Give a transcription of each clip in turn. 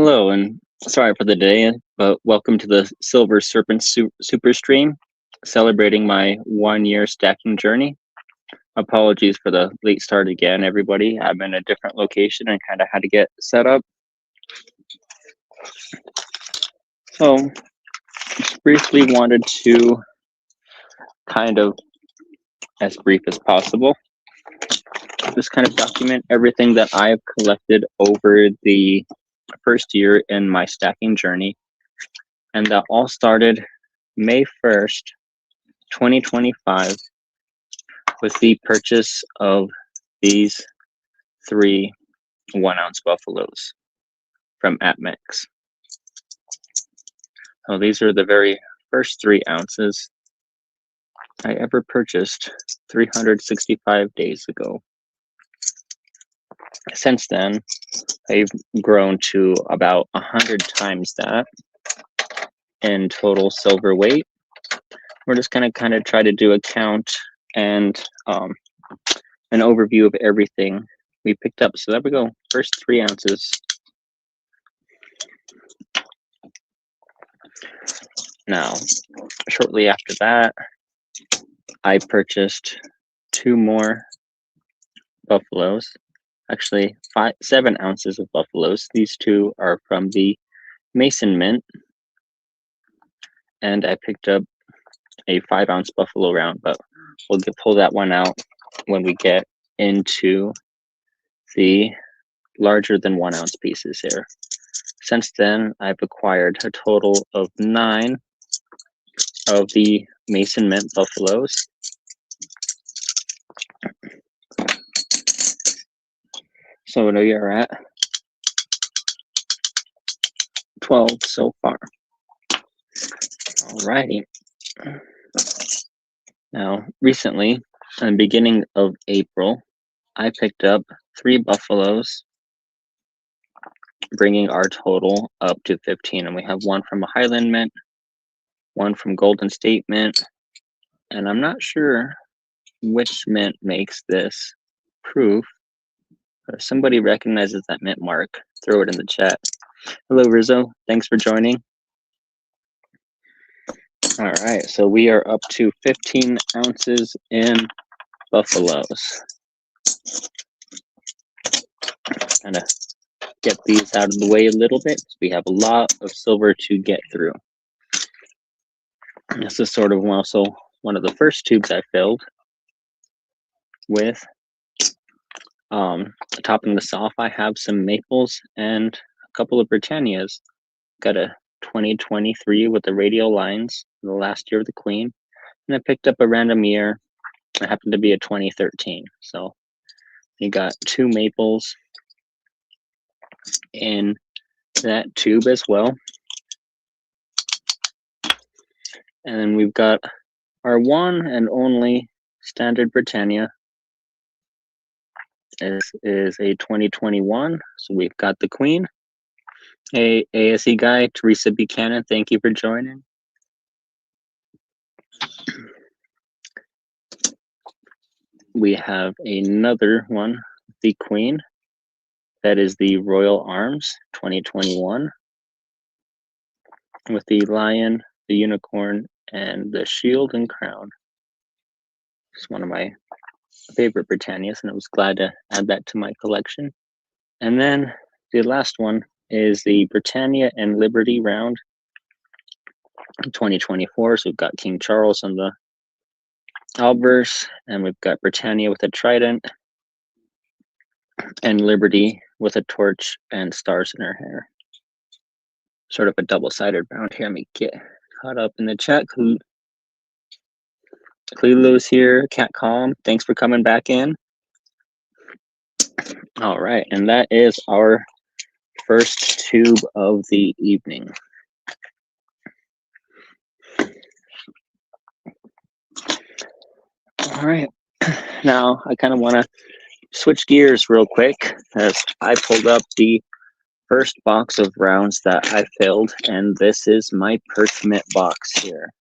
Hello, and sorry for the day, but welcome to the Silver Serpents Super Stream, celebrating my 1 year stacking journey. Apologies for the late start again, everybody. I'm in a different location and kind of had to get set up. So, just briefly wanted to kind of, as brief as possible, just kind of document everything that I've collected over the first year in my stacking journey. And that all started May 1st, 2025, with the purchase of these 3 1-ounce buffaloes from AppMix. So these are the very first 3 ounces I ever purchased 365 days ago. Since then, I've grown to about 100 times that in total silver weight. We're just gonna kind of try to do a count and an overview of everything we picked up. So there we go, first 3 ounces. Now, shortly after that, I purchased 2 more buffaloes. Actually, 7 ounces of buffaloes. These 2 are from the Mason Mint, and I picked up a 5-ounce buffalo round, but we'll pull that one out when we get into the larger than 1-ounce pieces here. Since then, I've acquired a total of 9 of the Mason Mint buffaloes. So we are at 12 so far. Alrighty. Now, recently, in the beginning of April, I picked up 3 buffaloes, bringing our total up to 15. And we have 1 from a Highland Mint, 1 from Golden State Mint, and I'm not sure which mint makes this proof. If somebody recognizes that mint mark, throw it in the chat. Hello, Rizzo. Thanks for joining. All right, so we are up to 15 ounces in buffaloes. Kind of get these out of the way a little bit. We have a lot of silver to get through. This is sort of also one of the first tubes I filled with. Topping this off, I have some maples and a couple of Britannias. Got a 2023 with the radial lines, the last year of the Queen, and I picked up a random year. It happened to be a 2013. So you got 2 maples in that tube as well. And then we've got our one and only standard Britannia. This is a 2021, so we've got the Queen. Hey, ASE guy, Teresa Buchanan, thank you for joining. We have another one, the Queen. That is the Royal Arms 2021, with the lion, the unicorn, and the shield and crown. It's one of my favorite Britannias, and I was glad to add that to my collection. And then the last one is the Britannia and Liberty round 2024. So we've got King Charles on the obverse, and we've got Britannia with a trident, and Liberty with a torch and stars in her hair. Sort of a double-sided round here. Let me get caught up in the chat. Clulu's here. Cat Calm, thanks for coming back in. All right, and that is our first tube of the evening. All right, now I kind of want to switch gears real quick as I pulled up the first box of rounds that I filled, and this is my Perch Mint box here.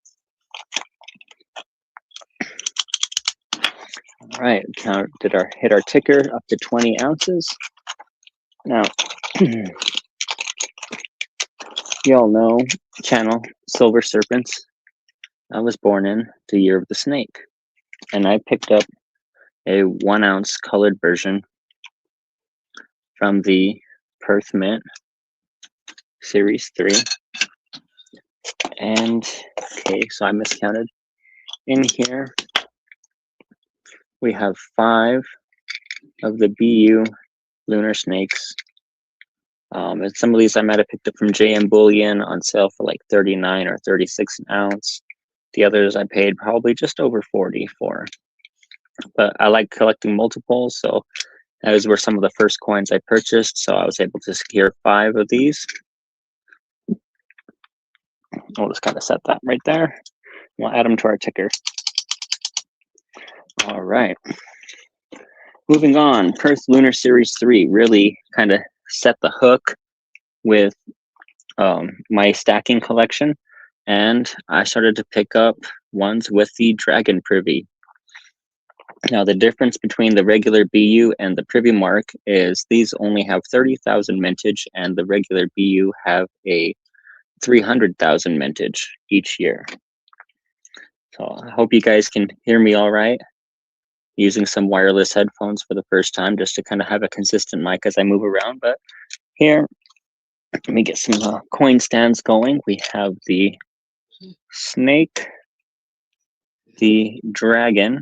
All right, hit our ticker up to 20 ounces. Now, You all know channel Silver Serpents. I was born in the year of the snake, and I picked up a 1 ounce colored version from the Perth Mint Series 3. And okay, so I miscounted. In here, we have 5 of the BU lunar snakes. And some of these I might have picked up from JM Bullion on sale for like 39 or 36 an ounce. The others I paid probably just over 40 for. But I like collecting multiples, so those were some of the first coins I purchased. So I was able to secure 5 of these. We'll just kind of set that right there. We'll add them to our ticker. All right. Moving on, Perth Lunar Series 3 really kind of set the hook with my stacking collection, and I started to pick up ones with the Dragon Privy. Now, the difference between the regular BU and the Privy Mark is these only have 30,000 mintage, and the regular BU have a 300,000 mintage each year. So I hope you guys can hear me all right. Using some wireless headphones for the first time just to kind of have a consistent mic as I move around. But here, let me get some coin stands going. We have the snake, the dragon,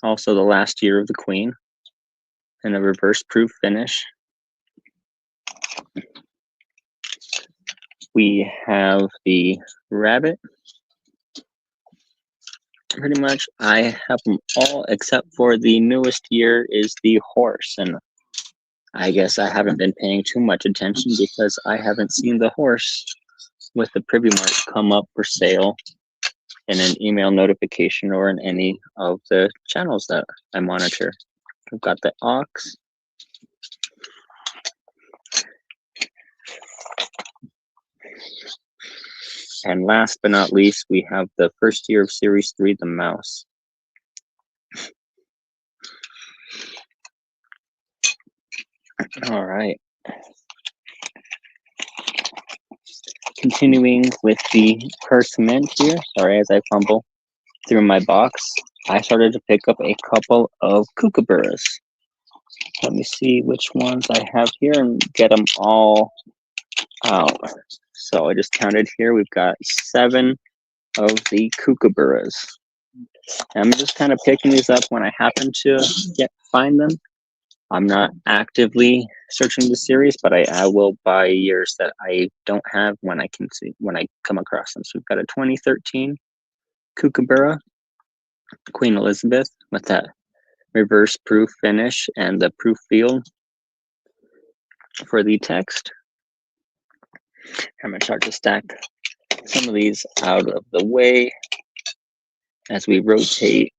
also the last year of the queen, and a reverse proof finish. We have the rabbit. Pretty much I have them all except for the newest year is the horse, and I guess I haven't been paying too much attention because I haven't seen the horse with the Privy Mark come up for sale in an email notification or in any of the channels that I monitor. We've got the ox. And last but not least, we have the first year of Series 3, the mouse. All right. Continuing with the Perth Mint here. Sorry, as I fumble through my box, I started to pick up a couple of kookaburras. Let me see which ones I have here and get them all out. So I just counted here. We've got 7 of the kookaburras. I'm just kind of picking these up when I happen to find them. I'm not actively searching the series, but I will buy years that I don't have when I come across them. So we've got a 2013 kookaburra, Queen Elizabeth, with that reverse proof finish and the proof field for the text. I'm going to start to stack some of these out of the way as we rotate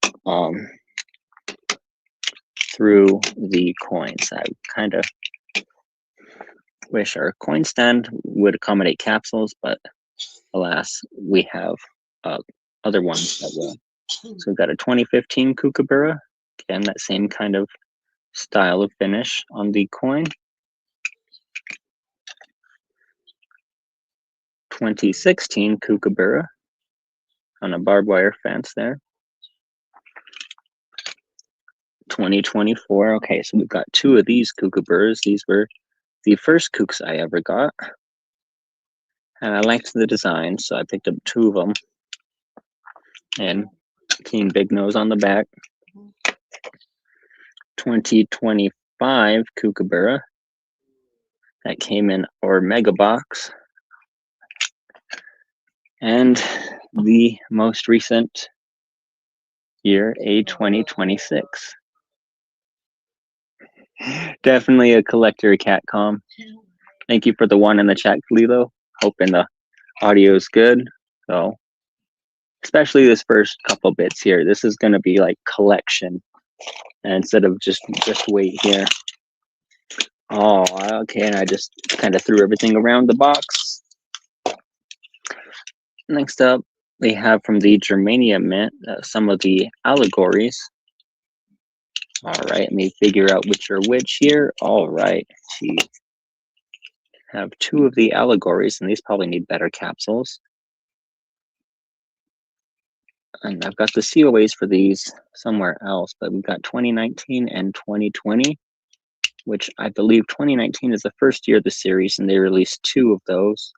through the coins. I kind of wish our coin stand would accommodate capsules, but alas, we have other ones that will. So we've got a 2015 kookaburra. Again, that same kind of style of finish on the coin. 2016 kookaburra on a barbed wire fence there. 2024. Okay, so we've got 2 of these kookaburras. These were the first kooks I ever got, and I liked the design, so I picked up 2 of them. And King Big Nose on the back. 2025 kookaburra that came in our mega box, and the most recent year, a 2026. Definitely a collector catcom. Thank you for the one in the chat, Lilo. Hoping the audio is good. So, especially this first couple bits here. This is going to be like collection instead of just wait here. Oh, okay. And I just kind of threw everything around the box. Next up, we have from the Germania Mint some of the allegories. All right, let me figure out which are which here. All right, geez. have 2 of the allegories, and these probably need better capsules. And I've got the COAs for these somewhere else, but we've got 2019 and 2020, which I believe 2019 is the first year of the series, and they released 2 of those.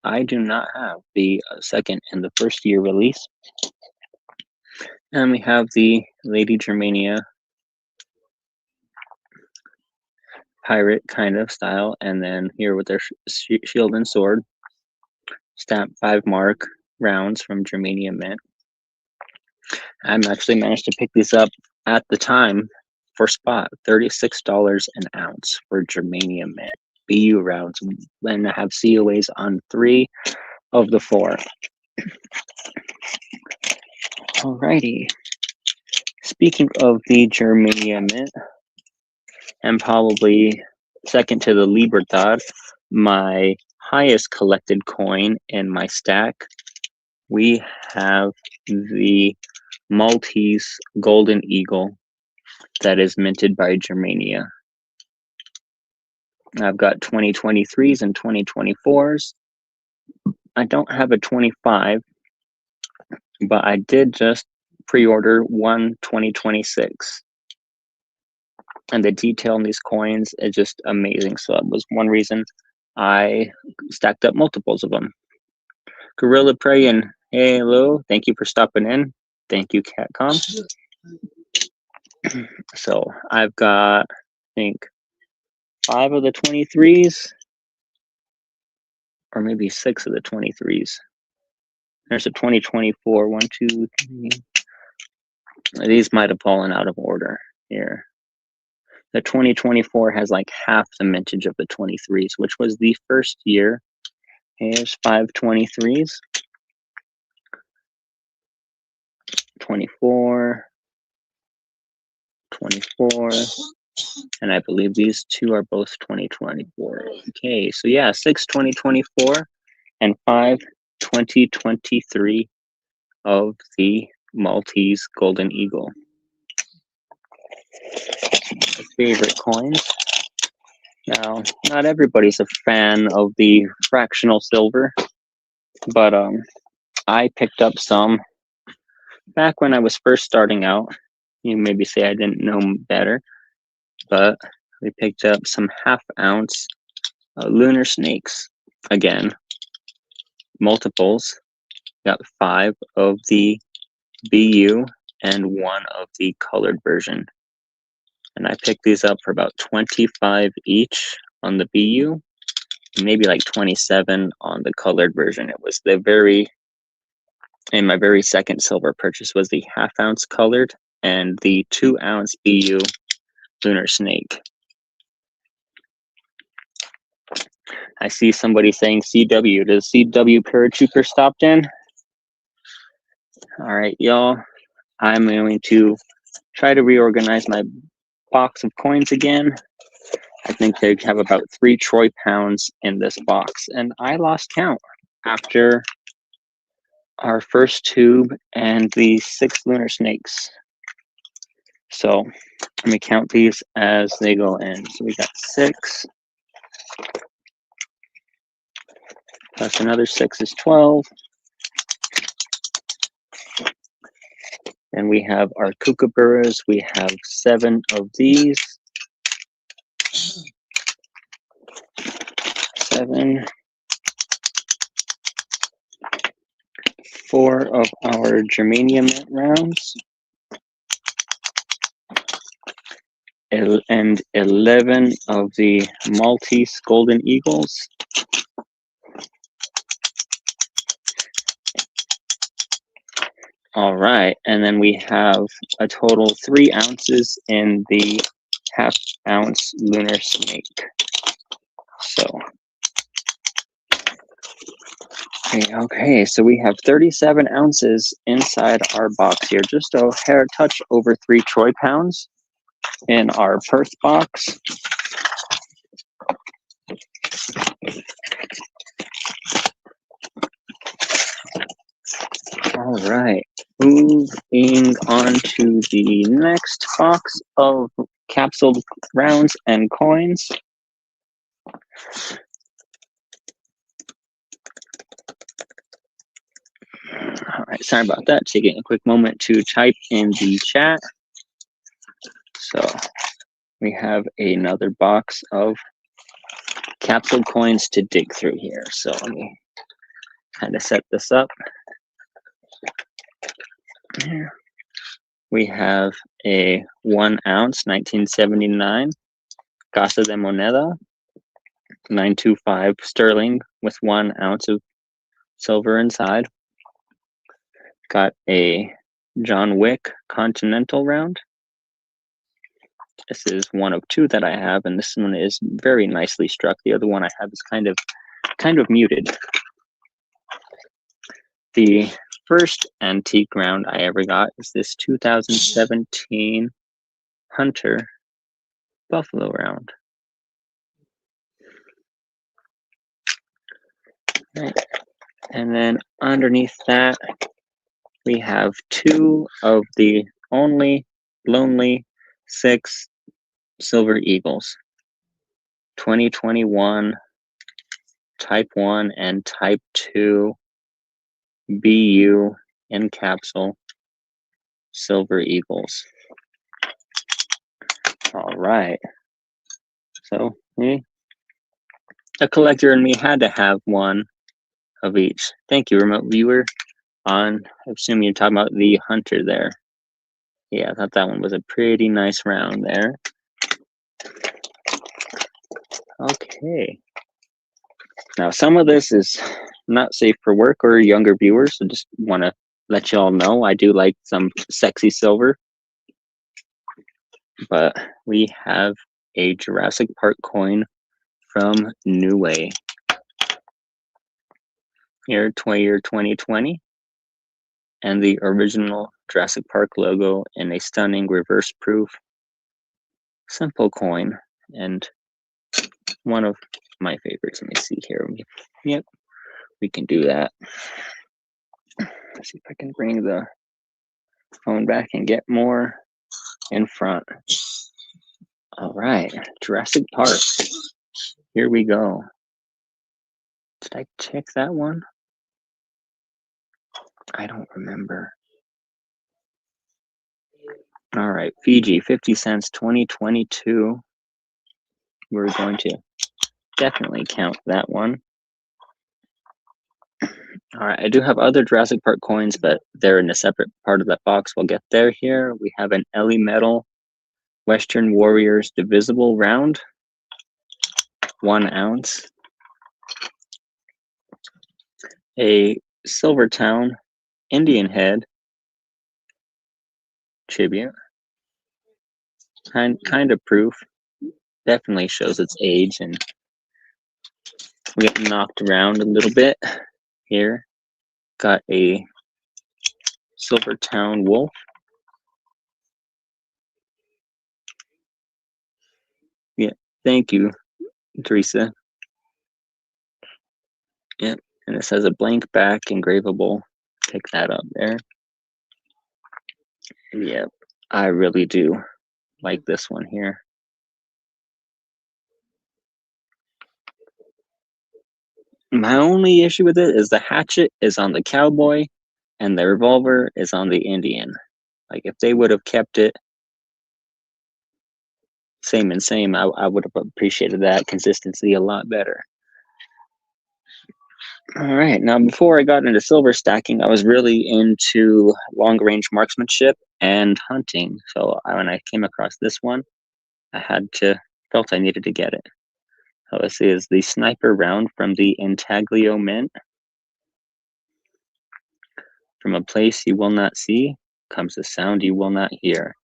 I do not have the second and the first year release. And we have the Lady Germania pirate kind of style, and then here with their shield and sword, stamp 5 mark rounds from Germania Mint. I actually managed to pick these up at the time for spot, $36 an ounce for Germania Mint BU rounds, and I have COAs on 3 of the 4. Alrighty. Speaking of the Germania Mint, and probably second to the Libertad, my highest collected coin in my stack, we have the Maltese Golden Eagle that is minted by Germania. I've got 2023s and 2024s. I don't have a 25, but I did just pre-order one 2026. And the detail in these coins is just amazing. So that was one reason I stacked up multiples of them. Gorilla Prey and hey, hello, thank you for stopping in. Thank you, Catcom. So I've got, I think, 5 of the 23s, or maybe 6 of the 23s. There's a 2024, 1, 2, 3. These might have fallen out of order here. The 2024 has like half the mintage of the 23s, which was the first year. Here's 5 23s. 24. 24. And I believe these 2 are both 2024. Okay, so yeah, 6 2024 and 5 2023 of the Maltese Golden Eagle. My favorite coins. Now, not everybody's a fan of the fractional silver, but I picked up some back when I was first starting out. You maybe say I didn't know better, but we picked up some half-ounce lunar snakes. Again, multiples. Got 5 of the BU and 1 of the colored version. And I picked these up for about 25 each on the BU, maybe like 27 on the colored version. It was the and my very second silver purchase was the half-ounce colored and the 2-ounce BU lunar snake. I see somebody saying CW. Does CW Paratrooper stopped in? All right, y'all. I'm going to try to reorganize my box of coins again. I think they have about 3 troy pounds in this box, and I lost count after our first tube and the 6 lunar snakes. So let me count these as they go in. So we got 6 plus another 6 is 12. And we have our kookaburras. We have 7 of these. 7. 4 of our Germania Mint rounds. And 11 of the Maltese Golden Eagles. All right, and then we have a total 3 ounces in the half-ounce lunar snake. So, okay, so we have 37 ounces inside our box here, just a hair touch over 3 troy pounds in our Perth box. All right, moving on to the next box of capsuled rounds and coins. All right, sorry about that. Taking a quick moment to type in the chat. So we have another box of capsule coins to dig through here. So let me kind of set this up. Here we have a 1 ounce 1979 Casa de Moneda 925 sterling with 1 ounce of silver inside. Got a John Wick Continental round. This is one of 2 that I have, and this one is very nicely struck. The other one I have is kind of muted. The first antique round I ever got is this 2017 Hunter Buffalo round. Right. And then underneath that, we have 2 of the only lonely 6 Silver Eagles. 2021 Type 1 and Type 2 BU in capsule Silver Eagles. All right. So a collector and me had to have one of each. Thank you, remote viewer. I assume you're talking about the Hunter there. Yeah, I thought that one was a pretty nice round there. Okay. Now, some of this is not safe for work or younger viewers, so just want to let y'all know I do like some sexy silver. But we have a Jurassic Park coin from Niue. Year 2020. And the original Jurassic Park logo in a stunning reverse proof simple coin, and one of my favorites. Let me see here. Yep, we can do that. Let's see if I can bring the phone back and get more in front. All right, Jurassic Park. Here we go. Did I check that one? I don't remember. All right, Fiji, 50 cents, 2022. We're going to definitely count that one. All right, I do have other Jurassic Park coins, but they're in a separate part of that box. We'll get there here. We have an Ellie Metal Western Warriors Divisible round, 1 ounce. A Silvertown Indian Head tribute. Kind of proof. Definitely shows its age, and we get knocked around a little bit here. Got a Silvertown Wolf. Yeah, thank you, Teresa. Yep, and it says a blank back engravable. Pick that up there. Yep, I really do like this one here. My only issue with it is the hatchet is on the cowboy and the revolver is on the Indian. Like, if they would have kept it same and same, I would have appreciated that consistency a lot better. All right, now before I got into silver stacking, I was really into long range marksmanship and hunting. So when I came across this one, felt I needed to get it. So this is the sniper round from the Intaglio Mint. From a place you will not see comes a sound you will not hear.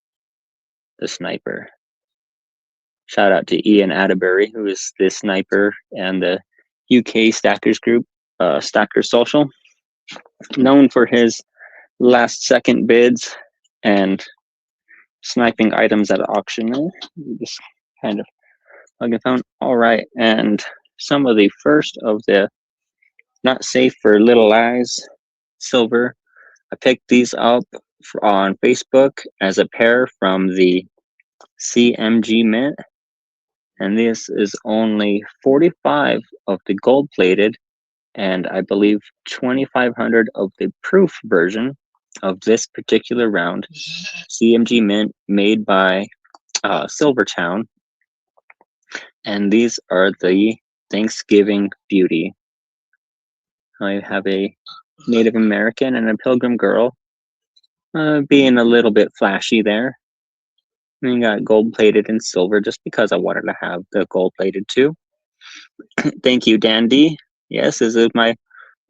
The sniper. Shout out to Ian Atterbury, who is the sniper and the UK Stackers group, Stacker Social, known for his last second bids and sniping items at auction. Just kind of looking found. All right, and some of the first of the not safe for little eyes silver. I picked these up on Facebook as a pair from the CMG Mint. And this is only 45 of the gold-plated, and I believe 2,500 of the proof version of this particular round. CMG mint made by Silvertown. And these are the Thanksgiving Beauty. I have a Native American and a Pilgrim Girl, being a little bit flashy there. We got gold plated and silver just because I wanted to have the gold plated too. Thank you, Dandy. Yes, this is my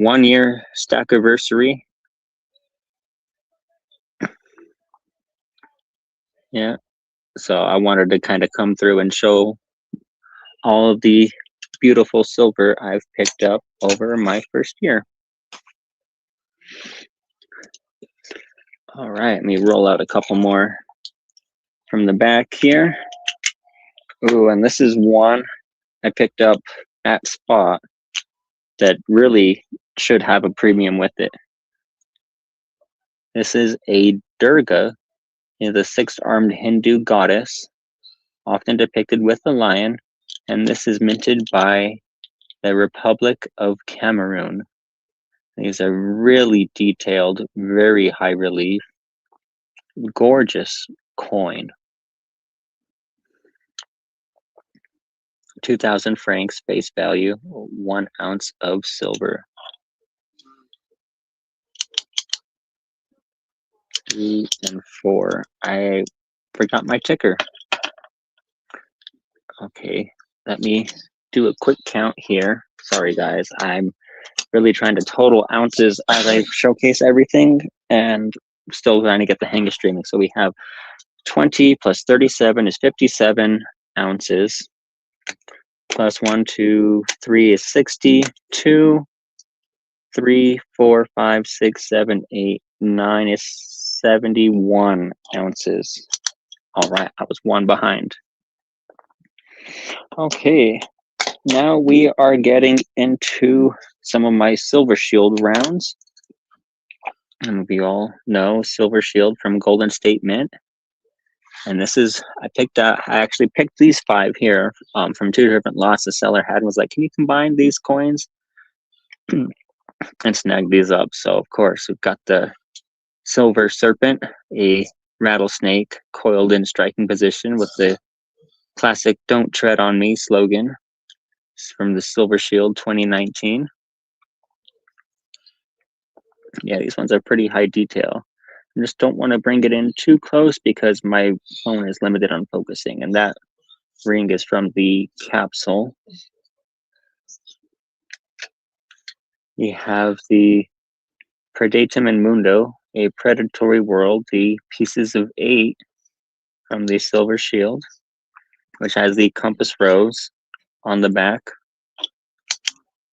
1-year stack anniversary. Yeah, so I wanted to kind of come through and show all of the beautiful silver I've picked up over my first year. All right, let me roll out a couple more from the back here. Ooh, and this is one I picked up at Spot that really should have a premium with it. This is a Durga, the six-armed Hindu goddess, often depicted with a lion, and this is minted by the Republic of Cameroon. These are really detailed, very high relief, gorgeous coin. 2,000 francs face value, 1 ounce of silver. 3 and 4. I forgot my ticker. Okay, let me do a quick count here. Sorry guys, I'm really trying to total ounces as I showcase everything and still trying to get the hang of streaming. So we have 20 plus 37 is 57 ounces. Plus 1, 2, 3 is 60. 2, 3, 4, 5, 6, 7, 8, 9 is 71 ounces. All right, I was one behind. Okay, now we are getting into some of my Silver Shield rounds. And we all know Silver Shield from Golden State Mint. And this is, I actually picked these 5 here from 2 different lots the seller had and was like, can you combine these coins? And snag these up. So of course we've got the Silver Serpent, a rattlesnake coiled in striking position with the classic "Don't Tread on Me" slogan. It's from the Silver Shield 2019. Yeah, these ones are pretty high detail. I just don't want to bring it in too close because my phone is limited on focusing, and that ring is from the capsule. We have the Predatum and Mundo, a predatory world, the pieces of 8 from the Silver Shield, which has the compass rose on the back.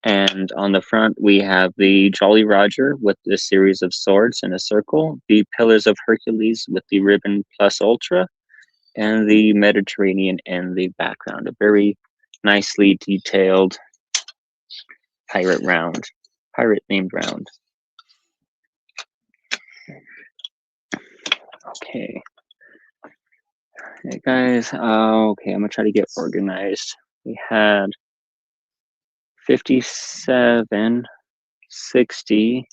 And on the front, we have the Jolly Roger with the series of swords in a circle, the Pillars of Hercules with the ribbon plus ultra, and the Mediterranean in the background. A very nicely detailed pirate themed round. Okay. Hey guys, okay, I'm gonna try to get organized. We had 57, 60,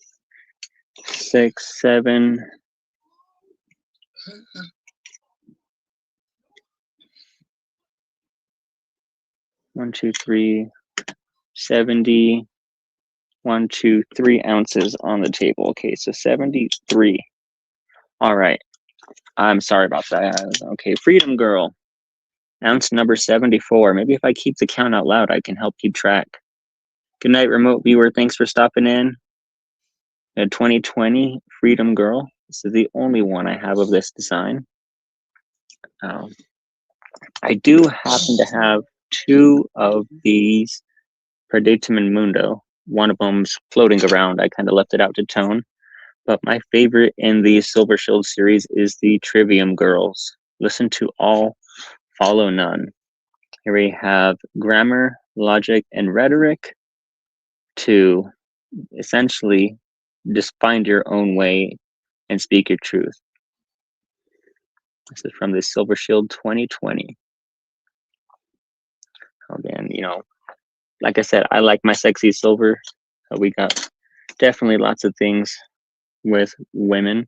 6, 7, 1, 2, 3, 70, 1, 2, 3 ounces on the table. Okay, so 73. All right. I'm sorry about that. Okay, Freedom Girl. Ounce number 74. Maybe if I keep the count out loud, I can help keep track. Good night, remote viewer. Thanks for stopping in. A 2020 Freedom Girl. This is the only one I have of this design. I do happen to have 2 of these Predatum and Mundo. One of them's floating around. I kind of left it out to tone. But my favorite in the Silver Shield series is the Trivium Girls. Listen to all, follow none. Here we have grammar, logic, and rhetoric to essentially just find your own way and speak your truth. This is from the Silver Shield 2020. Again, like I said, I like my sexy silver. We got definitely lots of things with women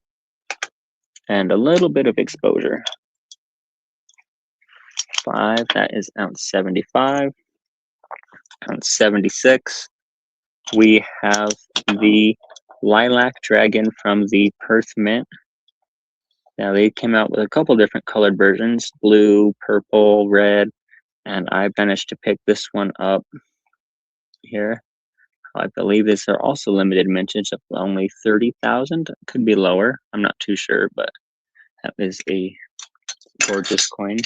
and a little bit of exposure. 5, that is ounce 75. Ounce 76, we have the Lilac Dragon from the Perth Mint. Now they came out with a couple different colored versions, blue, purple, red, and I managed to pick this one up here. I believe these are also limited mintage of only 30,000. Could be lower. I'm not too sure, but that is a gorgeous coin.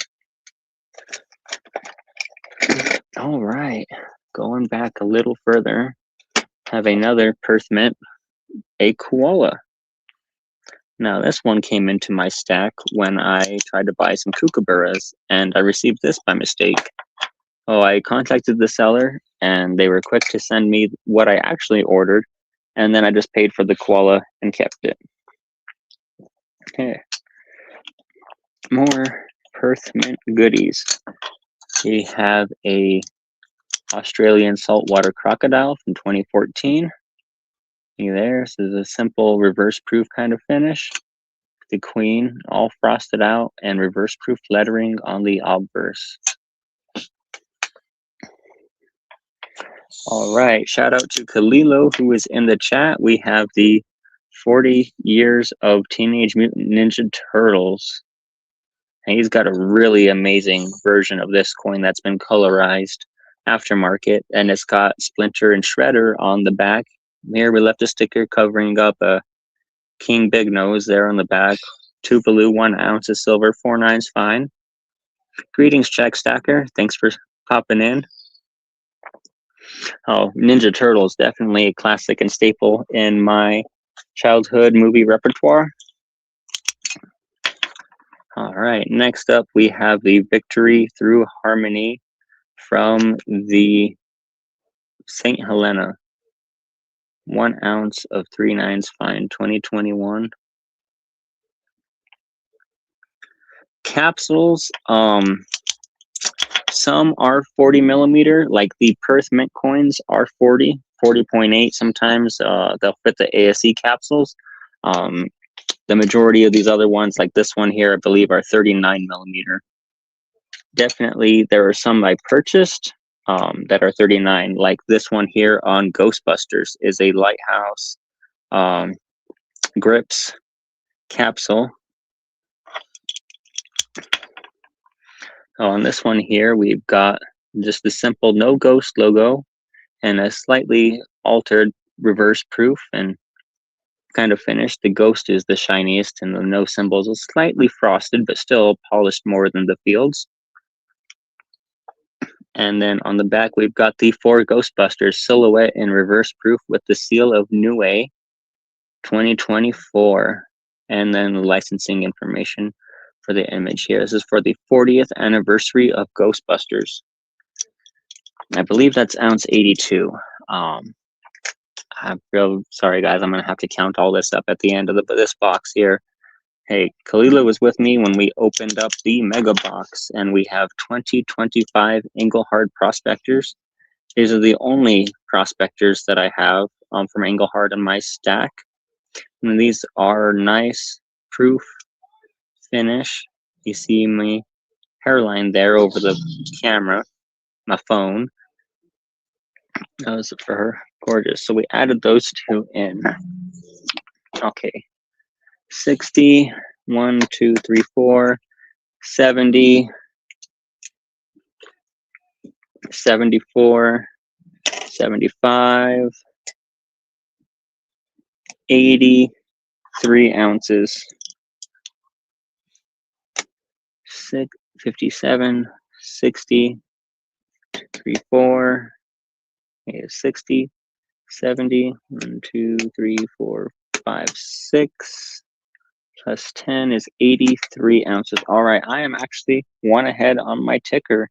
All right, going back a little further, have another Perth Mint, a koala. Now this one came into my stack when I tried to buy some kookaburras, and I received this by mistake. Oh, I contacted the seller, and they were quick to send me what I actually ordered, and then I just paid for the koala and kept it. Okay. More Perth Mint goodies. We have a Australian saltwater crocodile from 2014. See there, this is a simple reverse proof kind of finish. The queen all frosted out and reverse proof lettering on the obverse. All right, shout out to Kalilo who is in the chat. We have the 40 years of Teenage Mutant Ninja Turtles. And he's got a really amazing version of this coin that's been colorized aftermarket, and it's got Splinter and Shredder on the back. Here we left a sticker covering up a King Big Nose there on the back. Tuvalu, 1 ounce of silver, 4/9 fine. Greetings, Check Stacker. Thanks for popping in. Oh, Ninja Turtles, definitely a classic and staple in my childhood movie repertoire. All right, next up we have the Victory Through Harmony from the St. Helena. 1 ounce of 3/9 fine, 2021. Capsules, some are 40 millimeter, like the Perth Mint coins are 40.8 sometimes. They'll fit the ASE capsules. The majority of these other ones, like this one here, I believe are 39 millimeter. Definitely, there are some I purchased that are 39, like this one here on Ghostbusters is a Lighthouse Grips capsule. On this one here, we've got just the simple no ghost logo and a slightly altered reverse proof and kind of finish. The ghost is the shiniest and the no symbols is slightly frosted, but still polished more than the fields. And then on the back, we've got the 4 Ghostbusters silhouette in reverse proof with the seal of Niue 2024. And then the licensing information for the image here. This is for the 40th anniversary of Ghostbusters. I believe that's ounce 82. I'm real sorry, guys. I'm going to have to count all this up at the end of this box here. Hey, Kalila was with me when we opened up the mega box, and we have 2025 Engelhard Prospectors. These are the only Prospectors that I have from Engelhard in my stack. And these are nice proof finish. You see my hairline there over the camera, my phone. That was for her. Gorgeous. So we added those 2 in. Okay. 60, 1, 2, 3, 4, 70, 74, 75, 80, 3 ounces, 57, 60, 3, 4, 60, 70, 1, 2, 3, 4, 5, 6, plus 10 is 83 ounces. All right, I am actually 1 ahead on my ticker.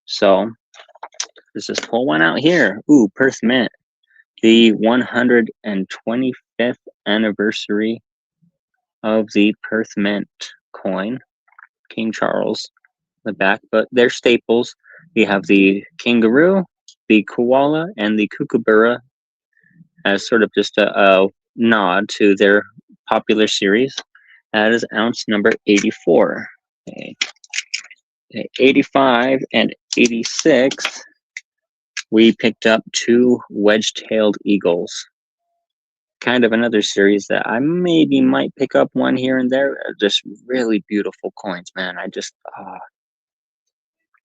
So let's just pull one out here. Ooh, Perth Mint. The 125th anniversary of the Perth Mint coin. King Charles, the back, but they're staples. We have the kangaroo, the koala, and the kookaburra as sort of just a nod to their popular series. That is ounce number 84. Okay. 85 and 86, we picked up 2 wedge-tailed eagles. Kind of another series that I maybe might pick up one here and there. Just really beautiful coins, man.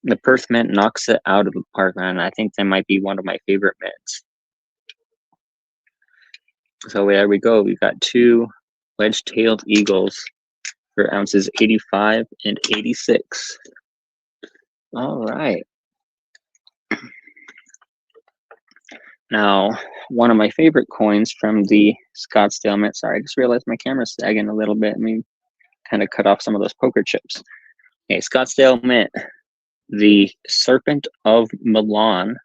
The Perth Mint knocks it out of the park, man. I think they might be one of my favorite mints. So there we go. We've got 2 wedge-tailed eagles for ounces 85 and 86. All right. Now, one of my favorite coins from the Scottsdale Mint. Sorry, I just realized my camera's sagging a little bit. Let me kind of cut off some of those poker chips. Okay, Scottsdale Mint. The Serpent of Milan.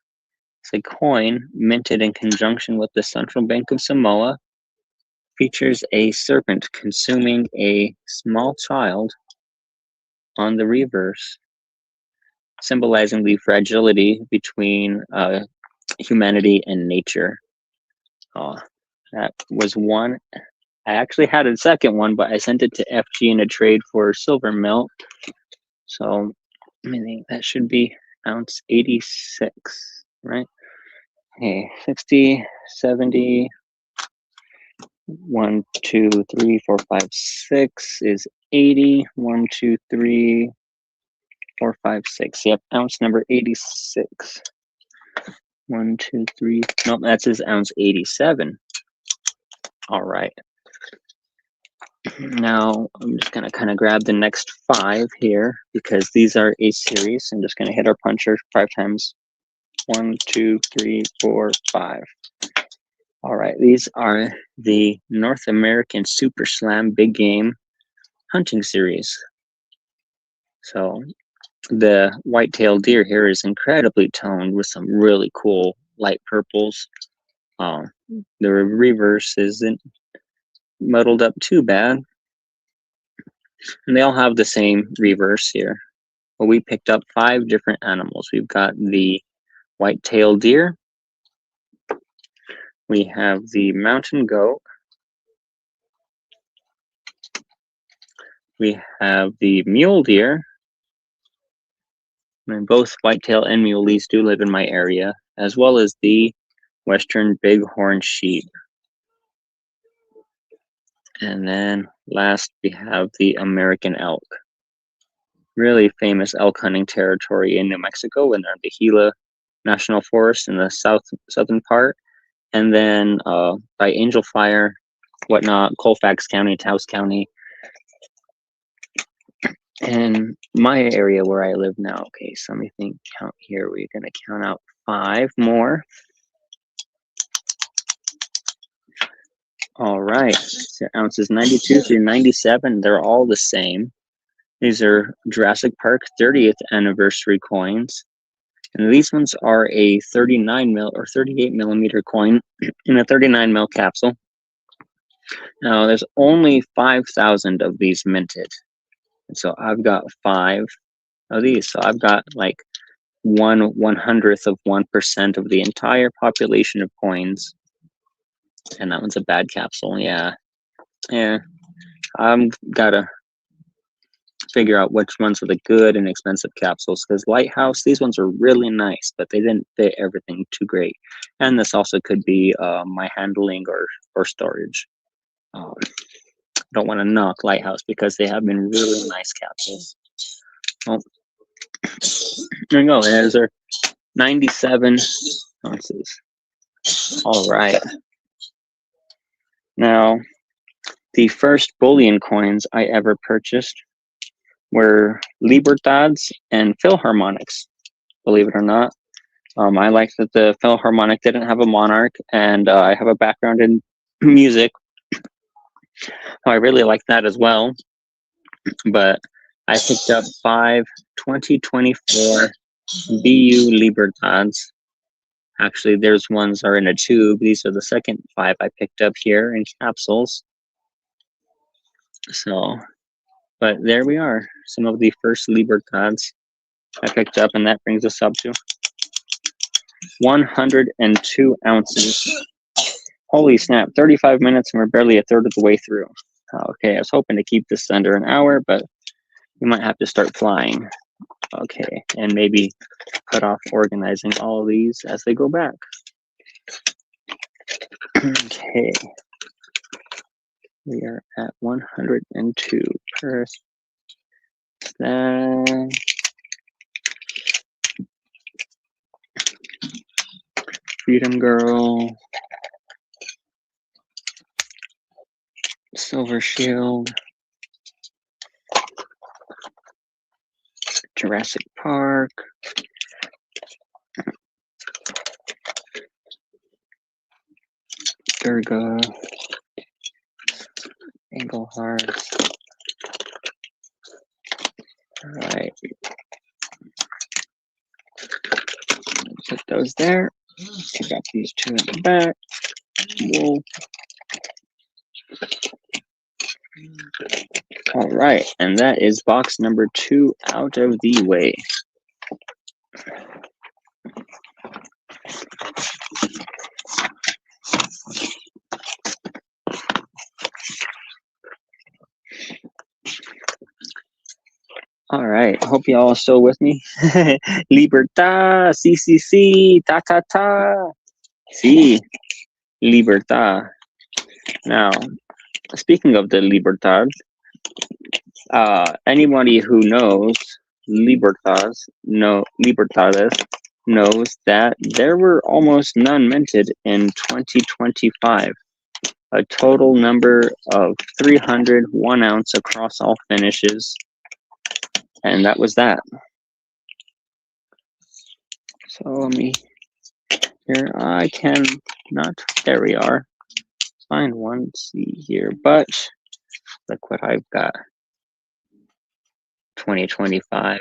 It's a coin minted in conjunction with the Central Bank of Samoa. Features a serpent consuming a small child on the reverse, symbolizing the fragility between humanity and nature. That was one. I actually had a second one, but I sent it to FG in a trade for silver melt. So I think that should be ounce 86, right? Okay, 60, 70, 1, 2, 3, 4, 5, 6 is 80. 1, 2, 3, 4, 5, 6. Yep, ounce number 86. 1, 2, 3. Nope, that says ounce 87. All right. Now I'm just gonna kind of grab the next 5 here because these are a series. I'm just gonna hit our puncher 5 times. 1, 2, 3, 4, 5. All right, these are the North American Super Slam Big Game Hunting Series. So the white-tailed deer here is incredibly toned with some really cool light purples. The reverse isn't muddled up too bad. And they all have the same reverse here. Well, we picked up 5 different animals. We've got the white-tailed deer. We have the mountain goat. We have the mule deer. And both whitetail and muleys do live in my area, as well as the western bighorn sheep. And then last we have the American elk. Really famous elk hunting territory in New Mexico, and they're in the Gila National Forest in the southern part. And then by Angel Fire, whatnot, Colfax County, Taos County. And my area where I live now, okay, so let me count here. We're going to count out 5 more. All right, so ounces 92 through 97, they're all the same. These are Jurassic Park 30th anniversary coins. And these ones are a 39 mil or 38 millimeter coin in a 39 mil capsule. Now, there's only 5,000 of these minted. And so I've got 5 of these. So I've got like 1/100th of 1% of the entire population of coins. And that one's a bad capsule. Yeah. I'm gotta figure out which ones are the good and expensive capsules, because Lighthouse, these ones are really nice, but they didn't fit everything too great. And this also could be my handling or storage. Don't want to knock Lighthouse because they have been really nice capsules. Well, there you go. There's our 97 ounces. All right. Now, the first bullion coins I ever purchased were Libertads and Philharmonics, believe it or not. I like that the Philharmonic didn't have a monarch, and I have a background in music. I really like that as well. But I picked up 5 2024 BU Libertads. Actually, there's ones are in a tube. These are the second 5 I picked up here in capsules. So, but there we are, some of the first Libertads. I picked up, and that brings us up to 102 ounces. Holy snap, 35 minutes and we're barely a third of the way through. Okay, I was hoping to keep this under an hour, but we might have to start flying. Okay, and maybe cut off organizing all of these as they go back. Okay, we are at 102 per that. Freedom Girl, Silver Shield, Jurassic Park, Durga, Engelhart. All right, put those there. Pick up these two in the back. Whoa. All right, and that is box number 2 out of the way. All right, hope you all are still with me. Libertad, sí, ta, ta, ta. Sí, Libertad. Now, speaking of the Libertad, anybody who knows Libertades knows that there were almost none minted in 2025. A total number of 301 ounce across all finishes. And that was that. So let me, here I can not, there we are. Find one, see here, but look what I've got. 2025.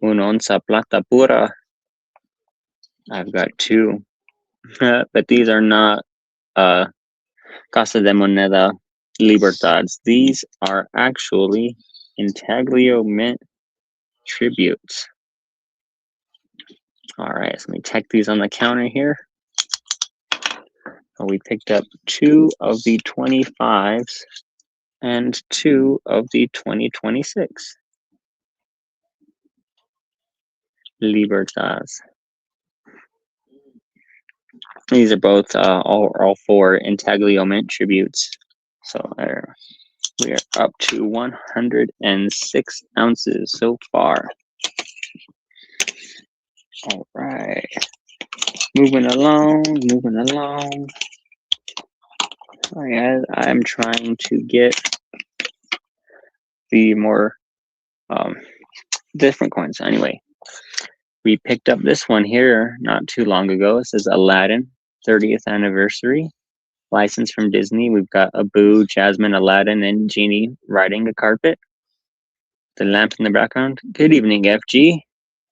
Un onza plata pura. I've got 2. But these are not Casa de Moneda Libertads. These are actually Intaglio Mint tributes. All right, so let me check these on the counter here. We picked up 2 of the 25s and 2 of the 2026 Libertas. These are both all 4 Intaglio Mint tributes. So there, we are up to 106 ounces so far. All right, moving along. I'm trying to get the more different coins. Anyway, we picked up this one here not too long ago. It says Aladdin 30th anniversary, license from Disney. We've got Abu, Jasmine, Aladdin, and Genie riding a carpet. The lamp in the background. Good evening, FG.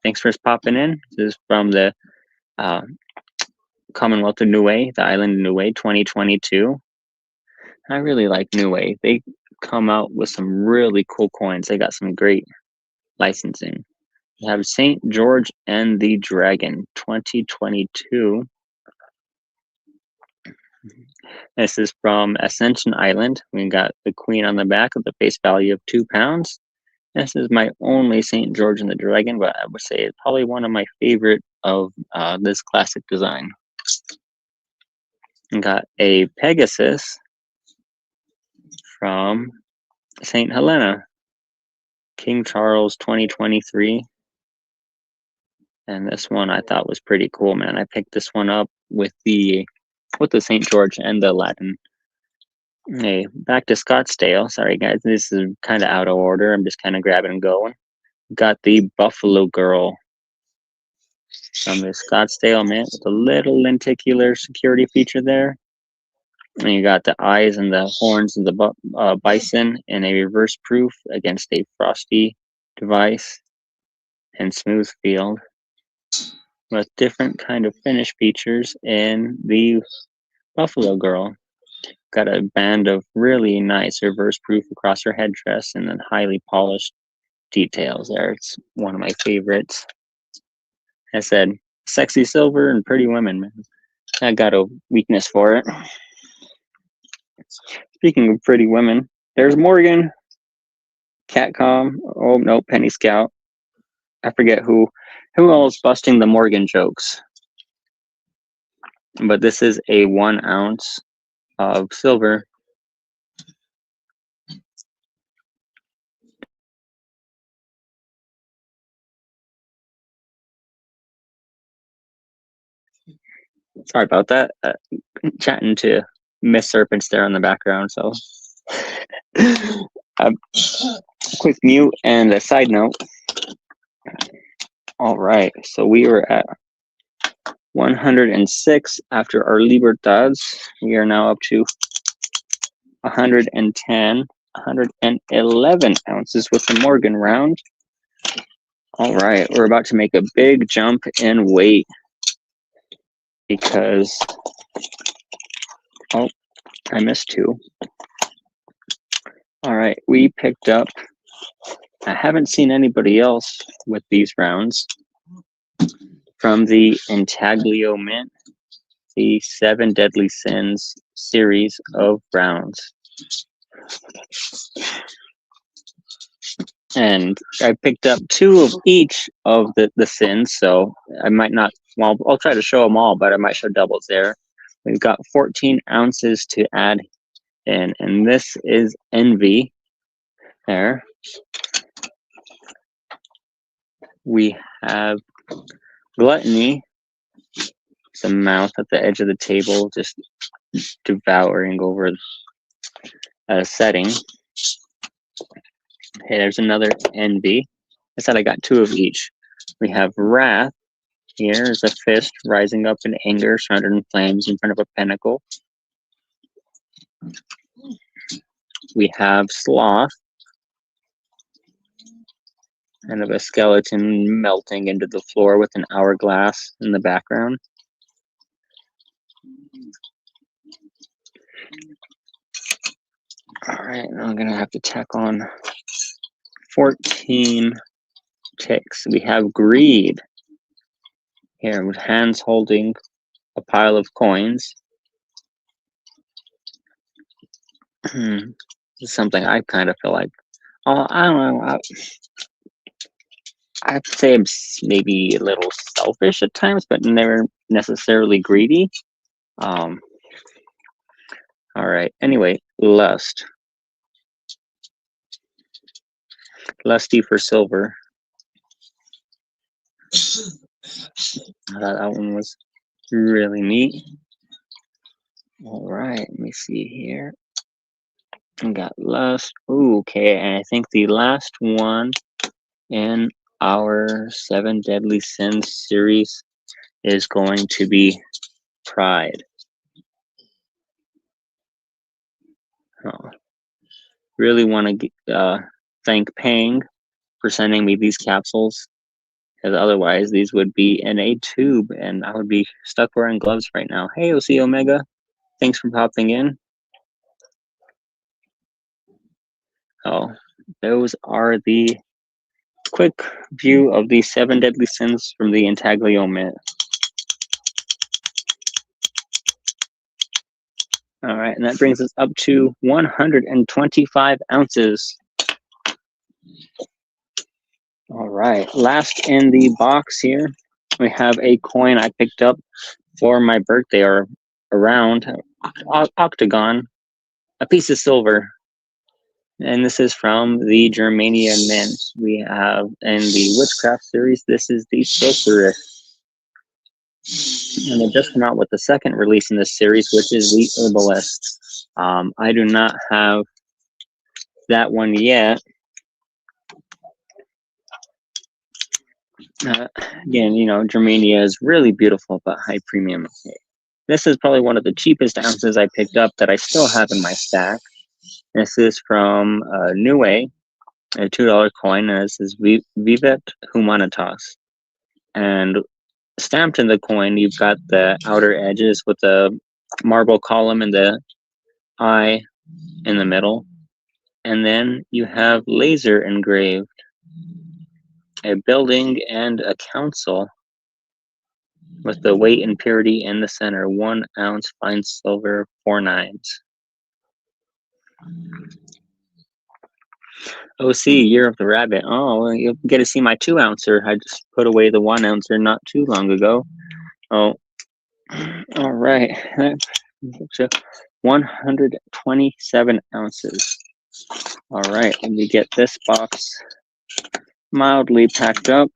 Thanks for popping in. This is from the Commonwealth of Niue, the island of Niue, 2022. I really like Niue. They come out with some really cool coins. They got some great licensing. We have St. George and the Dragon, 2022. This is from Ascension Island. We got the Queen on the back with the face value of £2. This is my only St. George and the Dragon, but I would say it's probably one of my favorite of this classic design. We got a Pegasus from St. Helena, King Charles 2023. And this one I thought was pretty cool, man. I picked this one up with the St. George and the Aladdin. Hey, back to Scottsdale. Sorry, guys, this is kind of out of order. I'm just kind of grabbing and going. Got the Buffalo Girl from the Scottsdale Mint with a little lenticular security feature there. And you got the eyes and the horns of the bison in a reverse proof against a frosty device and smooth field with different kind of finish features in the Buffalo Girl. Got a band of really nice reverse proof across her headdress and then highly polished details there. It's one of my favorites. I said, sexy silver and pretty women, man. I got a weakness for it. Speaking of pretty women, there's Morgan, Catcom. Oh no, Penny Scout. I forget who else busting the Morgan jokes. But this is a 1 ounce of silver. Sorry about that. Chatting to Miss Serpents there in the background. So, quick mute and a side note. All right, so we were at 106 after our Libertads. We are now up to 110, 111 ounces with the Morgan round. All right, we're about to make a big jump in weight because, oh, I missed 2. All right, we picked up, I haven't seen anybody else with these rounds, from the Intaglio Mint, the 7 Deadly Sins series of rounds. And I picked up 2 of each of the sins, so I might not, well, I'll try to show them all, but I might show doubles there. We've got 14 ounces to add in, and this is Envy there. We have Gluttony, some mouth at the edge of the table, just devouring over a setting. Hey, there's another Envy. I said I got 2 of each. We have Wrath. Here is a fist rising up in anger, surrounded in flames in front of a pinnacle. We have Sloth. Kind of a skeleton melting into the floor with an hourglass in the background. All right, now I'm gonna have to tack on 14 ticks. We have Greed here with hands holding a pile of coins. This is something I kind of feel like, I don't know, I'd say I'm maybe a little selfish at times, but never necessarily greedy. All right, anyway, Lust. Lusty for silver. I thought that one was really neat. All right, let me see here. We got Lust. Ooh, okay, and I think the last one in our 7 Deadly Sins series is going to be Pride. Oh, really want to thank Pang for sending me these capsules, because otherwise these would be in a tube and I would be stuck wearing gloves right now. Hey, OC Omega, thanks for popping in. Oh, those are the quick view of the 7 Deadly Sins from the Intaglio Mint. All right, and that brings us up to 125 ounces. All right, last in the box here, we have a coin I picked up for my birthday, or around octagon, a piece of silver. And this is from the Germania Mint. We have in the Witchcraft series, this is the Sorceress. And they just come out with the second release in this series, which is the Herbalist. I do not have that one yet. Again, you know, Germania is really beautiful, but high premium. This is probably one of the cheapest ounces I picked up that I still have in my stack. This is from New A, a $2 coin, and this is Vivet Humanitas. And stamped in the coin, you've got the outer edges with the marble column and the eye in the middle. And then you have laser engraved a building and a council with the weight and purity in the center, 1 ounce fine silver, 4 nines. OC, Year of the Rabbit. Oh, well, you'll get to see my 2 ouncer. I just put away the 1 ouncer not too long ago. Oh, all right. So 127 ounces. All right, let me get this box mildly packed up.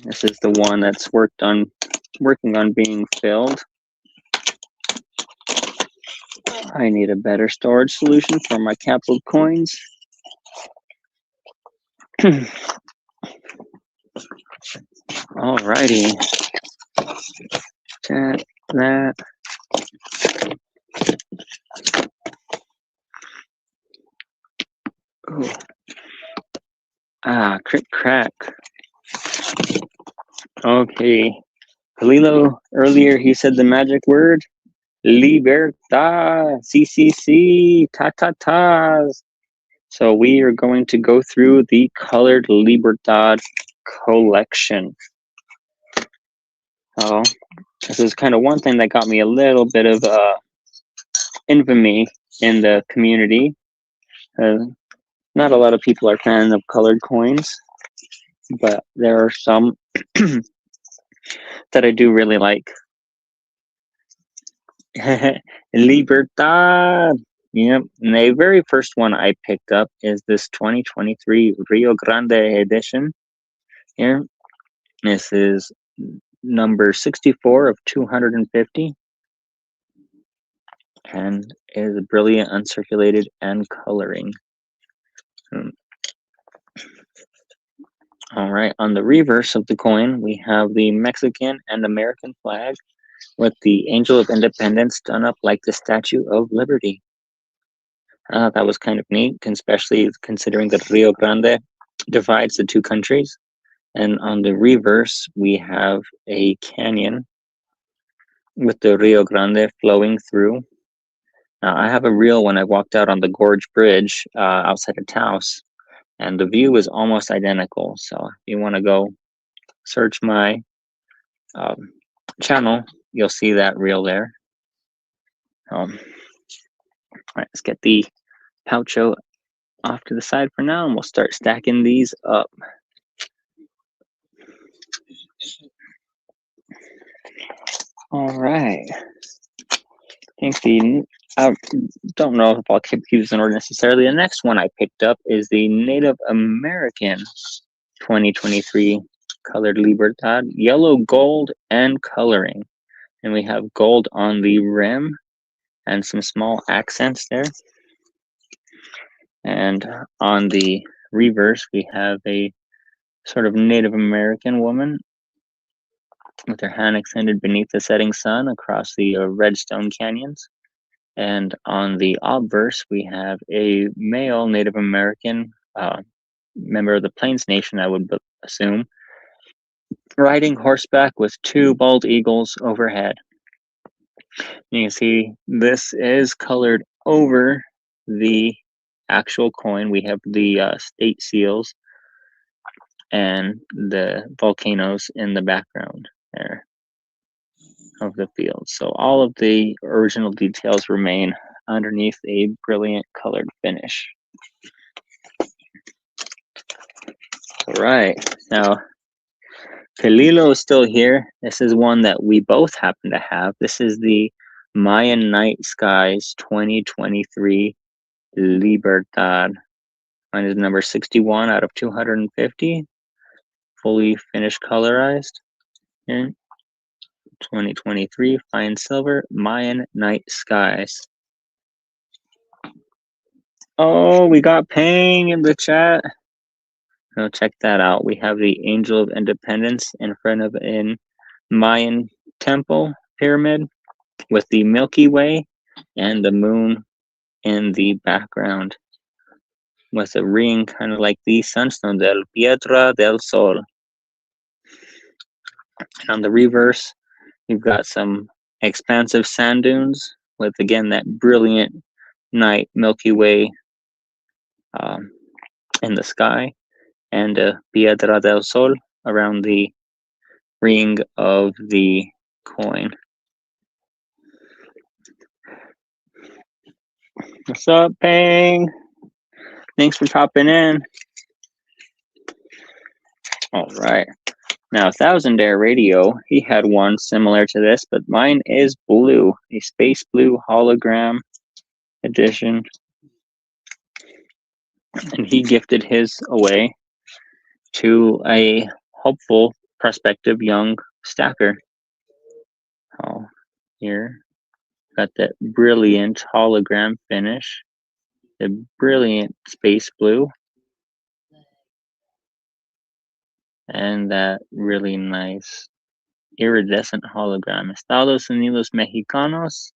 This is the one that's working on being filled. I need a better storage solution for my capital coins. Alrighty. That. Ooh. Ah, crick crack. Okay. Kalilo, earlier he said the magic word. Libertad. CCC. Ta-ta-tas. So we are going to go through the Colored Libertad collection. Oh, this is kind of one thing that got me a little bit of infamy in the community. Not a lot of people are fans of colored coins, but there are some that I do really like. Libertad! Yep, and the very first one I picked up is this 2023 Rio Grande edition. Here, this is number 64 of 250, and is brilliant uncirculated and coloring. All right, on the reverse of the coin, we have the Mexican and American flag with the Angel of Independence done up like the Statue of Liberty. That was kind of neat, especially considering that Rio Grande divides the two countries. And on the reverse, we have a canyon with the Rio Grande flowing through. Now, I have a reel when I walked out on the Gorge Bridge outside of Taos, and the view is almost identical. So if you want to go search my channel, you'll see that reel there. All right, let's get the poucho off to the side for now, and we'll start stacking these up. All right. I don't know if I'll keep these in order necessarily. The next one I picked up is the Native American 2023 Colored Libertad, yellow, gold, and coloring. And we have gold on the rim and some small accents there. And on the reverse, we have a sort of Native American woman with her hand extended beneath the setting sun across the Redstone Canyons. And on the obverse, we have a male Native American member of the Plains Nation, I would assume, riding horseback with 2 bald eagles overhead. You can see this is colored over the actual coin. We have the state seals and the volcanoes in the background there of the field. So all of the original details remain underneath a brilliant colored finish. All right, now Kalilo is still here. This is one that we both happen to have. This is the Mayan Night Skies 2023 Libertad. Mine is number 61 out of 250, fully finished colorized. Here. 2023 fine silver Mayan Night Skies. Oh, we got Pang in the chat. Now check that out. We have the Angel of Independence in front of an Mayan temple pyramid with the Milky Way and the moon in the background with a ring kind of like the sunstone del Piedra del Sol. And on the reverse, you've got some expansive sand dunes with, again, that brilliant night Milky Way in the sky, and a Piedra del Sol around the ring of the coin. What's up, Pang? Thanks for popping in. All right. Now, Thousandaire Radio, he had one similar to this, but mine is blue, a space blue hologram edition. And he gifted his away to a hopeful, prospective young stacker. Oh, here, got that brilliant hologram finish, the brilliant space blue, and that really nice iridescent hologram. Estados Unidos Mexicanos.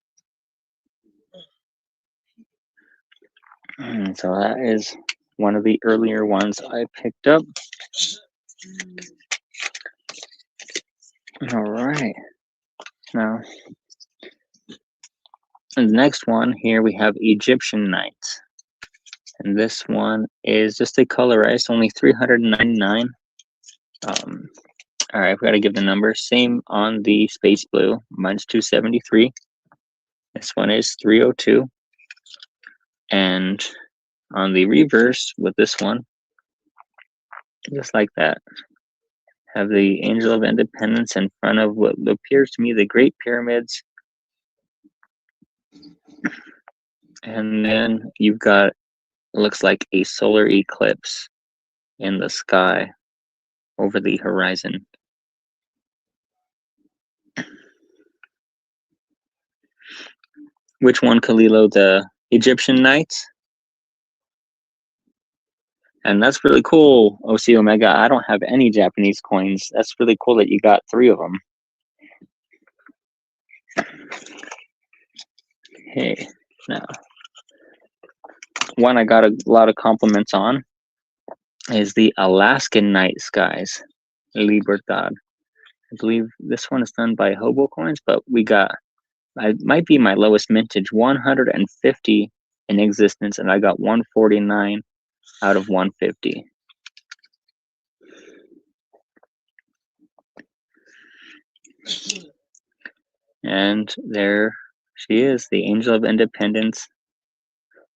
So that is one of the earlier ones I picked up. All right. Now, the next one here we have Egyptian Nights. And this one is just a colorized, only $399. All right, I've got to give the number. Same on the space blue. Mine's 273. This one is 302. And on the reverse with this one, just like that, have the Angel of Independence in front of what appears to me the Great Pyramids. And then you've got, looks like a solar eclipse in the sky over the horizon. Which one, Kalilo? The Egyptian Nights? And that's really cool, OC Omega. I don't have any Japanese coins. That's really cool that you got 3 of them. Hey, now, one I got a lot of compliments on is the Alaskan Night Skies, Libertad. I believe this one is done by Hobo Coins, but we got, it might be my lowest mintage, 150 in existence, and I got 149 out of 150. And there she is, the Angel of Independence,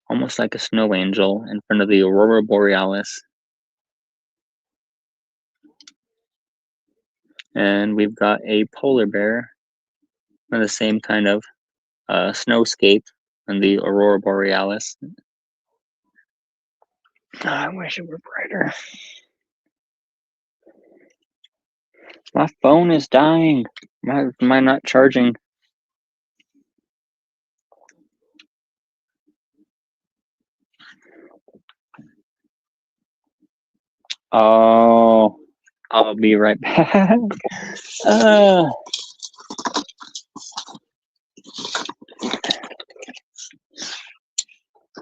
almost like a snow angel in front of the Aurora Borealis. And we've got a polar bear with the same kind of snowscape and the Aurora Borealis. I wish it were brighter. My phone is dying. Am I not charging? Oh, I'll be right back.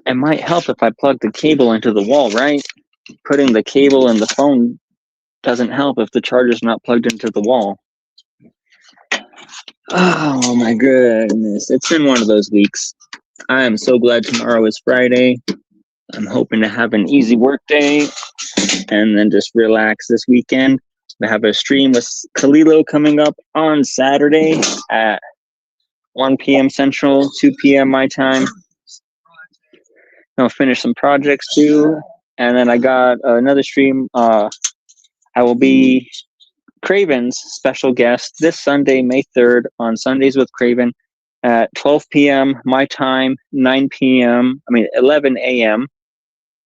It might help if I plug the cable into the wall, right? Putting the cable in the phone doesn't help if the charger's not plugged into the wall. Oh my goodness, it's been one of those weeks. I am so glad tomorrow is Friday. I'm hoping to have an easy work day and then just relax this weekend. I have a stream with Kalilo coming up on Saturday at 1 p.m. Central, 2 p.m. my time. I'll finish some projects too. And then I got another stream. I will be Craven's special guest this Sunday, May 3rd, on Sundays with Craven at 12 p.m. my time, 11 a.m.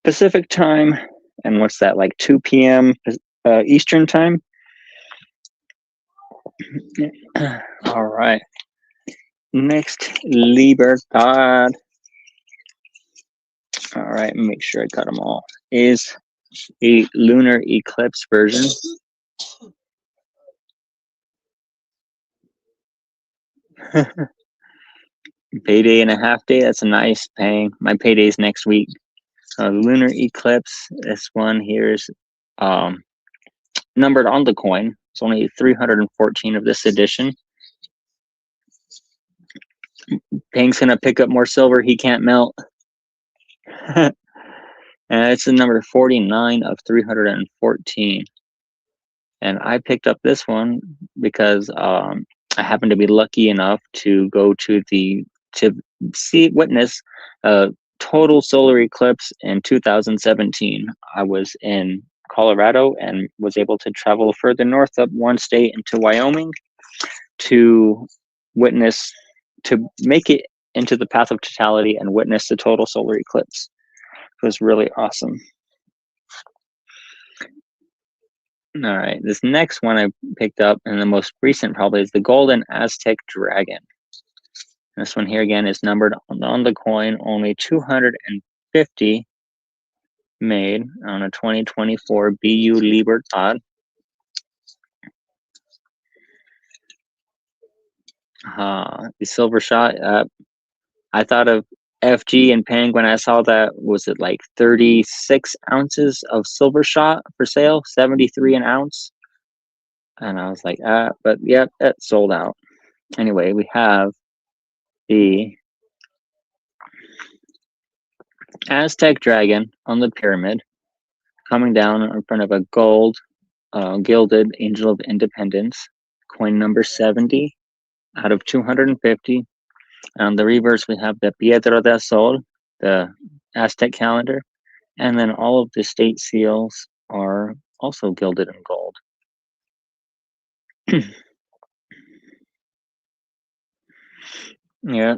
Pacific time. And what's that, like 2 p.m. Eastern time? All right. Next, Libertad. All right, make sure I got them all. Is a lunar eclipse version. Payday and a half day. That's a nice paying. My payday is next week. Lunar eclipse. This one here is numbered on the coin. It's only 314 of this edition. Pang's gonna pick up more silver he can't melt. And it's the number 49 of 314. And I picked up this one because I happened to be lucky enough to go to witness a total solar eclipse in 2017. I was in Colorado and was able to travel further north up one state into Wyoming to witness, to make it into the path of totality and witness the total solar eclipse. It was really awesome. All right, this next one I picked up, and the most recent probably, is the Golden Aztec Dragon. This one here again is numbered on the coin, only 250 made on a 2024 BU Libertad. The silver shot, I thought of FG and Peng when I saw that. Was it like 36 ounces of silver shot for sale, 73 an ounce? And I was like, but yep, that sold out. Anyway, we have the Aztec Dragon on the pyramid coming down in front of a gold gilded Angel of Independence, coin number 70 out of 250. On the reverse, we have the Piedra del Sol, the Aztec calendar, and then all of the state seals are also gilded in gold. Yeah.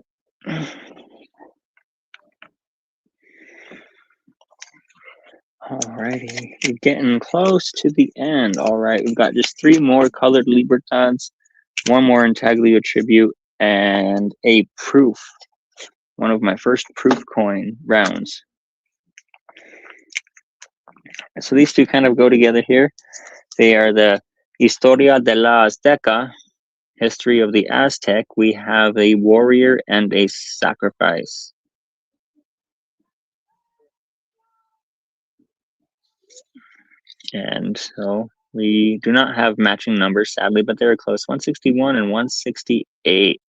Alrighty, we're getting close to the end. All right, we've got just 3 more colored Libertads, 1 more intaglio tribute, and a proof. One of my first proof coin rounds. So these two kind of go together here. They are the Historia de la Azteca, history of the Aztec. We have a warrior and a sacrifice. And so we do not have matching numbers, sadly, but they're close, 161 and 168.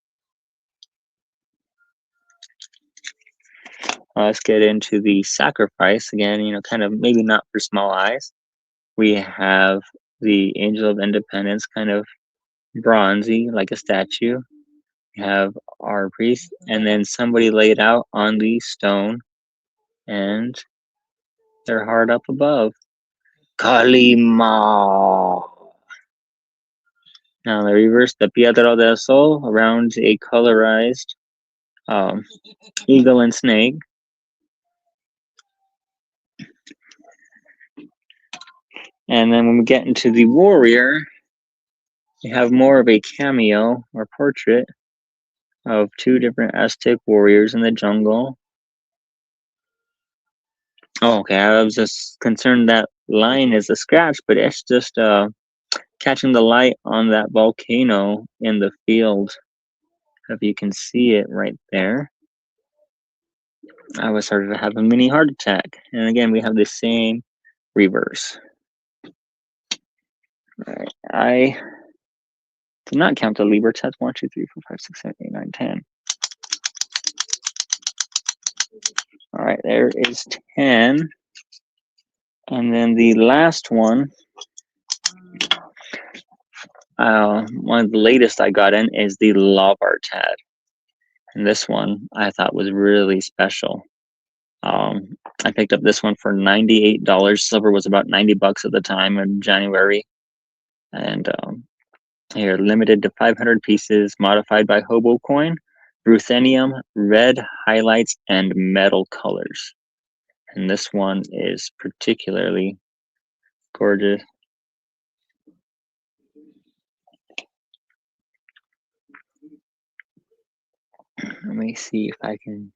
Let's get into the sacrifice again, kind of maybe not for small eyes. We have the Angel of Independence, kind of bronzy, like a statue. We have our priest, and then somebody laid out on the stone, and their heart up above. Kalima. Now the reverse, the Piedra del Sol, around a colorized eagle and snake. And then when we get into the warrior, we have more of a cameo or portrait of 2 different Aztec warriors in the jungle. Oh, okay, I was just concerned that line is a scratch, but it's just catching the light on that volcano in the field. If you can see it right there. I was started to have a mini heart attack. And again, we have the same reverse. All right, I did not count the Libertads. 1, 2, 3, 4, 5, 6, 7, 8, 9, 10. All right, there is 10. And then the last one, one of the latest I got in is the Lavartad. And this one I thought was really special. I picked up this one for $98. Silver was about $90 at the time in January. And here, limited to 500 pieces, modified by Hobo Coin, ruthenium, red highlights, and metal colors. And this one is particularly gorgeous. Let me see if I can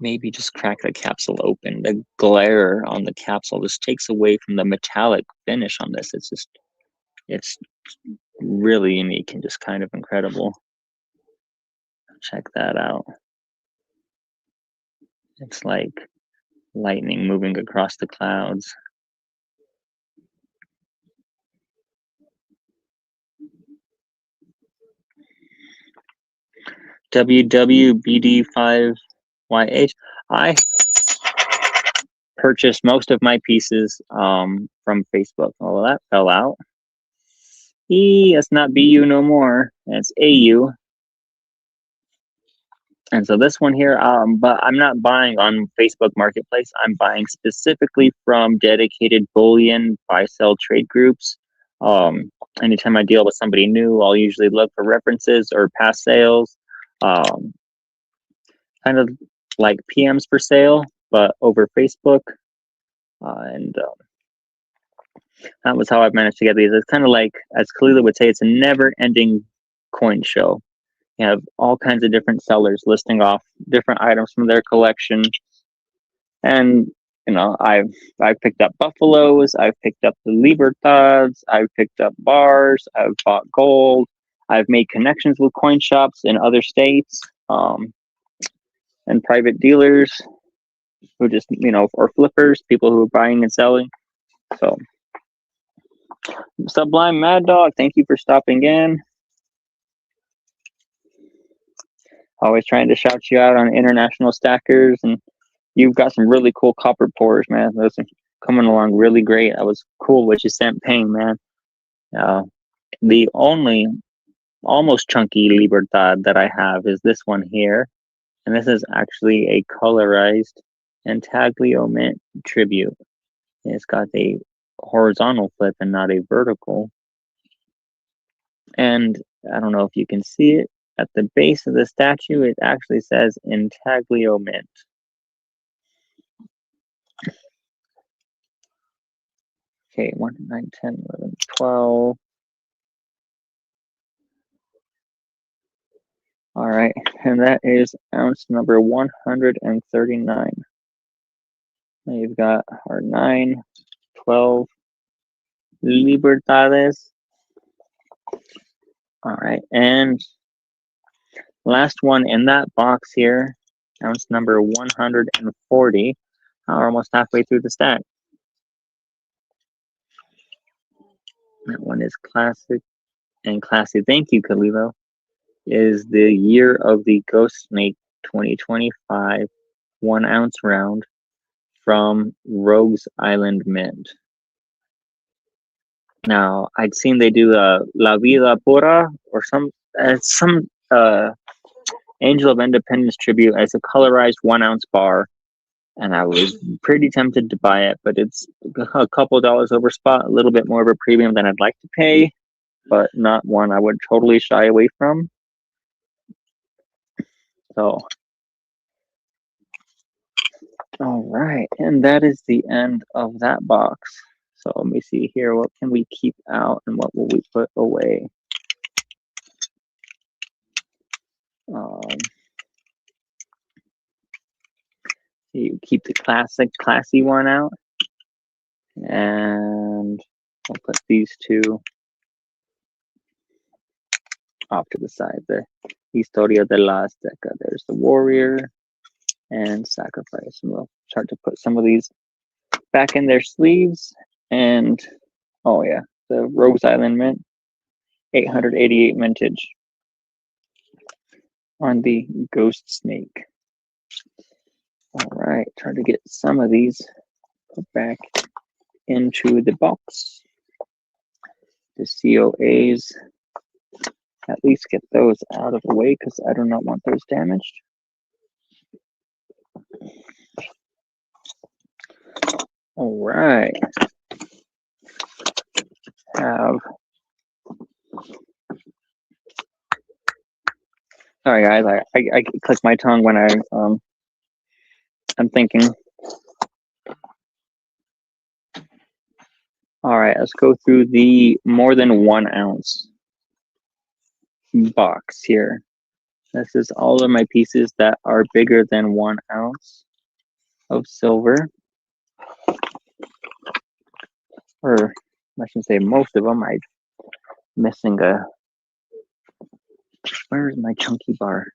maybe just crack the capsule open. The glare on the capsule just takes away from the metallic finish on this. It's really unique and just kind of incredible. Check that out. It's like lightning moving across the clouds. WWBD5YH. purchased most of my pieces from Facebook. Well, that fell out. It's not BU no more. It's AU. And so this one here, but I'm not buying on Facebook Marketplace. I'm buying specifically from dedicated bullion buy-sell trade groups. Anytime I deal with somebody new, I'll usually look for references or past sales, kind of like PMs for sale, but over Facebook. And that was how I've managed to get these. It's kind of like, as Kalila would say, it's a never-ending coin show. You have all kinds of different sellers listing off different items from their collection. And I've picked up buffaloes, I've picked up the Libertads, I've picked up bars, I've bought gold, I've made connections with coin shops in other states, and private dealers who just or flippers, people who are buying and selling. So Sublime Mad Dog, thank you for stopping in. Always trying to shout you out on international stackers, and you've got some really cool copper pours, man. Those are coming along really great. That was cool what you sent Payne, man. The only almost chunky Libertad that I have is this one here, and this is actually a colorized Intaglio Mint tribute. It's got a horizontal flip and not a vertical. And I don't know if you can see it. At the base of the statue, it actually says Intaglio Mint. Okay, 1, 9, 10, 11, 12. All right, and that is ounce number 139. Now you've got our 9, 12 Libertades. All right, and last one in that box here, ounce number 140. We're almost halfway through the stack. That one is classic and classy. Thank you, Kalilo. Is the Year of the Ghost Snake 2025 1 ounce round from Rogues Island Mint. Now, I'd seen they do La Vida Pura or some Angel of Independence tribute as a colorized 1 ounce bar, and I was pretty tempted to buy it, but it's a couple dollars over spot, a little bit more of a premium than I'd like to pay, but not one I would totally shy away from. So, all right, and that is the end of that box. So let me see here, what can we keep out and what will we put away? You keep the classy one out, and I'll put these two off to the side. The Historia de la Azteca. There's the warrior and sacrifice. And we'll start to put some of these back in their sleeves. And oh yeah, the Rogues Island Mint, 888 vintage on the Ghost Snake. All right, try to get some of these put back into the box. The COAs, at least get those out of the way because I do not want those damaged. All right. Sorry guys, I click my tongue when I'm thinking. All right, let's go through the more than 1 ounce box here. This is all of my pieces that are bigger than 1 ounce of silver. Or I should say most of them. I'm missing a, where's my chunky bar?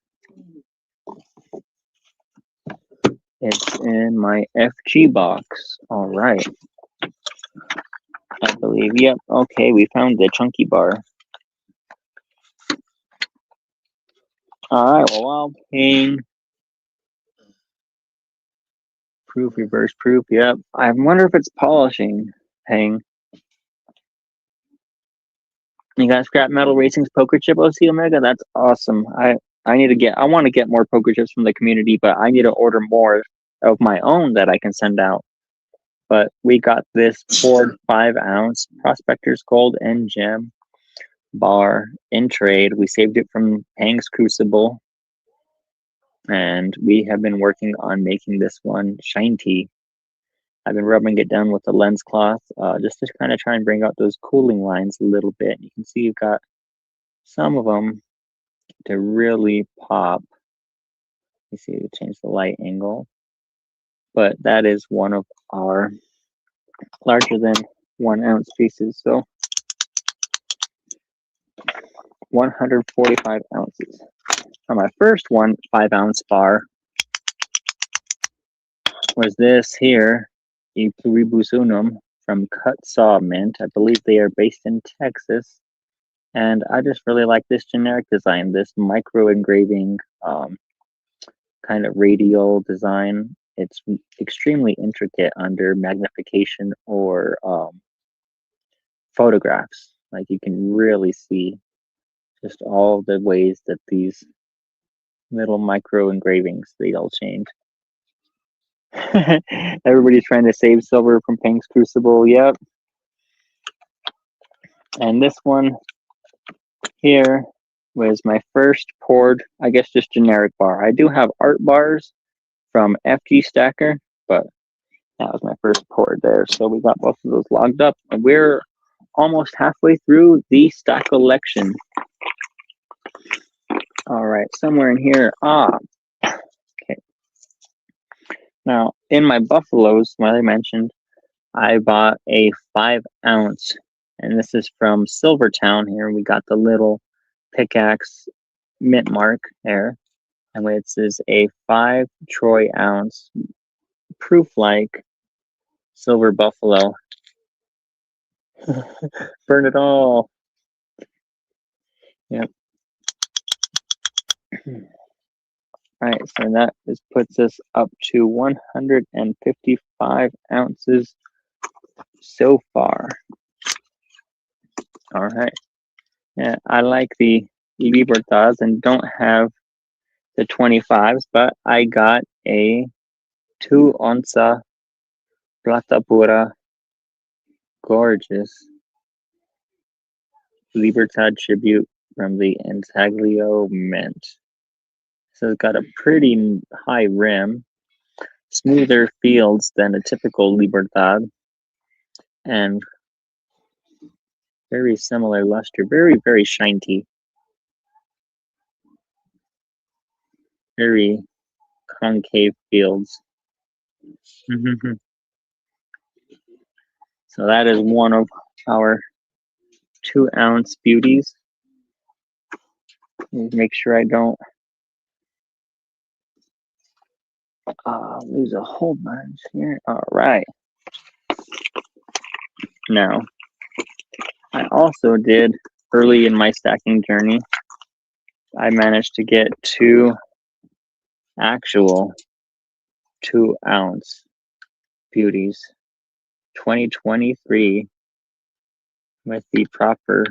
It's in my FG box. All right. I believe, yep. Okay, we found the chunky bar. All right, well, while Payne Proof, reverse proof. Yep. I wonder if it's polishing. Hang. You got scrap metal racing's poker chip OC Omega. That's awesome. I want to get more poker chips from the community, but I need to order more of my own that I can send out. But we got this Ford 5-ounce Prospector's Gold and Gem bar in trade. We saved it from Hang's Crucible, and we have been working on making this one shiny. I've been rubbing it down with the lens cloth just to kind of try and bring out those cooling lines a little bit. You can see you've got some of them to really pop. You see, to change the light angle. But that is one of our larger than 1 ounce pieces. So 145 ounces. Now my first 5-ounce bar was this here, a Pluribus Unum from Cut Saw Mint. I believe they are based in Texas. And I just really like this generic design, this micro engraving kind of radial design. It's extremely intricate under magnification or photographs. Like you can really see just all the ways that these little micro engravings, they all change. Everybody's trying to save silver from Pink's Crucible. Yep. And this one here was my first poured, I guess, just generic bar. I do have art bars from FG Stacker, but that was my first poured there. So we got both of those logged up, and we're almost halfway through the stack collection. All right, somewhere in here. Okay. Now, in my buffaloes, what I mentioned, I bought a 5-ounce, and this is from Silvertown here. We got the little pickaxe mint mark there, and it says a 5 troy ounce proof-like silver buffalo. Burn it all. Yep. All right, so that puts us up to 155 ounces so far. All right. Yeah, I like the Libertad and don't have the 25s, but I got a 2 onza Plata Pura gorgeous Libertad tribute from the Intaglio Mint. So it's got a pretty high rim, smoother fields than a typical Libertad, and very similar luster, very, very shiny. Very concave fields. So that is one of our 2-ounce beauties. Make sure I don't lose a whole bunch here. All right. Now, I also did, early in my stacking journey, I managed to get 2 actual 2-ounce beauties, 2023, with the proper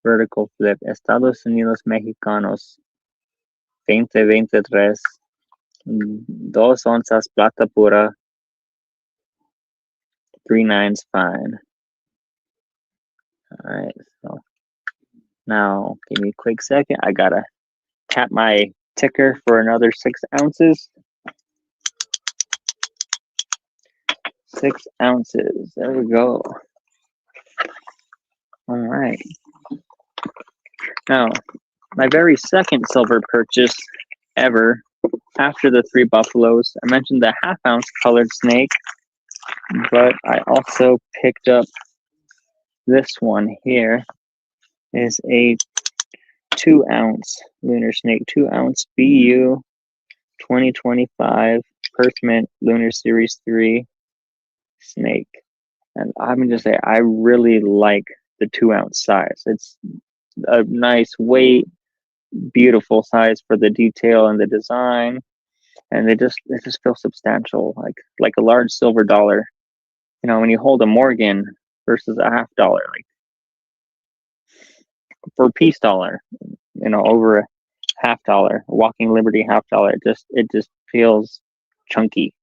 vertical flip, Estados Unidos Mexicanos 2023, 2 onzas Plata Pura, 3/9 fine. All right, so now give me a quick second. I gotta tap my ticker for another 6 ounces. 6 ounces. There we go. All right. Now, my very second silver purchase ever after the 3 buffaloes. I mentioned the 1/2-ounce colored snake, but I also picked up this one here. Is a 2-ounce lunar snake, 2-ounce BU 2025 Perth Mint Lunar Series 3 snake. And I'm going to say I really like the 2-ounce size. It's a nice weight, beautiful size for the detail and the design. and they just feel substantial, like a large silver dollar. You know, when you hold a Morgan versus a half dollar, like for a peace dollar, you know, over a half dollar, Walking Liberty half dollar, it just feels chunky.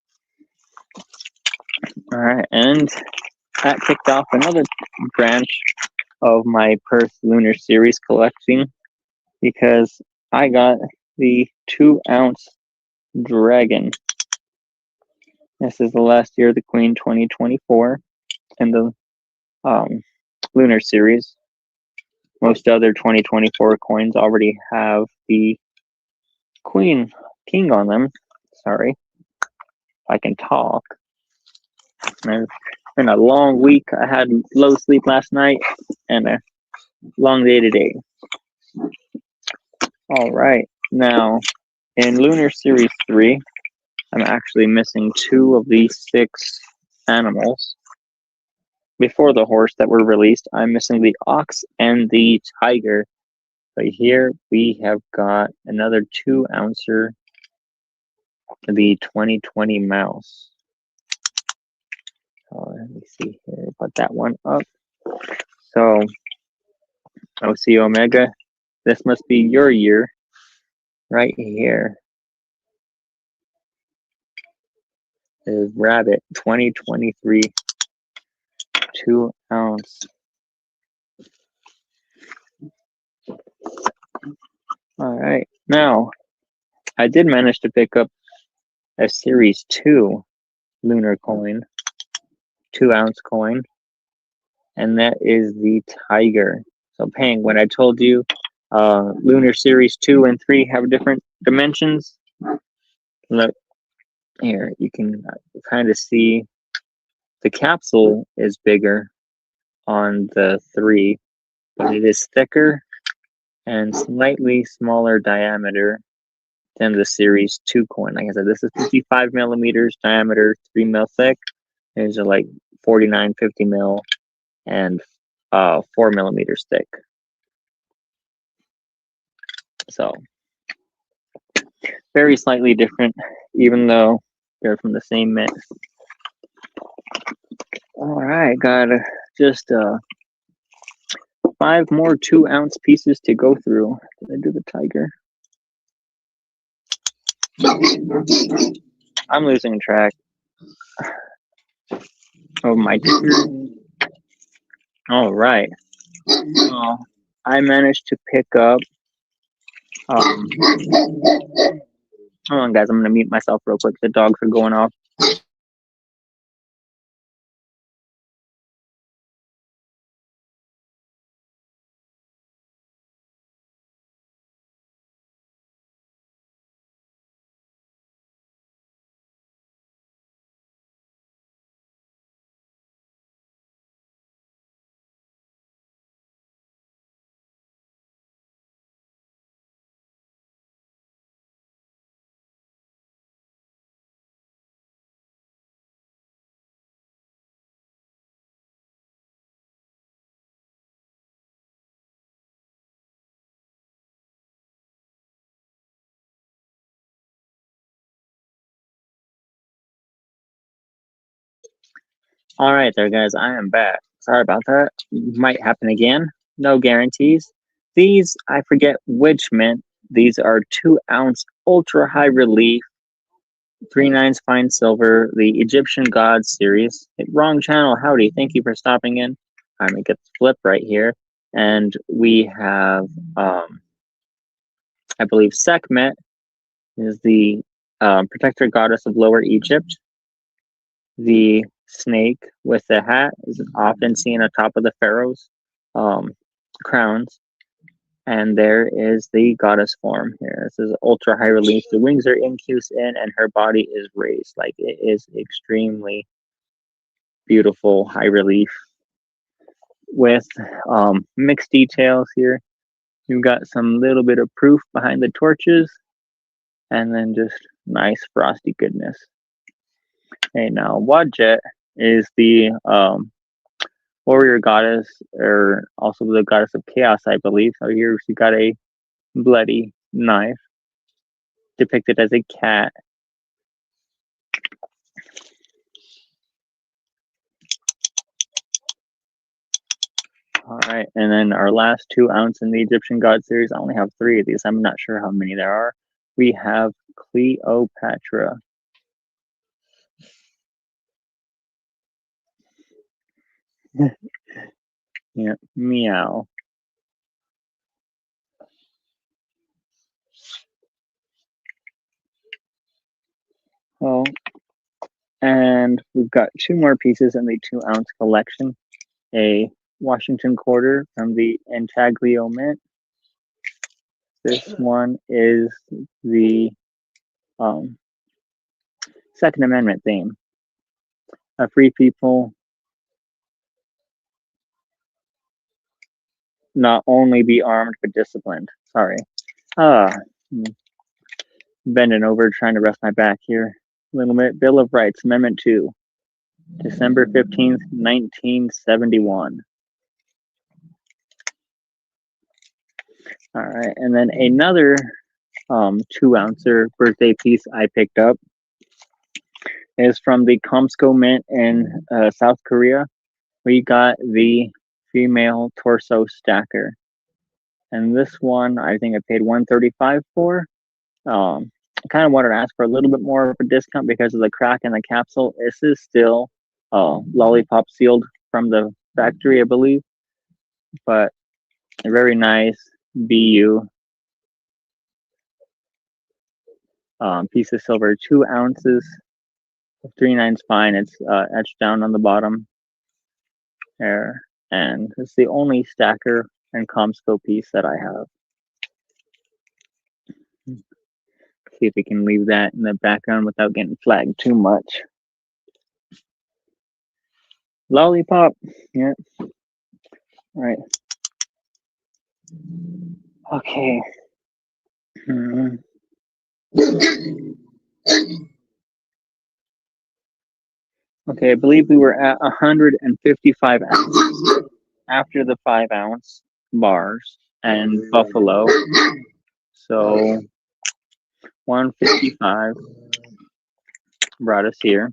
All right, and that kicked off another branch of my Perth Lunar Series collecting because I got the 2-ounce dragon. This is the last year of the Queen 2024 in the Lunar Series. Most other 2024 coins already have the Queen King on them. Sorry, if I can talk. It's been a long week. I had low sleep last night and a long day today. All right, now in Lunar Series 3, I'm actually missing 2 of these 6 animals. Before the horse that were released, I'm missing the ox and the tiger. But here we have got another 2-ouncer, the 2020 mouse. Let me see here, put that one up. So, OC Omega, this must be your year right here. Is Rabbit 2023 2-ounce. All right, now I did manage to pick up a Series 2 lunar coin, 2-ounce coin, and that is the tiger. So, Pang, when I told you Lunar Series 2 and 3 have different dimensions, look here, you can kind of see the capsule is bigger on the 3, but it is thicker and slightly smaller diameter than the Series 2 coin. Like I said, this is 55 millimeters diameter, 3 mil thick. These are like 49, 50 mil, and 4 millimeters thick. So, very slightly different, even though they're from the same mint. All right, got just 5 more 2-ounce pieces to go through. Did I do the tiger? I'm losing track of my turn. All right. I managed to pick up. Hold on, guys. I'm gonna mute myself real quick. The dogs are going off. All right, there, guys. I am back. Sorry about that. Might happen again. No guarantees. These, I forget which mint. These are 2-ounce ultra high relief 3/9 fine silver, the Egyptian Gods series. Wrong channel, howdy. Thank you for stopping in. I'm gonna get the flip right here. And we have, I believe, Sekhmet is the protector goddess of Lower Egypt. The snake with the hat is often seen atop of the pharaoh's crowns. And there is the goddess form here. This is ultra high relief. The wings are incused in and her body is raised. Like, it is extremely beautiful high relief with mixed details here. You've got some little bit of proof behind the torches and then just nice frosty goodness. Okay, now Wadjet is the warrior goddess, or also the goddess of chaos, I believe. So here she got a bloody knife depicted as a cat All right, and then our last 2 ounce in the Egyptian God series. I only have 3 of these. I'm not sure how many there are. We have Cleopatra. Yeah, meow. Oh, and we've got 2 more pieces in the 2 ounce collection. A Washington quarter from the Intaglio Mint. This one is the Second Amendment theme. A free people not only be armed but disciplined. Sorry. Ah, bending over trying to rest my back here a little bit. Bill of Rights, Amendment 2, December 15th, 1971. All right, and then another 2 ouncer birthday piece I picked up is from the Comsco Mint in South Korea. We got the female torso stacker, and this one I think I paid $135 for. I kind of wanted to ask for a little bit more of a discount because of the crack in the capsule. This is still lollipop sealed from the factory, I believe, but a very nice BU piece of silver, 2 ounces, 3/9 fine. It's etched down on the bottom there, and it's the only stacker and Comsco piece that I have. See if we can leave that in the background without getting flagged too much. Lollipop, yeah. All right. Okay. Okay, I believe we were at 155 ounces after the 5 ounce bars and buffalo. So 155 brought us here.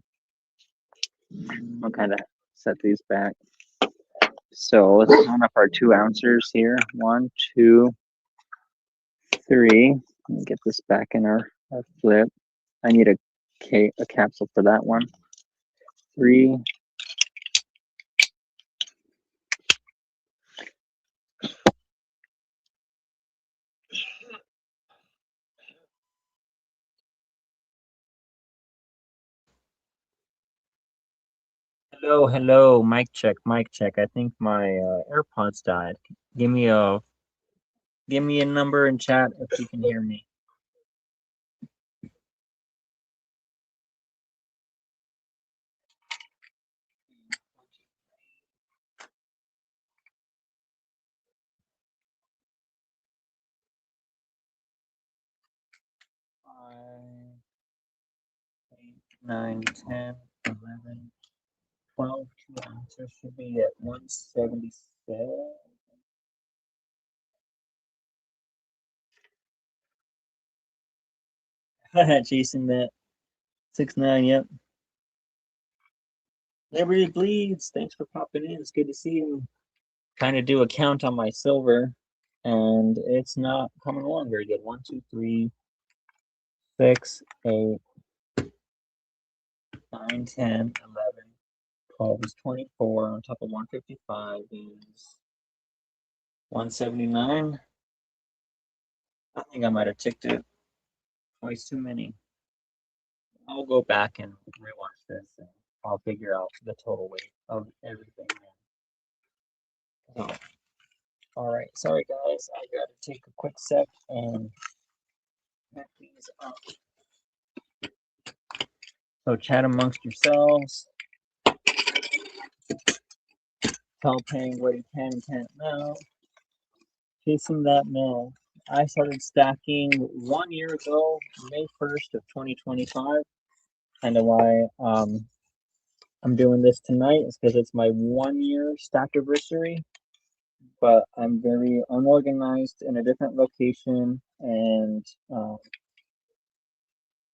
I'll kind of set these back. So let's count up our 2 ounces here. 1, 2, 3. Let me get this back in our flip. I need a capsule for that one. 3. Hello, hello, mic check, mic check. I think my AirPods died. Give me a number in chat if you can hear me. Five, 8, 9, 10, 11, 12. 2 ounces should be at 177. Chasing that 6'9", yep. Liberty Bleeds, thanks for popping in. It's good to see you. Kind of do a count on my silver, and it's not coming along very good. 1, 2, 3, 6, 8, 9, 10, 11, 12 is 24. On top of 155 is 179. I think I might have ticked it twice too many. I'll go back and rewatch this, and I'll figure out the total weight of everything. So, all right, sorry guys, I gotta take a quick sec and pack these up. So chat amongst yourselves. Tell Pang what he can and can't know. Chasing that mill. I started stacking 1 year ago, May 1st of 2025. Kind of why I'm doing this tonight is because it's my 1 year stack anniversary. But I'm very unorganized in a different location and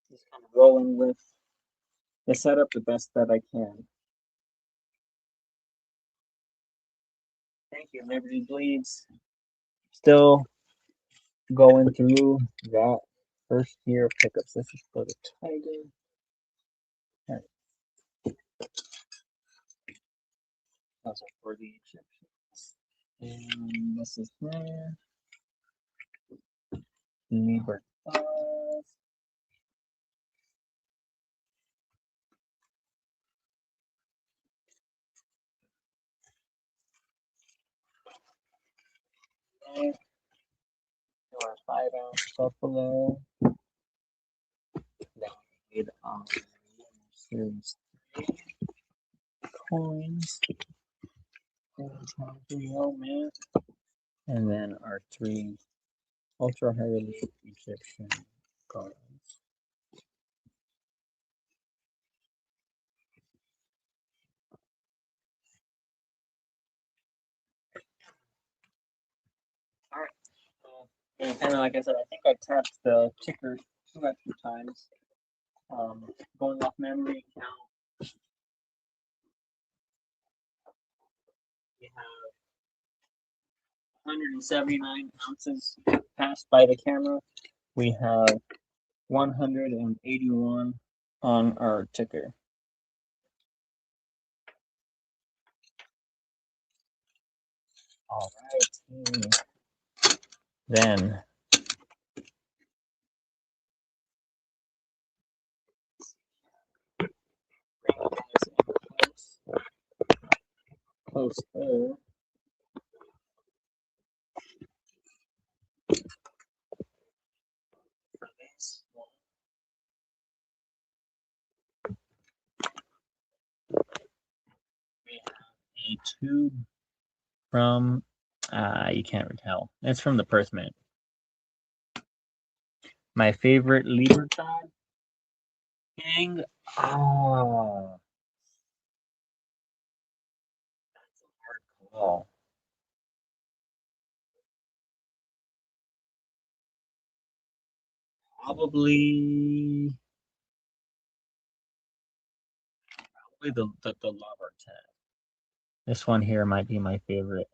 just kind of rolling with the setup the best that I can. Thank you, Liberty Bleeds. Still going through that first year of pickups. Let's just go to Tiger. All right. Those are for the Egyptians. And this is there. Liberty. There are 5-ounce Buffalo. Then we need Series 3 coins. Man. And then our 3 ultra high relief Egyptian cards. Alright. And kind of like I said, I think I tapped the ticker 2 extra times. Going off memory count, we have 179 ounces passed by the camera. We have 181 on our ticker. All right. Then bring this in close there. For this one, we have a tube from you can't tell. It's from the Perth Mint. My favorite Libertad King. Oh, that's a hard call. Probably the Lover Tat. This one here might be my favorite.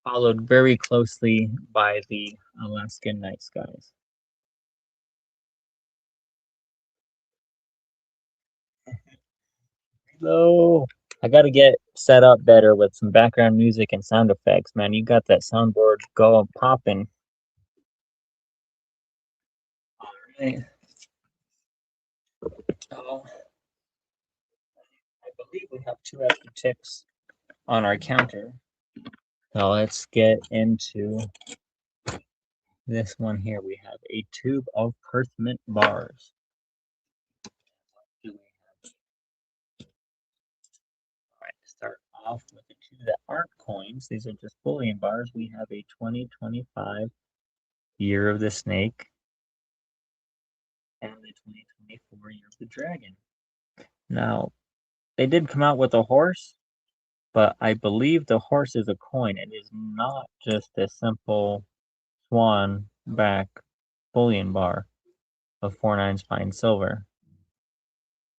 Followed very closely by the Alaskan Night Skies. Hello. I gotta get set up better with some background music and sound effects, man. You got that soundboard going popping. All right. Oh, I believe we have 2 extra ticks on our counter. So let's get into this one here. We have a tube of Perth Mint bars. Alright, to start off with the 2 that aren't coins. These are just bullion bars. We have a 2025 Year of the Snake and the 2024 Year of the Dragon. Now, they did come out with a horse, but I believe the horse is a coin. It is not just a simple swan back bullion bar of 4/9 fine silver.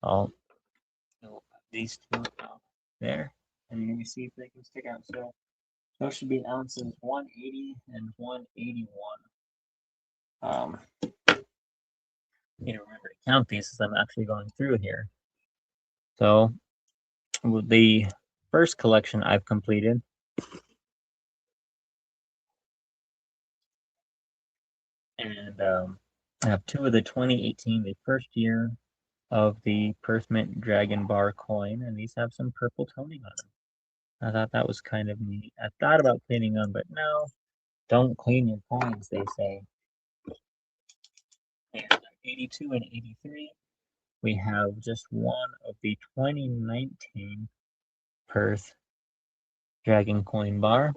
I'll these 2 out there, and let me see if they can stick out. So those should be ounces 180 and 181. You know, remember to count these as I'm actually going through here. So the first collection I've completed and I have 2 of the 2018, the first year of the Perth Mint Dragon Bar coin, and these have some purple toning on them. I thought that was kind of neat. I thought about cleaning them, but no, don't clean your coins, they say. And 82 and 83, we have just one of the 2019 Perth Dragon Coin Bar.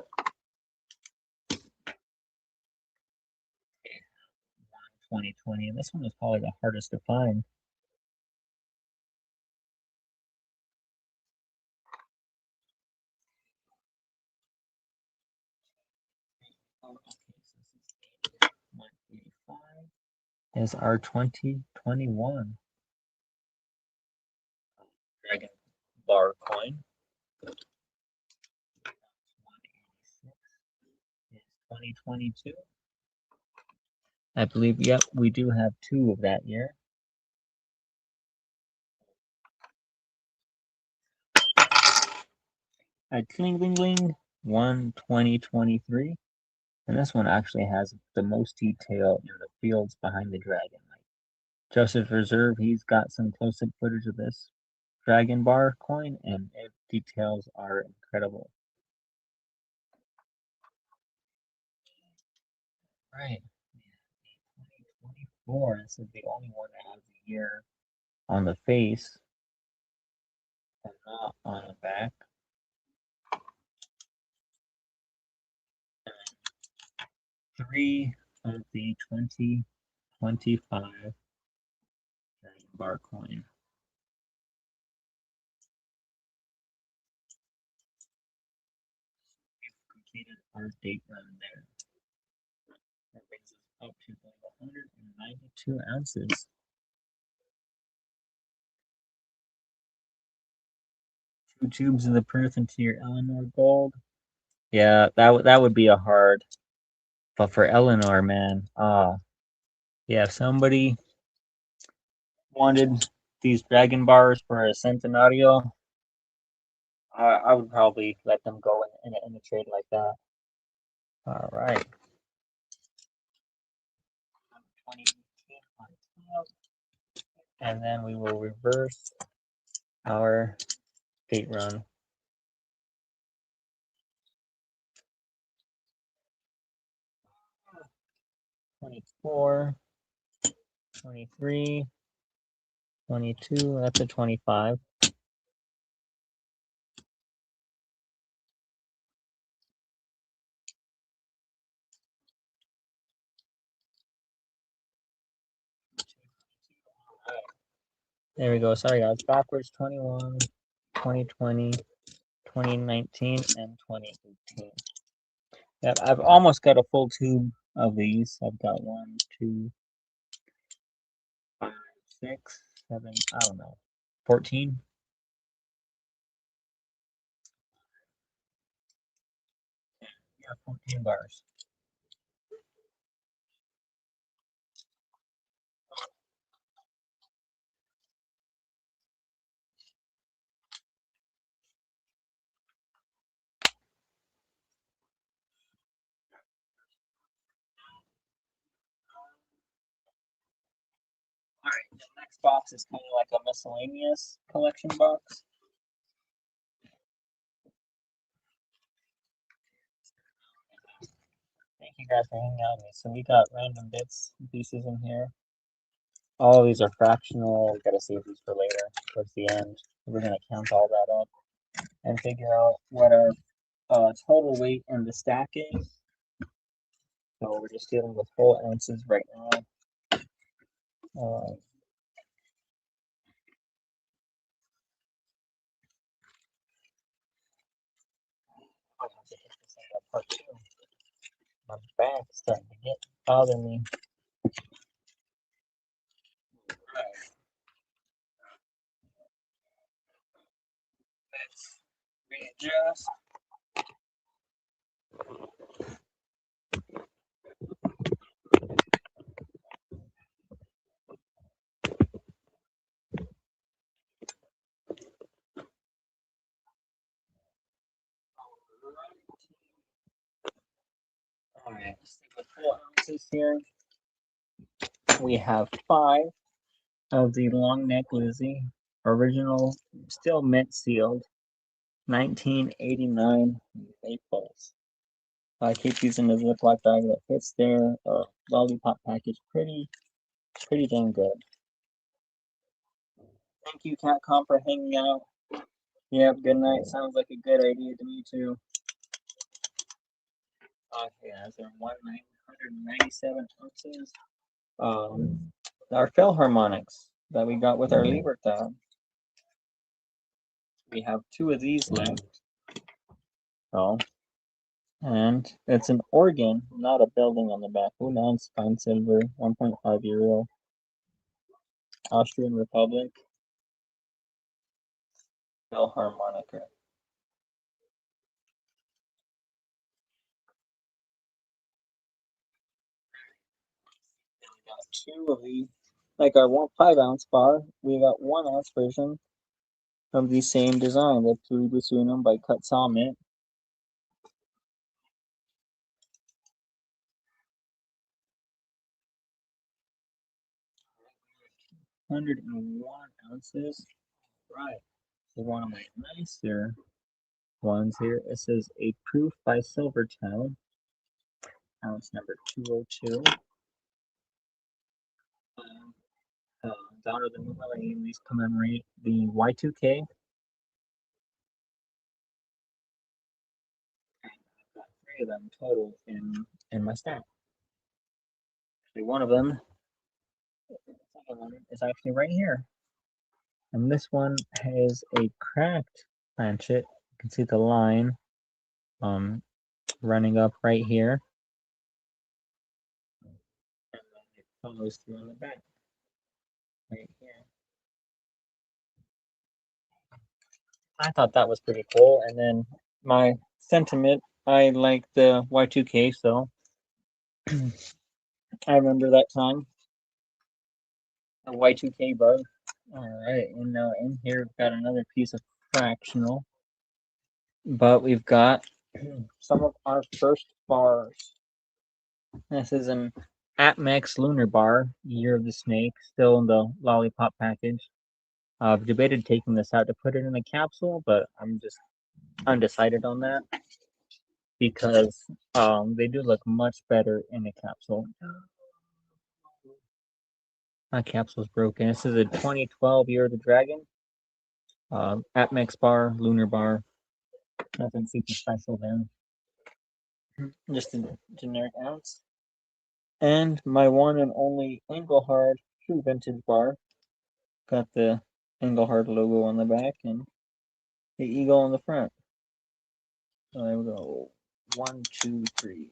2020, and this one is probably the hardest to find. Oh, okay, so this is 185 is our 2021 Dragon bar coin. 186 is 2022. I believe, yep, we do have 2 of that year. Cling Bling Bling, 2023. And this one actually has the most detail in the fields behind the dragon. Like Joseph Reserve, he's got some close-up footage of this dragon bar coin, and details are incredible. Right. 2024. This is the only one that has a year on the face and not on the back. And 3 of the 2025 dragon bar coin. We've completed our date run there. That brings us up to 192 ounces. 2 tubes of the Perth into your Eleanor Gold. Yeah, that would be a hard. But for Eleanor, man, yeah, if somebody wanted these dragon bars for a centenario, I would probably let them go in a trade like that. All right. 2018 on top. And then we will reverse our date run. 24, 23, 22, that's a 25. There we go. Sorry, guys. Backwards 21, 2020, 2019, and 2018. Yep, I've almost got a full tube of these. I've got 1, 2, 5, 6, 7, I don't know, 14. Yeah, 14 bars. All right, the next box is kind of like a miscellaneous collection box. Thank you guys for hanging out with me. So we got random bits and pieces in here. All of these are fractional. We gotta save these for later, towards the end. We're gonna count all that up and figure out what our total weight in the stack is. So we're just dealing with full ounces right now. I have to hit this thing up part 2. My back's starting to bother me. Right. Let's readjust. Alright, let's take the full ounces here. We have 5 of the long neck Lizzie, original, still mint sealed, 1989 Naples. I keep using the Ziploc bag that fits there. Lollipop package, pretty dang good. Thank you, Catcom, for hanging out. Yep, good night. Sounds like a good idea to me too. Okay, as there 197 ounces. Our Philharmonics that we got with our Libertad. We have 2 of these left. Oh, and it's an organ, not a building on the back. Unans fine silver, 1.5 euro. Austrian Republic. bell harmonica. We got two of these, like our 5 ounce bar. We got 1 ounce version of the same design, the Pluribus Unum by Cut Summit. 101 ounces. Right. So one of my nicer ones here. It says a proof by Silvertown, ounce number 202. Um, Dawn of the New Millennium. These commemorate the Y2K. I've got 3 of them total in my stack. Actually, one of them, the second one, is actually right here. And this one has a cracked planchet. You can see the line running up right here. And then it follows through on the back right here. I thought that was pretty cool. And then my sentiment, I like the Y2K, so I remember that time. A Y2K bug. Alright, and now in here we've got another piece of fractional. But we've got some of our first bars. This is an APMEX Lunar Bar, Year of the Snake, still in the lollipop package. I've debated taking this out to put it in a capsule, but I'm just undecided on that because they do look much better in a capsule. My capsule's broken. This is a 2012 Year of the Dragon. APMEX bar, Lunar Bar. Nothing super special there. Just a generic ounce. And my one and only Engelhard True Vintage Bar. Got the Engelhard logo on the back and the eagle on the front. So there we go. 1, 2, 3.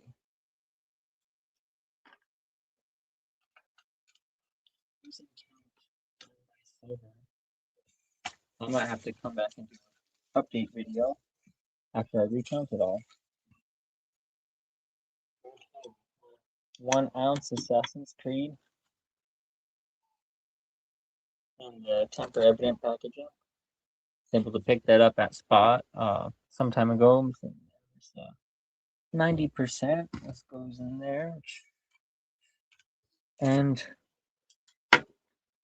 I might have to come back and do an update video after I recount it all. 1 ounce Assassin's Creed in the temper evident packaging. Simple to pick that up at Spot some time ago. 90%. This goes in there. And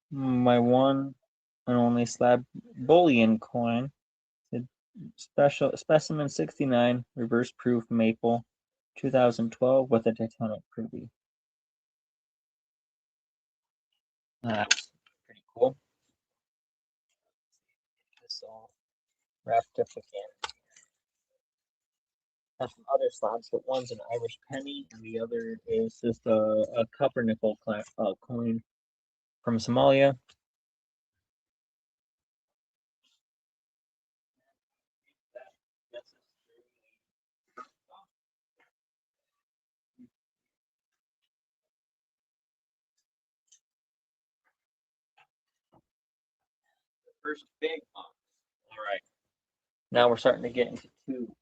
my one and only slab bullion coin. Special specimen 69 reverse proof maple 2012 with a titanic ruby. That's pretty cool. This all wrapped up again. Have some other slabs, but one's an Irish penny and the other is just a copper nickel coin from Somalia. First big box. All right. Now we're starting to get into tubes.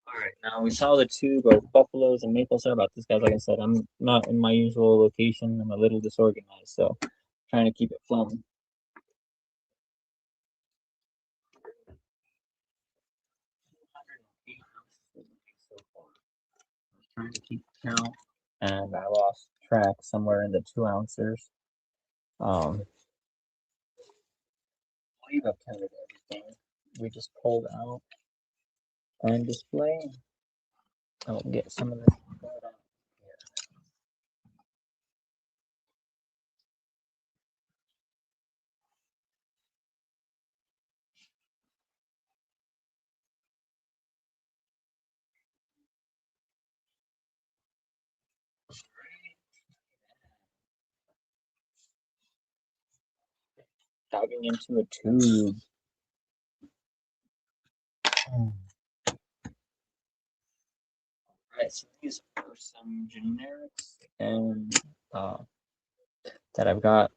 All right. Now we saw the tube of buffaloes and maple syrup. About this, guys, like I said, I'm not in my usual location. I'm a little disorganized, so trying to keep it flowing. Trying to keep count, and I lost track somewhere in the 2 ounces. I believe I've counted everything we just pulled out and display. I'll get some of this out here. Diving into a tube. Right, so these are some generics and that I've got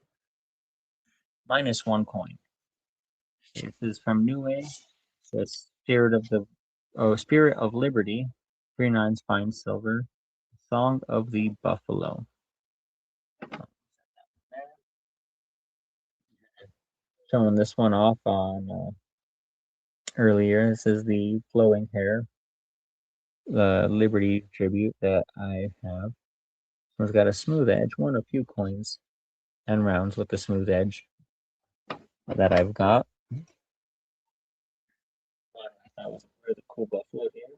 -1 coin. This is from New Way. The Spirit of Liberty, 3/9 fine silver, Song of the Buffalo. Showing this one off on earlier. This is the flowing hair, the Liberty tribute that I have. This one's got a smooth edge, one of few coins and rounds with the smooth edge that I've got. That was a really cool buffalo here.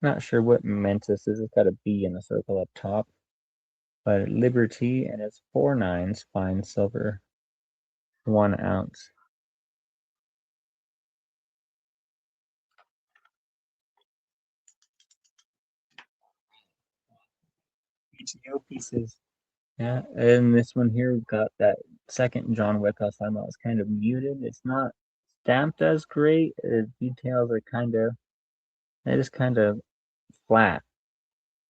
Not sure what mint this is. It's got a B in the circle up top. But Liberty, and it's 4/9 fine silver, 1 ounce. HDO pieces. Yeah, and this one here got that second John Wick I was talking about. It's kind of muted. It's not stamped as great. The details are they're just kind of flat.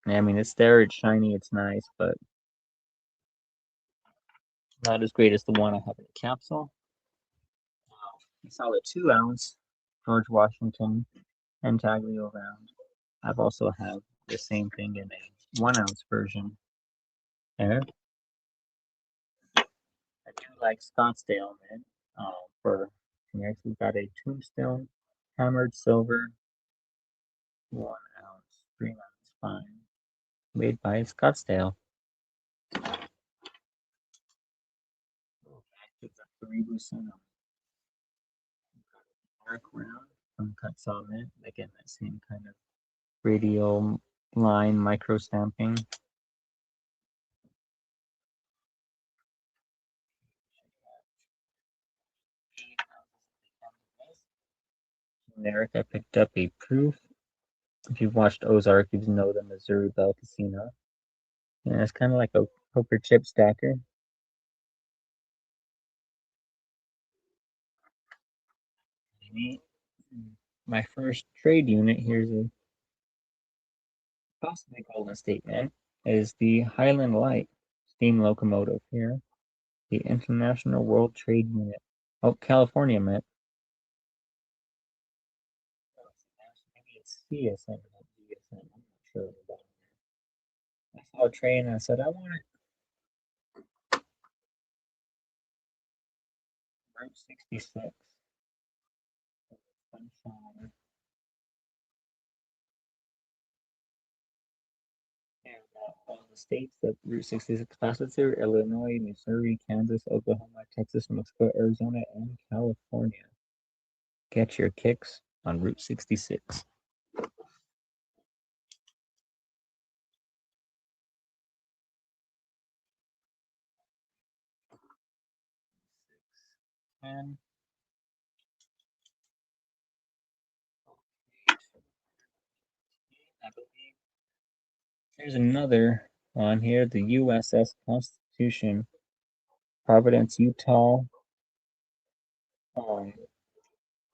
I mean, it's there, it's shiny, it's nice, but not as great as the one I have in the capsule. I saw the 2 ounce George Washington intaglio round. I've also have the same thing in a 1 ounce version. And I do like Scottsdale mint for generics. We've got a Tombstone hammered silver 1 ounce, 3/9 fine, made by Scottsdale. Dark round from Cut Mint. Again, that same kind of radial line micro stamping. Generic, I picked up a proof. If you've watched Ozark, you know the Missouri Bell Casino. And it's kind of like a poker chip stacker. My first trade unit, here's a possibly Golden State Mint, is the Highland Light steam locomotive here. The International World Trade Unit. Oh, California Mint. Maybe it's CSM, not DSM. I'm not sure about it. I saw a trade and I said, I want it. Route 66. Sunshine. And all the states that Route 66 passes through: Illinois, Missouri, Kansas, Oklahoma, Texas, Mexico, Arizona, and California. Get your kicks on Route 66. And I believe there's another on here, the USS Constitution, Providence, Utah.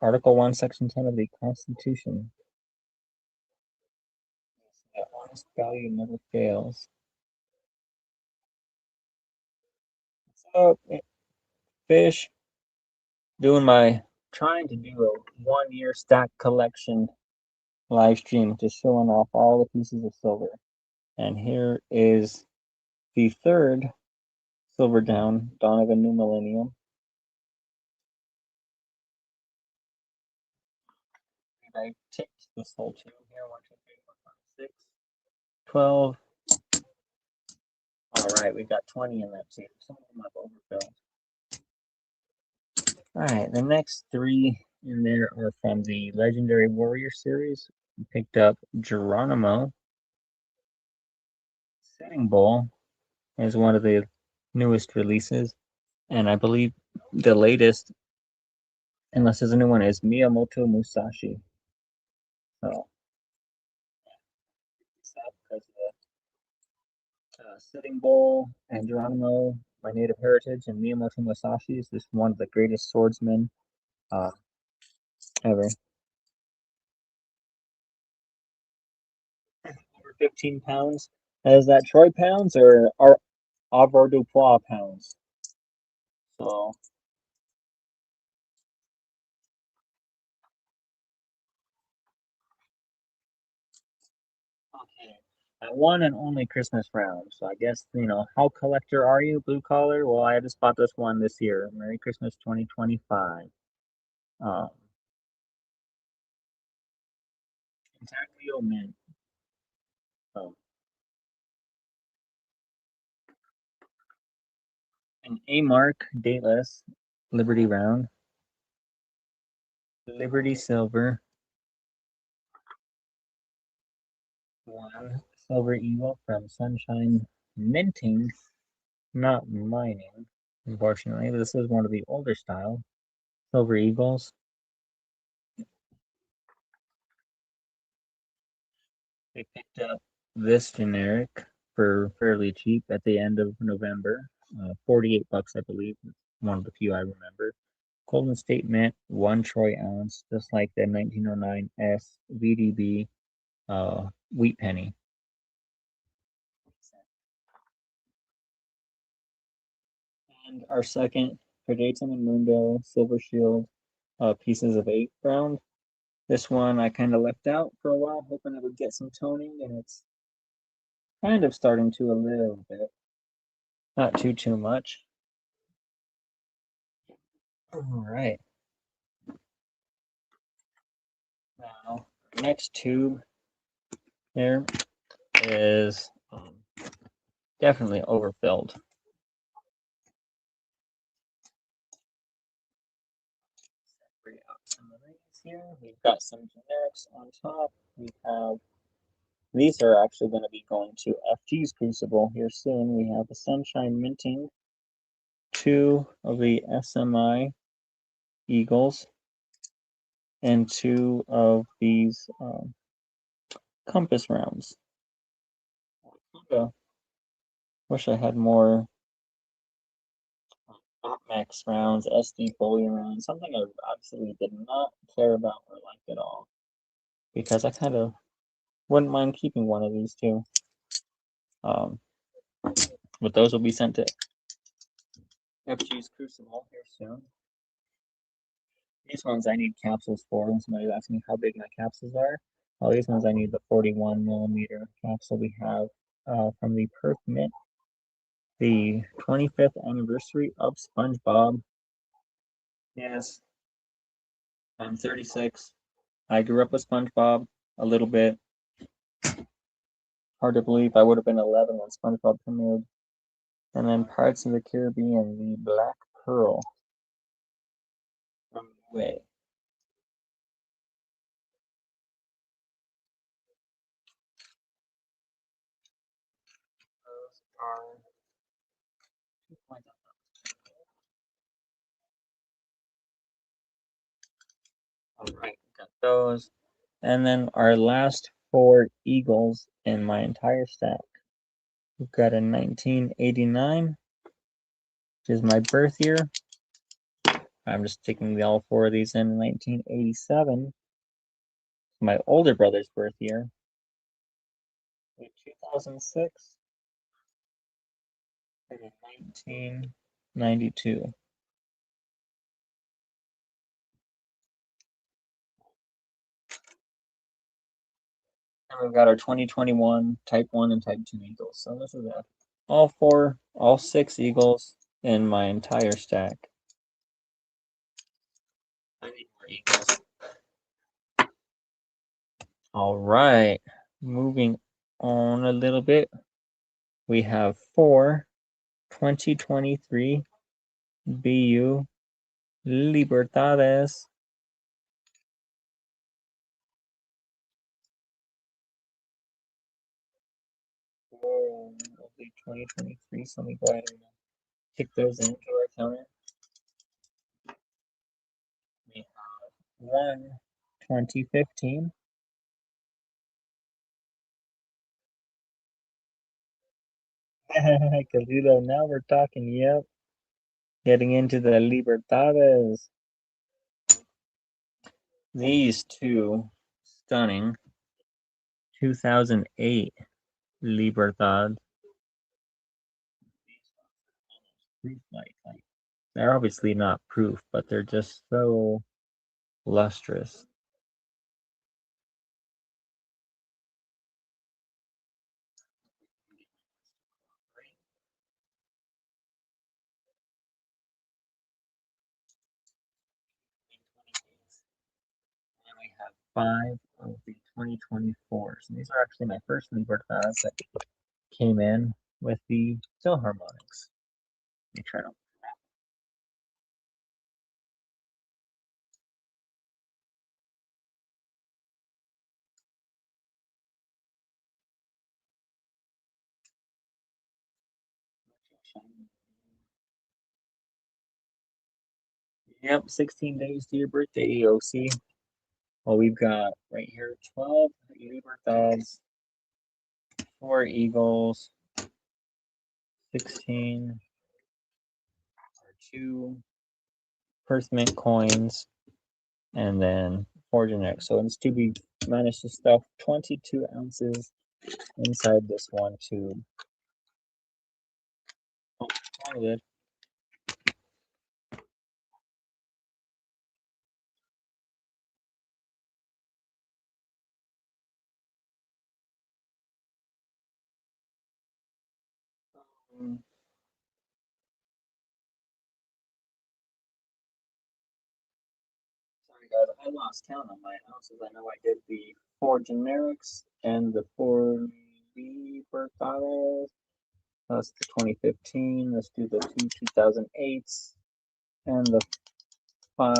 Article 1, Section 10 of the Constitution. The honest value never fails. So, fish, trying to do a 1-year stack collection live stream, just showing off all the pieces of silver. And here is the third Silver Dawn of a New Millennium. I tipped this whole tube here. 1, 2, 3, 4, 5, 6, 12. All right, we got 20 in that tube. Some of them have overfilled. All right, the next 3 in there are from the Legendary Warrior series. We picked up Geronimo. Setting Bull is one of the newest releases, and I believe the latest, unless there's a new one, is Miyamoto Musashi. So, because Sitting Bull and Geronimo, my native heritage, and Miyamoto Musashi is just one of the greatest swordsmen ever. 15 pounds. Is that Troy pounds or avoirdupois pounds? So, okay. My one and only Christmas round. So I guess, how collector are you, blue collar? Well, I just bought this one this year. Merry Christmas 2025. Um, Intaglio Mint. Um, an A mark, dateless, Liberty round, Liberty silver, one silver eagle from Sunshine Minting, not mining. Unfortunately, this is one of the older style silver eagles. They picked up this generic for fairly cheap at the end of November. 48 bucks, I believe. One of the few I remember. Golden State Mint, 1 troy ounce, just like the 1909 S VDB wheat penny. And our second, Predatum and Mundo Silver Shield, pieces of 8 round. This one I kind of left out for a while, hoping it would get some toning, and it's kind of starting to a little bit. Not too much. All right. Now, next tube here is definitely overfilled. Bring out some of these here. We've got some generics on top. We have these are actually going to be going to FG's Crucible here soon. We have the Sunshine Minting, 2 of the SMI Eagles, and 2 of these compass rounds. I wish I had more Max rounds, SD Foley rounds, something I absolutely did not care about or like at all. Because I kind of wouldn't mind keeping one of these too. But those will be sent to FG's Crucible here soon. These ones I need capsules for. When somebody's asking me how big my capsules are. Well, these ones I need the 41 millimeter capsule we have from the Perth Mint, the 25th anniversary of SpongeBob. Yes, I'm 36. I grew up with SpongeBob a little bit. Hard to believe I would have been 11 when SpongeBob premiered. And then Pirates of the Caribbean, the Black Pearl from Way. Those are 2 points. All right, got those. And then our last 4 Eagles in my entire stack. We've got a 1989, which is my birth year. I'm just taking all 4 of these in 1987, my older brother's birth year. 2006 and 1992. And we've got our 2021 Type 1 and Type 2 Eagles. So this is it. All 6 Eagles in my entire stack. I need more Eagles. All right, moving on a little bit. We have 4 2023 BU Libertades. Whoa, 2023. So let me go ahead and kick those into our counter. We have 1 2015. Calido, now we're talking, yep. Getting into the Libertades. These 2 stunning 2008 Libertad. Proof light. Like, they're obviously not proof, but they're just so lustrous. And we have 5 of the 2024s. And these are actually my first Libertads that came in with the Philharmonics. Let me try to. Yep, 16 days to your birthday, EOC. Well, we've got right here 12 Libertads, 4 Eagles, 16 or 2 First Mint coins, and then 4 generic. So it's to be managed to stuff 22 ounces inside this one tube. Oh, all good. Sorry guys, I lost count on my ounces. I know I did the 4 generics and the 4 Libertades. That's the 2015. Let's do the 2008s and the 5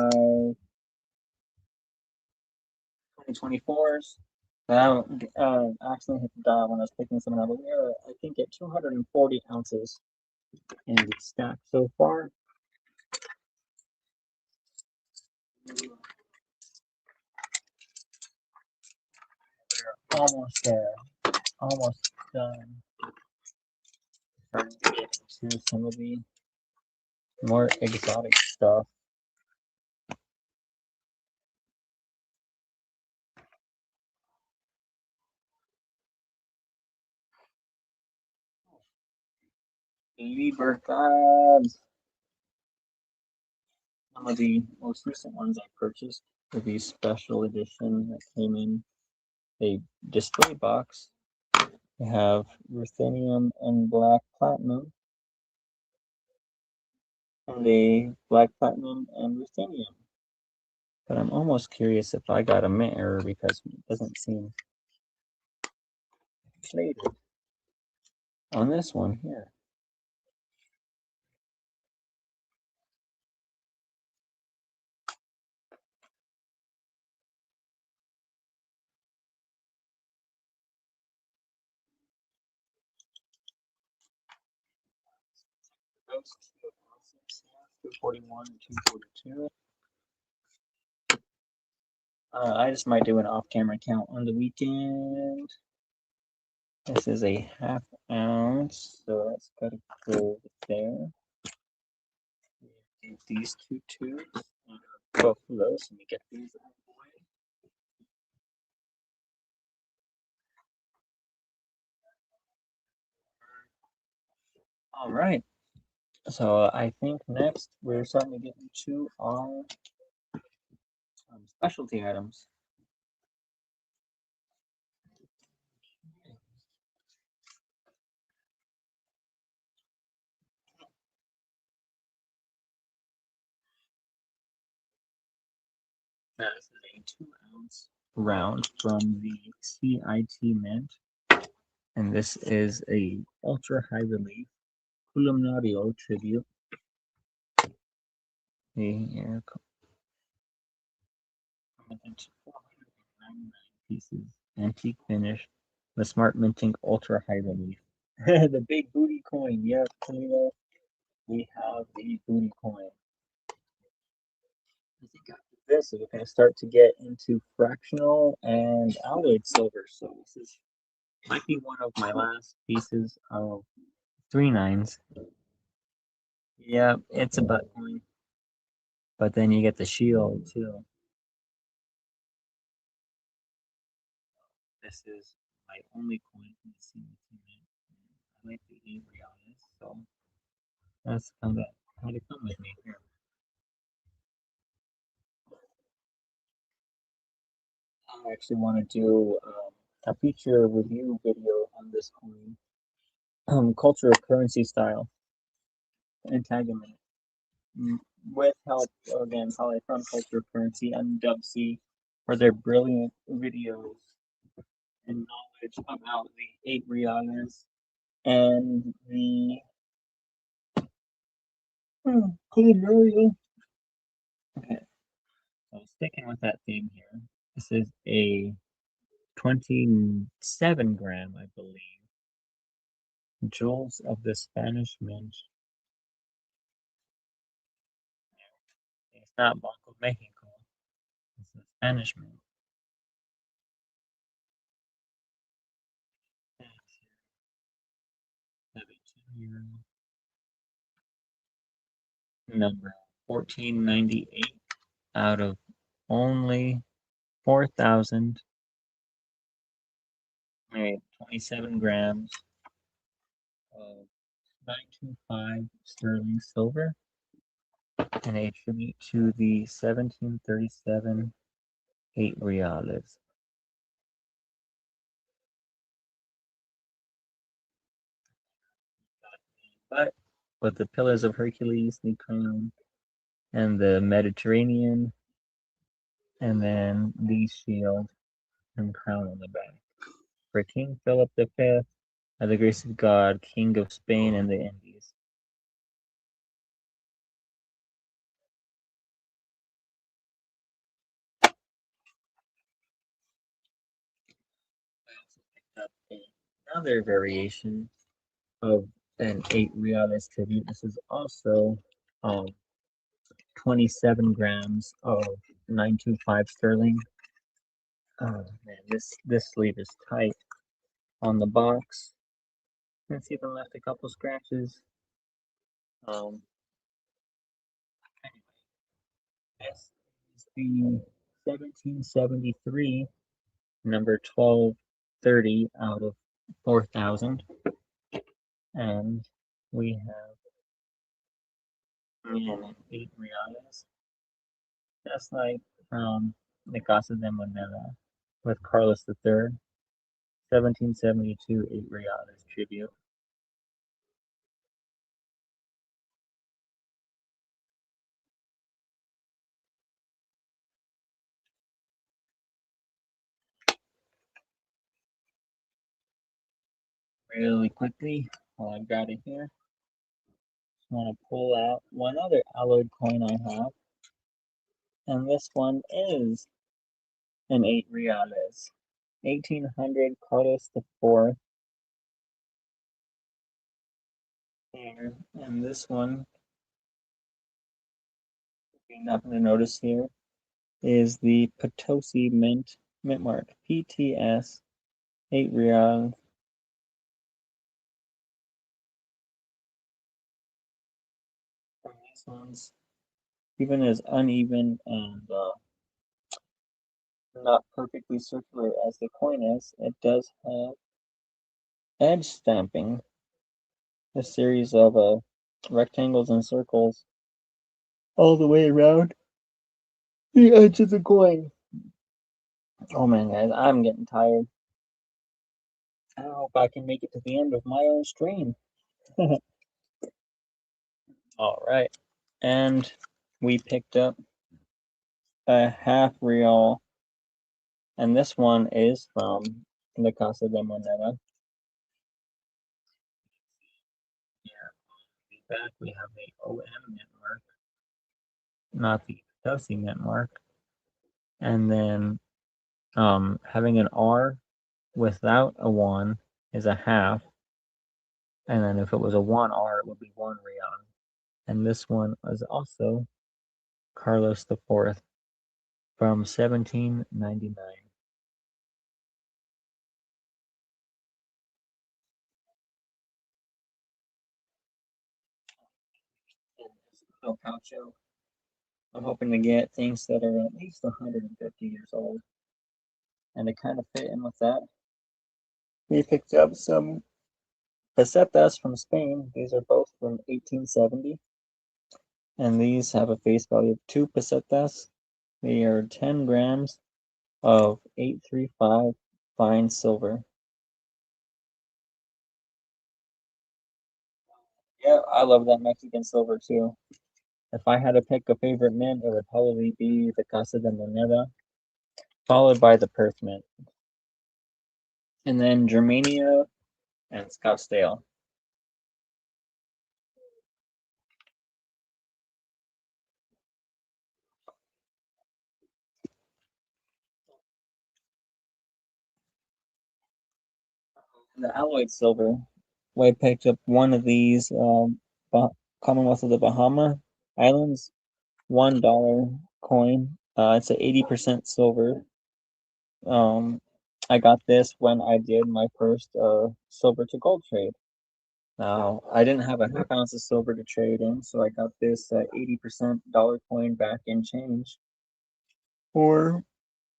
2024s. I accidentally hit the dial when I was picking some up. We are, I think, at 240 ounces in the stack so far. We're almost there. Almost done. Starting to get into some of the more exotic stuff. Libertad. Some of the most recent ones I purchased were the special edition that came in a display box. We have ruthenium and black platinum, and a black platinum and ruthenium. But I'm almost curious if I got a mint error because it doesn't seem shaded on this one here. Those 241 and 242. I just might do an off-camera count on the weekend. This is a ½ ounce, so that's got to go there. These 2 tubes, both of those, and we get these out of the way. All right. So I think next we're starting to get into our specialty items. Now, this is a 2-ounce round from the CIT Mint, and this is a ultra high relief Culminario tribute. Here, 499 pieces, antique finish, the smart minting ultra high relief. The big booty coin, yes, Toledo. We have the booty coin. I think after this, we're going to start to get into fractional and alloyed silver. So this is might be one of my last pieces of 3 nines. Yeah, it's a butt coin. But then you get the shield too. This is my only coin in the senior tournament. I like the 8 reales, so that's how to come with me here. I actually want to do a feature review video on this coin, cultural currency style integument, with help again probably from culture currency and Dubsy for their brilliant videos and knowledge about the 8 reales and the Colorario. Okay, so sticking with that theme here, this is a 27 gram, I believe, Jewels of the Spanish Mint. It's not Banco Mexico, it's the Spanish Mint. Number 1498 out of only 4,000. 27 grams of 925 sterling silver, and a tribute to the 1737 8 reales. But with the Pillars of Hercules, the crown, and the Mediterranean, and then the shield and crown on the back. For King Philip V, by the grace of God, King of Spain and the Indies. I also picked up another variation of an 8 reales tribute. This is also 27 grams of 925 sterling. Oh man, this sleeve is tight on the box. It's even left a couple scratches. Anyway, this is the 1773 number 1230 out of 4,000, and we have 8 reales, just like the Casa de Moneda with Carlos III, 1772 8 reales tribute. Really quickly, while I've got it here, just want to pull out one other alloyed coin I have, and this one is an 8 reales, 1800 Carlos IV. Here, and this one, you're not going to notice here, is the Potosi Mint mark, PTS 8 real. These ones, even as uneven and not perfectly circular as the coin is, it does have edge stamping, a series of rectangles and circles all the way around the edge of the coin. Oh man, guys, I'm getting tired. I hope I can make it to the end of my own stream. All right, and we picked up a half-real, and this one is from the Casa de Moneda. Here on the back we have the OM mint mark, not the Potosi mint mark, and then having an R without a 1 is a half, and then if it was a 1R, it would be 1 real. And this one is also Carlos IV from 1799. El Caucho. I'm hoping to get things that are at least 150 years old. And to kind of fit in with that, We picked up some pesetas from Spain. These are both from 1870, and these have a face value of 2 pesetas. They are 10 grams of 835 fine silver. Yeah, I love that Mexican silver too. If I had to pick a favorite mint, it would probably be the Casa de Moneda, followed by the Perth mint, and then Germania and Scottsdale. The alloyed silver, I picked up one of these Commonwealth of the Bahama Islands $1 coin. It's a 80% silver. Um, I got this when I did my first silver to gold trade. Now, I didn't have a half ounce of silver to trade in, so I got this 80% dollar coin back in change, or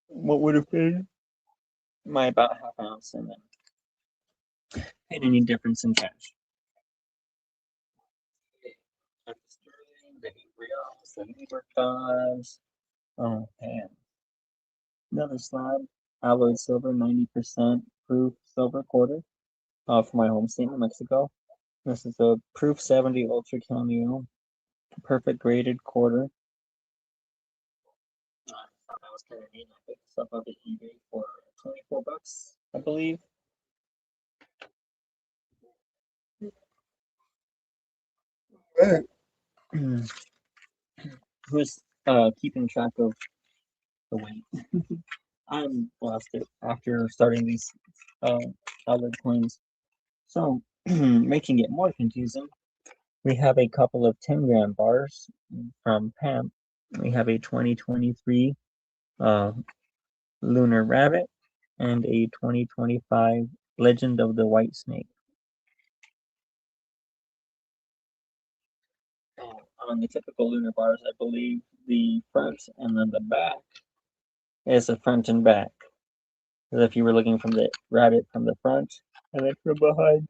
what would have been my about half ounce, and then paid any difference in cash. The sterling, the 8 reals, the libertad. Oh man, another slab, alloyed silver, 90% proof silver quarter, for my home state, New Mexico. This is a proof 70 ultra cameo, perfect graded quarter. I thought that was kind of neat. I picked this up on the eBay for 24 bucks, I believe. Who's keeping track of the weight? I'm lost it after starting these uh, outlet coins. So, making it more confusing, we have a couple of 10-gram bars from PAM. We have a 2023 uh, Lunar Rabbit and a 2025 Legend of the White Snake. On the typical lunar bars, I believe the front and then the back is the front and back. As if you were looking from the rabbit from the front and then from behind.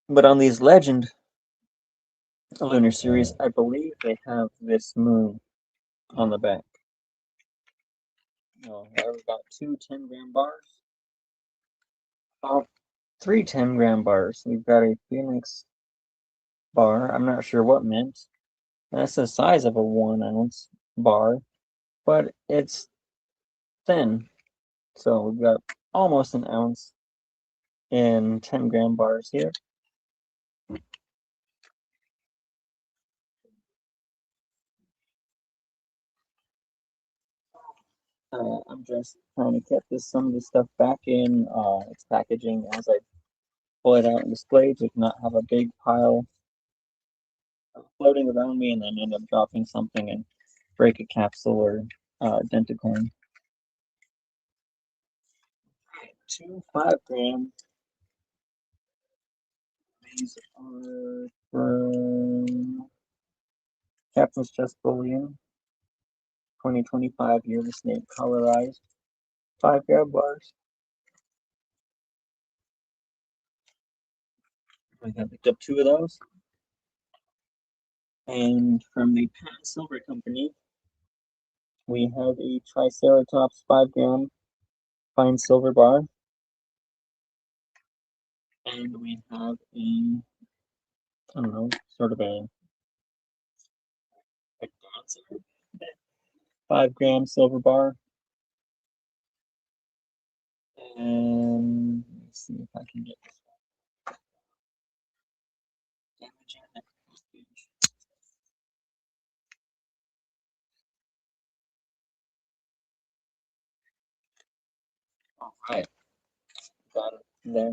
But on these Legend Lunar series, I believe they have this moon on the back. Oh, I've got two 10-gram bars. Oh, three 10-gram bars. We've got a Phoenix bar. I'm not sure what mint. That's the size of a 1 ounce bar, but it's thin. So we've got almost an ounce in 10-gram bars here. I'm just trying to get some of the stuff back in its packaging as I pull it out and display to not have a big pile floating around me and then end up dropping something and break a capsule or dent a coin. Two 5-gram. These are from Captain's Chest Bullion, 2025 Year of the Snake colorized 5-gram bars. I have picked up two of those. And from the Pan Silver Company, we have a Triceratops 5-gram fine silver bar. And we have a, I don't know, sort of a dancer 5-gram silver bar. And let's see if I can get this damaging that page. All right, got it there.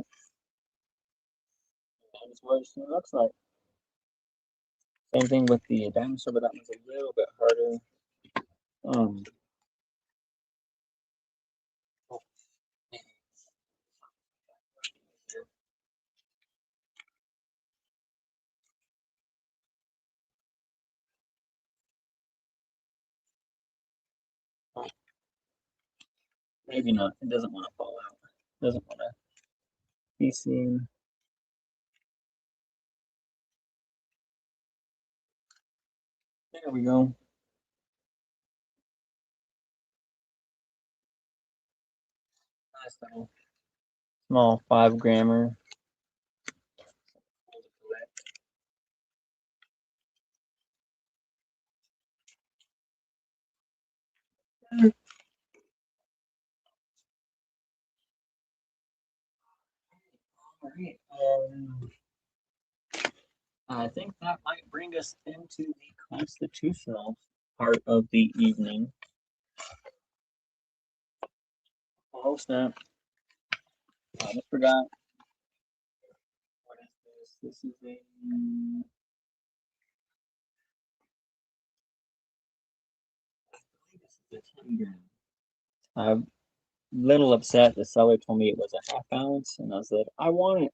That is what it looks like. Same thing with the dinosaur, but that one's a little bit harder. Um, maybe not. It doesn't want to fall out. Doesn't want to be seen. There we go. Nice little small 5 grammer. All right. I think that might bring us into the constitutional part of the evening. Oh snap! I almost forgot. What is this? This is a. I believe this is a 10 gram. I'm a little upset. The seller told me it was a half ounce, and I said I want it.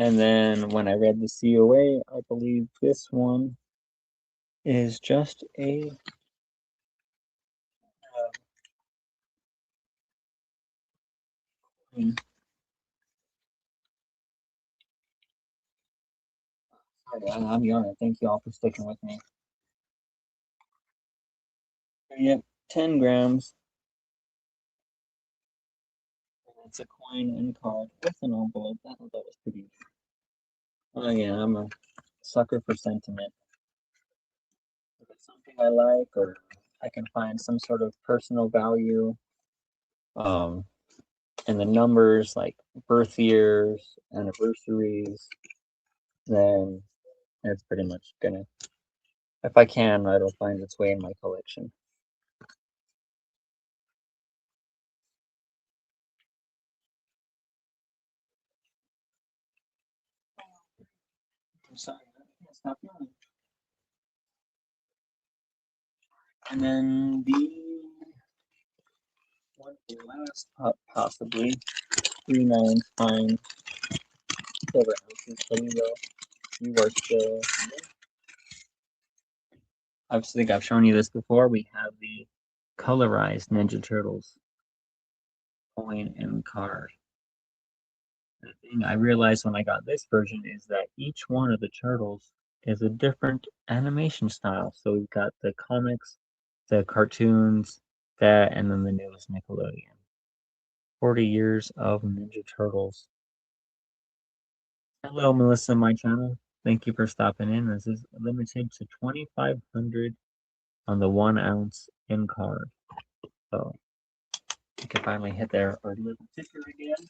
And then when I read the COA, I believe this one is just a. Sorry, I'm yawning. Thank you all for sticking with me. Yep, 10 grams. It's a coin and card with an envelope. I thought that was pretty. Oh yeah, I'm a sucker for sentiment. If it's something I like, or I can find some sort of personal value, um, and the numbers like birth years, anniversaries, then it's pretty much gonna. If I can, it'll find its way in my collection. I'm sorry, I can't stop yawning. And then the one for last, possibly 3 9 fine silver ounces. So we will. You work the. I think I've shown you this before. We have the colorized Ninja Turtles coin and card. The thing I realized when I got this version is that each one of the turtles is a different animation style. So we've got the comics, the cartoons, that, and then the newest Nickelodeon. 40 years of Ninja Turtles. Hello, Melissa, my channel. Thank you for stopping in. This is limited to 2,500 on the 1 ounce in card. So you can finally hit their our little ticker again.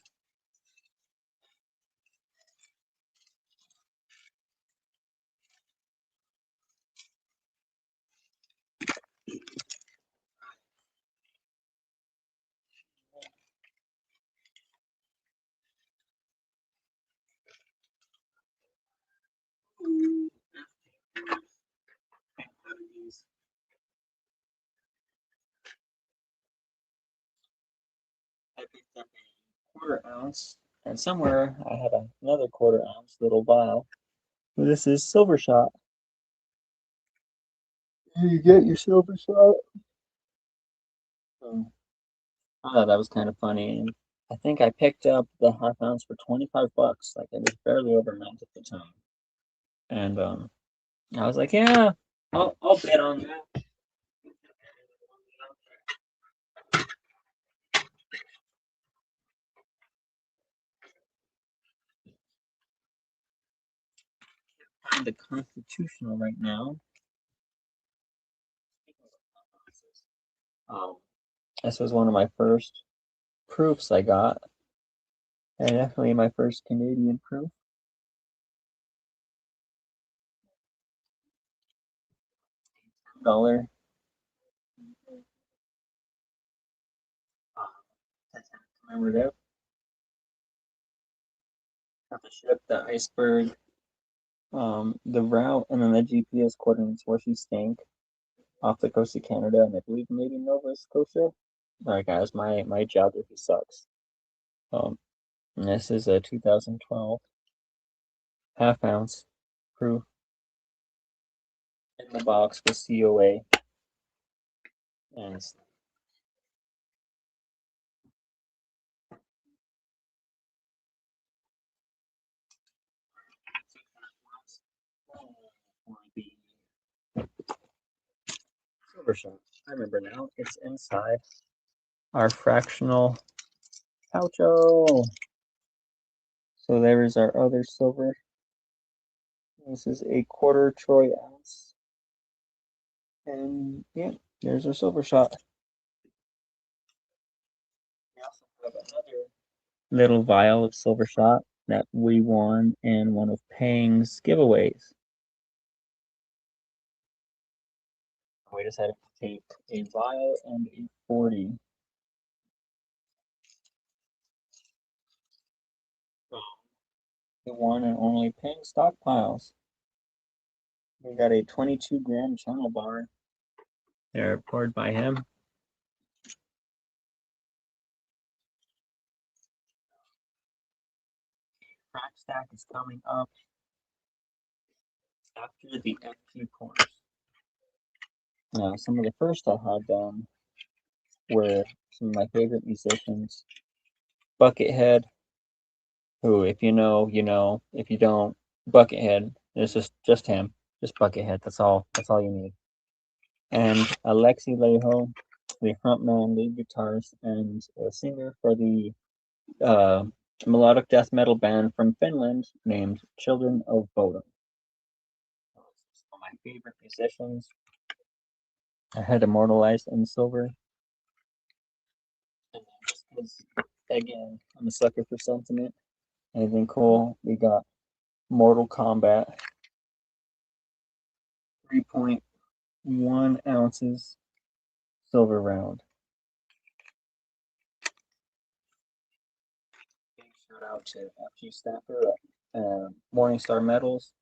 I picked up a 1/4 ounce, and somewhere I had another 1/4 ounce little vial. This is Silver Shot. You get your Silver Shot. So, I thought that was kind of funny, and I think I picked up the half ounce for 25 bucks. Like it was barely overnight at the time, and I was like, yeah, I'll bet on that. The Constitutional right now. Um, this was one of my first proofs I got, and definitely my first Canadian proof. $10 commemorative. Got the ship, the iceberg, the route, and then the GPS coordinates where she sank off the coast of Canada, and I believe maybe Nova Scotia. All right, guys, my geography sucks. And this is a 2012 half ounce proof in the box with COA, and silver shot. I remember now. It's inside our fractional poucho. So there is our other silver. This is a quarter troy ounce. And yeah, there's our silver shot. We also have another little vial of silver shot that we won in one of Pang's giveaways. We decided to take a vial and a 40. The one and only Pang stockpiles. We got a 22-gram channel bar. They're poured by him. Crack stack is coming up after the FP pours. Now, some of the first I had done were some of my favorite musicians. Buckethead, who, if you know, you know. If you don't, Buckethead. It's just him. Just Buckethead. That's all. That's all you need. And Alexi Leho, the frontman, lead guitarist, and a singer for the melodic death metal band from Finland named Children of Bodom. Some of my favorite musicians. I had immortalized in silver. And then just because, again, I'm a sucker for sentiment. Anything cool? We got Mortal Kombat, 3.1 ounces, silver round. Big shout out to FG Snapper at Morningstar Metals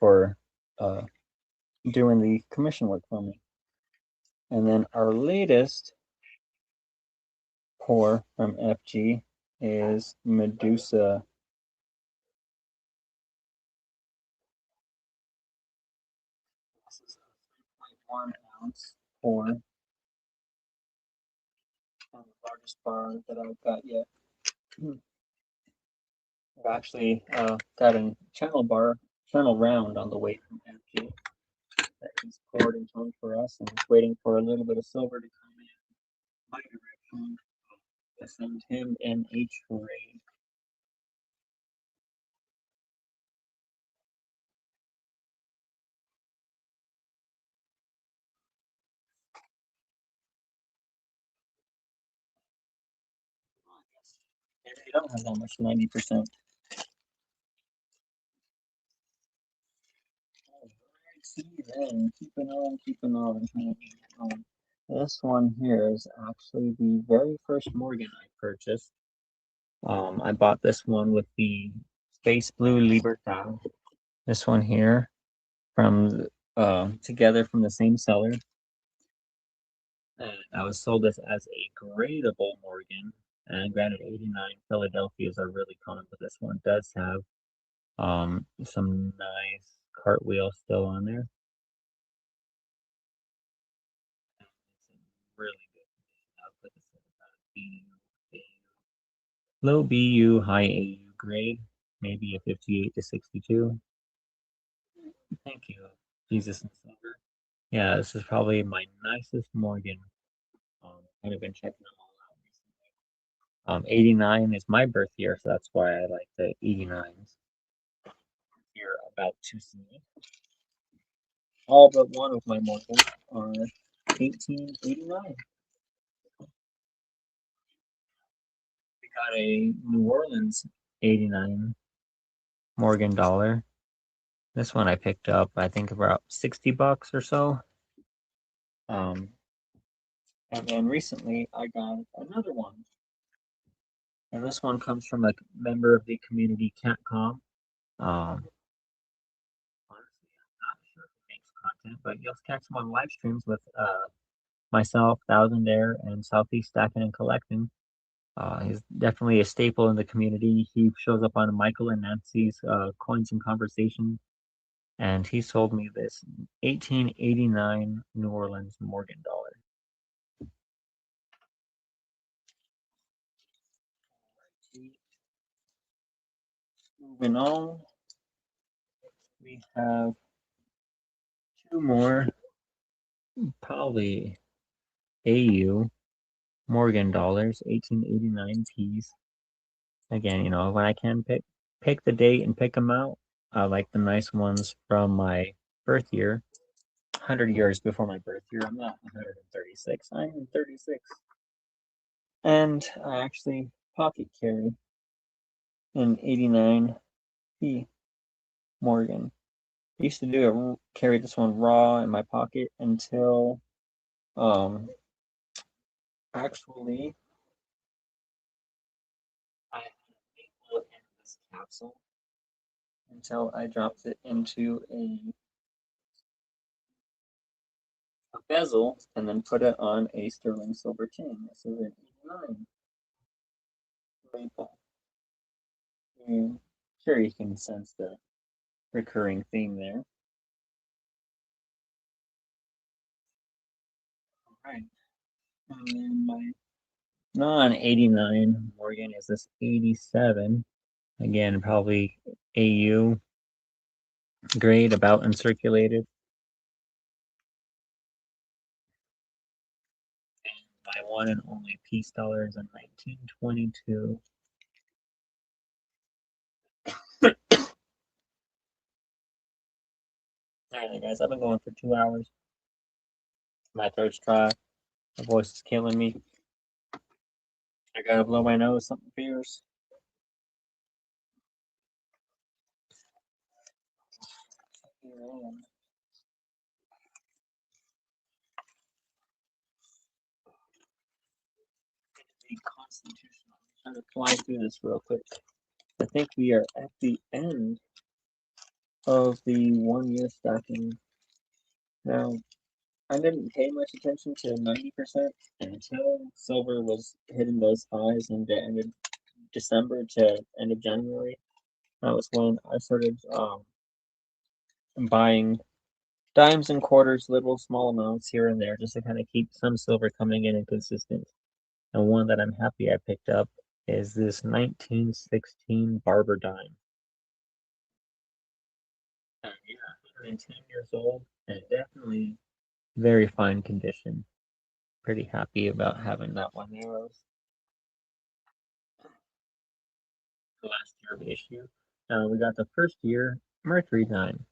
for doing the commission work for me. And then our latest pour from FG is Medusa. This is a 3.1 ounce pour. And the largest bar that I've got yet. I've actually got a channel round on the way from FG that he's poured and toned for us, and he's waiting for a little bit of silver to come in my direction to send him in a trade. You don't have that much, 90%. See then, keeping on. This one here is actually the very first Morgan I purchased. I bought this one with the Space Blue Libertad. This one here from together from the same seller. And I was sold this as a gradable Morgan. And granted, 89 Philadelphias are really common, but this one does have some nice cartwheel still on there. It's in really good condition. I'll put this in about a low BU, high AU grade, maybe a 58 to 62. Thank you, Jesus and Silver. Yeah, this is probably my nicest Morgan. I've been checking them all out recently. 89 is my birth year, so that's why I like the 89s. You're about to see. All but one of my Morgans are 1889. We got a New Orleans 89 Morgan dollar. This one I picked up, I think about 60 bucks or so. And then recently I got another one. And this one comes from a member of the community, Catcom. Honestly, I'm not sure if he makes content, but you'll catch him on live streams with myself, Thousand Air, and Southeast Stacking and Collecting. He's definitely a staple in the community. He shows up on Michael and Nancy's Coins and Conversation. And he sold me this 1889 New Orleans Morgan dollar. Moving on, we have two more probably AU Morgan dollars, 1889 P's. Again, when I can pick the date and pick them out, I like the nice ones from my birth year, 100 years before my birth year. I'm not 136. I'm 36. And I actually pocket carry an 89P Morgan. I used to carry this one raw in my pocket until actually I had a bullet in this capsule until I dropped it into a bezel and then put it on a sterling silver tin. This is an 89 maple. And sure, you can sense the recurring theme there. All right. And then my non-89 Morgan is this 87. Again, probably AU grade, about uncirculated. My one and only peace dollar is in 1922. Alright, guys, I've been going for 2 hours. My throat's dry. My voice is killing me. I gotta blow my nose, something fierce. Constitutional. I'm trying to fly through this real quick. I think we are at the end of the 1 year stacking. Now, I didn't pay much attention to 90% until silver was hitting those highs in the end of December to end of January. That was when I started buying dimes and quarters, little small amounts here and there, just to kind of keep some silver coming in and consistent. And one that I'm happy I picked up is this 1916 Barber dime. Yeah, 110 years old and definitely very fine condition. Pretty happy about having that one there. The last year of issue. We got the first year Mercury dime,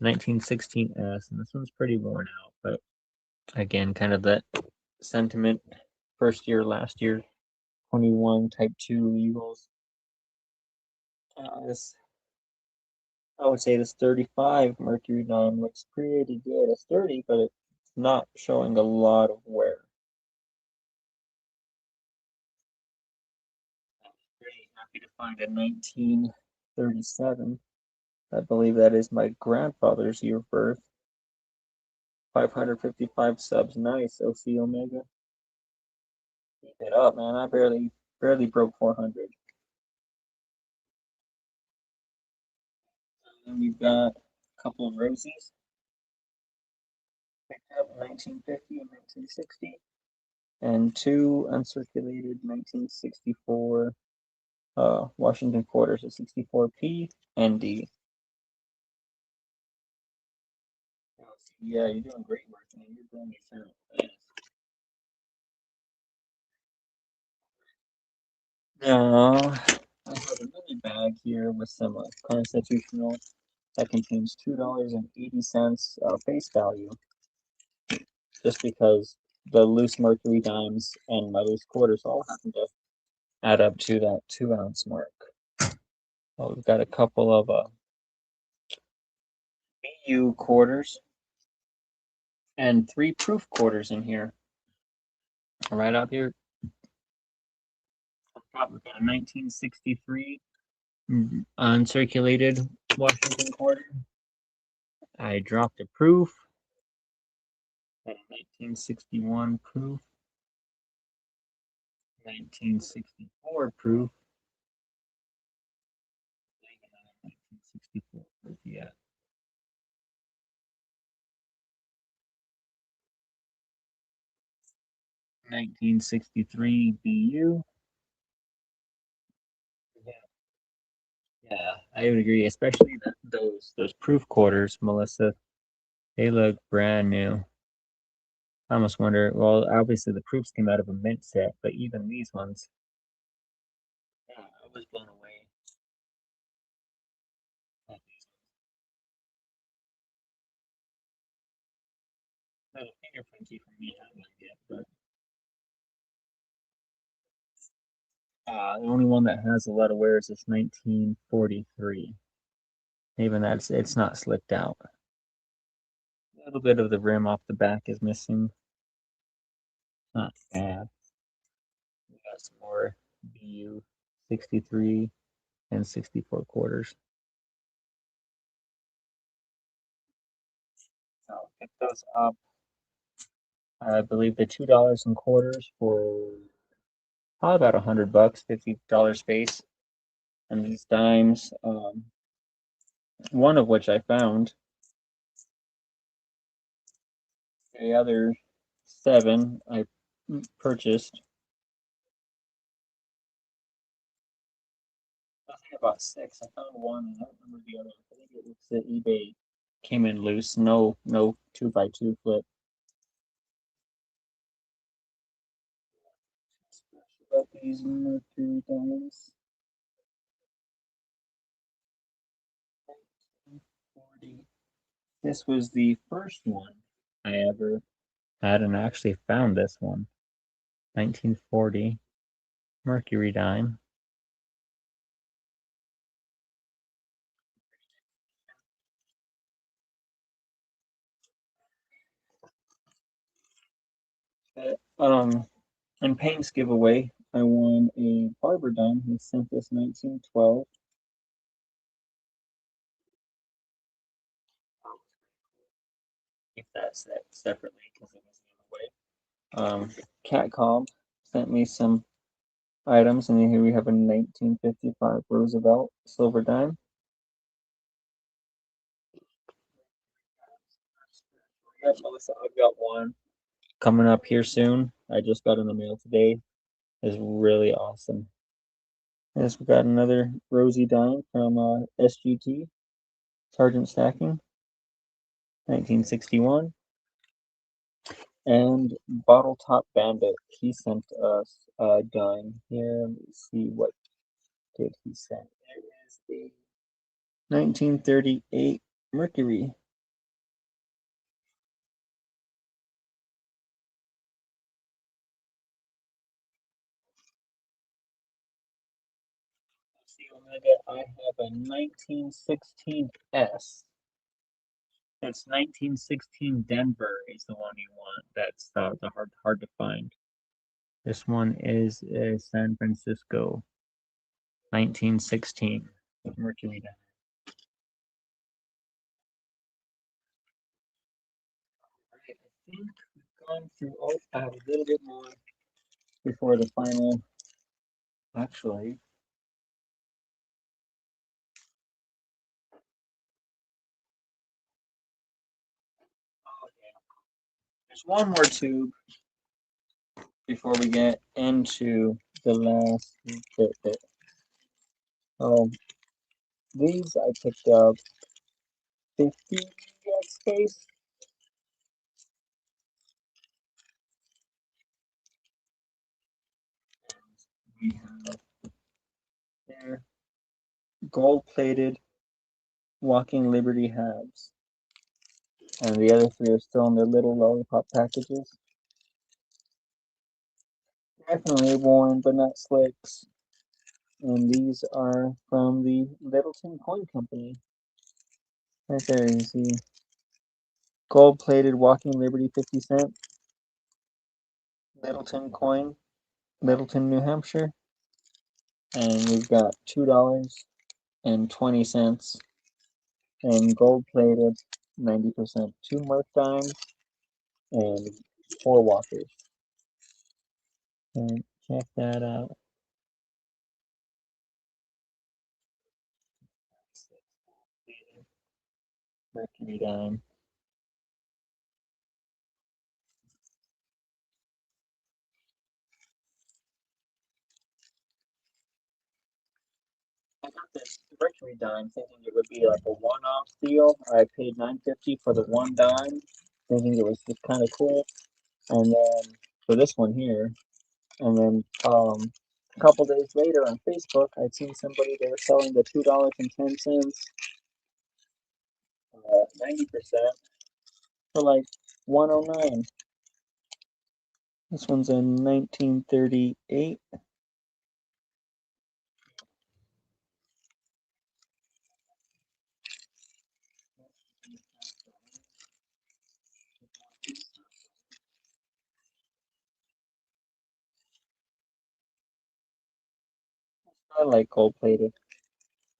1916S, and this one's pretty worn out, but again, kind of that sentiment. First year, last year, 21 Type 2 Eagles. This, I would say this 35 Mercury dime looks pretty good. It's dirty, but it's not showing a lot of wear. I'm pretty happy to find a 1937. I believe that is my grandfather's year of birth. 555 subs. Nice, OC Omega. Keep it up, man. I barely broke 400. And then we've got a couple of roses. Picked up 1950 and 1960. And two uncirculated 1964 Washington quarters at 64p and D. Yeah, you're doing great work, man. You're doing your thing. Now, I have another bag here with some constitutional that contains $2.80 face value. Just because the loose mercury dimes and my loose quarters all happen to add up to that 2 ounce mark. Well, we've got a couple of BU quarters and 3 proof quarters in here. Right out here. We've got a 1963 uncirculated Washington quarter. I dropped a proof. And a 1961 proof. 1964 proof. 1964 proof, yeah. 1963 BU. Yeah, I would agree, especially those proof quarters, Melissa. They look brand new. I almost wonder, well, obviously the proofs came out of a mint set, but even these ones, yeah, I was blown away at these ones. Little fingerprinty for me, I like it, but the only one that has a lot of wears is 1943. Even that's it's not slicked out. A little bit of the rim off the back is missing. Not bad. We got some more BU 63 and 64 quarters. So I'll pick those up. I believe the $2 and quarters for probably about $100, $50 space. And these dimes, one of which I found, the other 7 I purchased. I think about 6. I found one. I don't remember the other. I think it was the eBay. Came in loose. No 2x2 flip. About these Mercury dimes. 1940. This was the first one I ever had, and I actually found this one. 1940 Mercury dime. In Payne's giveaway, I won a barber dime. He sent this 1912. Keep that set separately because it was the giveaway. Cat Cobb sent me some items, and here we have a 1955 Roosevelt silver dime. Melissa, I've got one coming up here soon. I just got in the mail today. It's really awesome. Yes, we got another Rosie dime from SGT, Sergeant Stacking, 1961. And Bottle Top Bandit, he sent us a dime here. Let me see, what did he send? There is a 1938 Mercury. Let's see, Omega, I have a 1916 S. It's 1916 Denver is the one you want. That's the hard to find. This one is a San Francisco 1916 Mercury dime. I think we've gone through. Oh, I have a little bit more before the final. Actually, oh yeah, there's one more tube before we get into the last bit. Oh, these I picked up 50 space. We have there gold-plated Walking Liberty halves, and the other 3 are still in their little lollipop packages. Definitely worn, but not slicks. And these are from the Littleton Coin Company. Right there, you see gold-plated Walking Liberty 50 cent, Littleton coin, Littleton, New Hampshire, and we've got $2.20 and gold-plated 90%, 2 Merc dimes and 4 Walkers. And check that out. Mercury dime. I got this Mercury dime thinking it would be like a one-off deal. I paid $9.50 for the 1 dime, thinking it was just kind of cool. and then for this one here, and then a couple days later on Facebook, I'd seen somebody they were selling the $2.10, 90% for like 109. This one's in 1938. I like gold plated.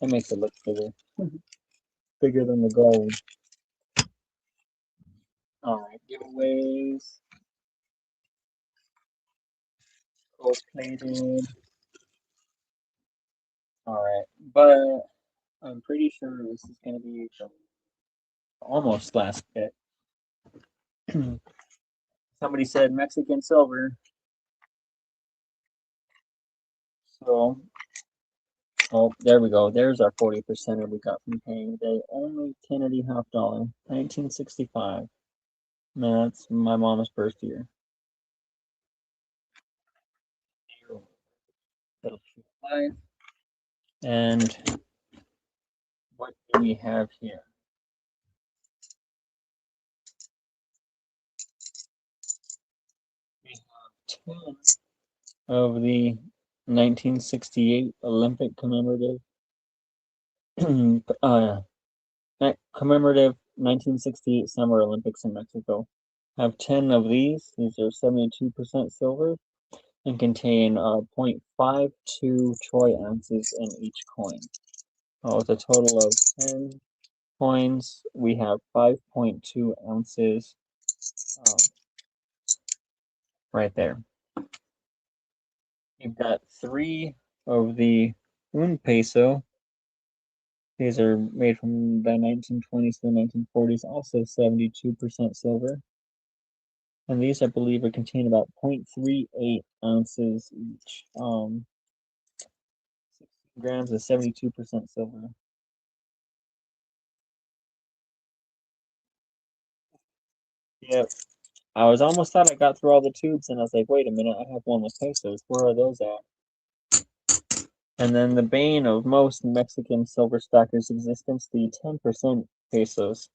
It makes it look bigger, bigger than the gold. All right, giveaways, gold plated. All right, but I'm pretty sure this is gonna be the almost last bit. Somebody said Mexican silver, so oh, there we go. There's our 40% we got from paying today. Only $10.50, 1965. Man, that's my mom's first year. And what do we have here? We have 10 of the 1968 Olympic commemorative commemorative 1968 Summer Olympics in Mexico. Have 10 of these. These are 72% silver and contain 0.52 troy ounces in each coin. With a total of 10 coins, we have 5.2 ounces right there. You've got 3 of the un peso. These are made from the 1920s to the 1940s, also 72% silver. And these, I believe, are contain about 0.38 ounces each. 16 grams of 72% silver. Yep. I was almost thought I got through all the tubes, and I was like, wait a minute, I have one with pesos. Where are those at? And then the bane of most Mexican silver stackers' existence, the 10% pesos.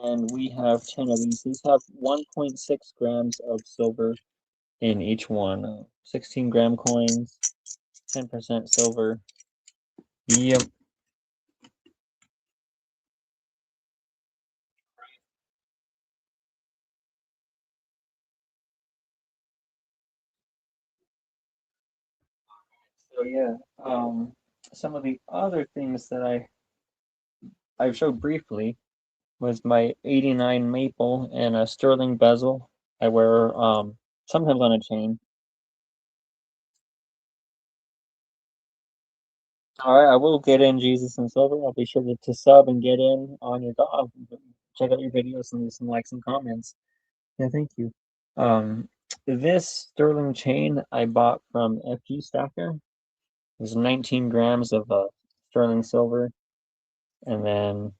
And we have 10 of these. These have 1.6 grams of silver in each one. 16-gram coins, 10% silver. Yep. So yeah, some of the other things that I showed briefly was my 89 maple and a sterling bezel. I wear sometimes on a chain. All right, I will get in Jesus and Silver. I'll be sure to sub and get in on your dog. Check out your videos and leave some likes and comments. Yeah, thank you. Um, this sterling chain I bought from FG Stacker. There's 19 grams of sterling silver, and then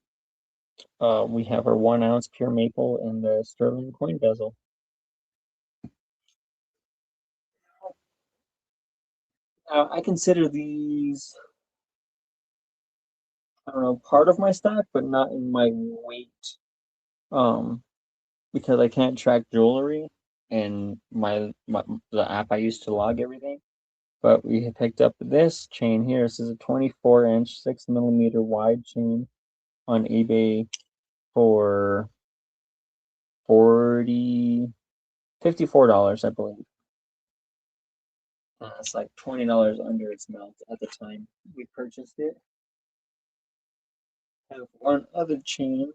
we have our 1 ounce pure maple and the sterling coin bezel. I consider these, I don't know, part of my stock, but not in my weight. Because I can't track jewelry and the app I use to log everything. But we have picked up this chain here. This is a 24-inch, 6 millimeter wide chain on eBay for $54, I believe. It's like $20 under its melt at the time we purchased it. I have one other chain.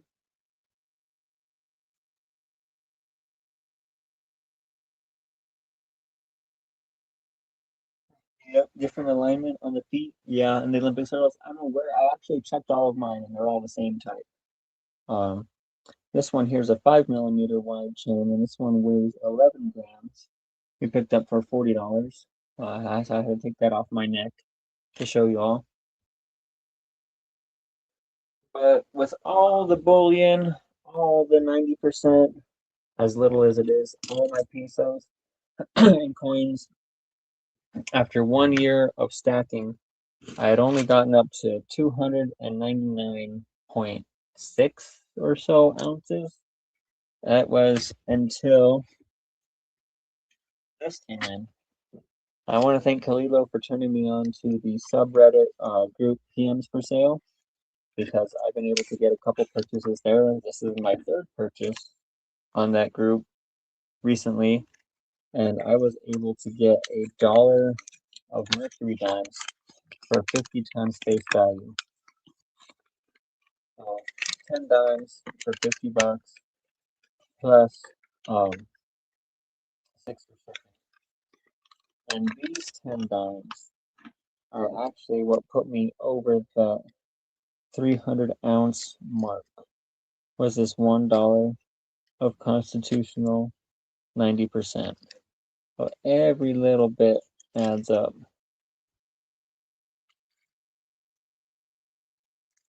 Yep, different alignment on the feet. Yeah, and the Olympic circles. I don't know where I actually checked all of mine, and they're all the same type. This one here is a 5 millimeter wide chain, and this one weighs 11 grams. We picked up for $40. I had to take that off my neck to show you all. But with all the bullion, all the 90%, as little as it is, all my pesos and coins, after 1 year of stacking, I had only gotten up to 299.6 or so ounces. That was until this came in. I want to thank Kalilo for turning me on to the subreddit group PMs for sale, because I've been able to get a couple purchases there. This is my third purchase on that group recently, and I was able to get $1 of mercury dimes for 50 times face value. So 10 dimes for $50 plus 6 for shipping. And these 10 dimes are actually what put me over the 300-ounce mark. Was this $1 of constitutional 90%? So every little bit adds up.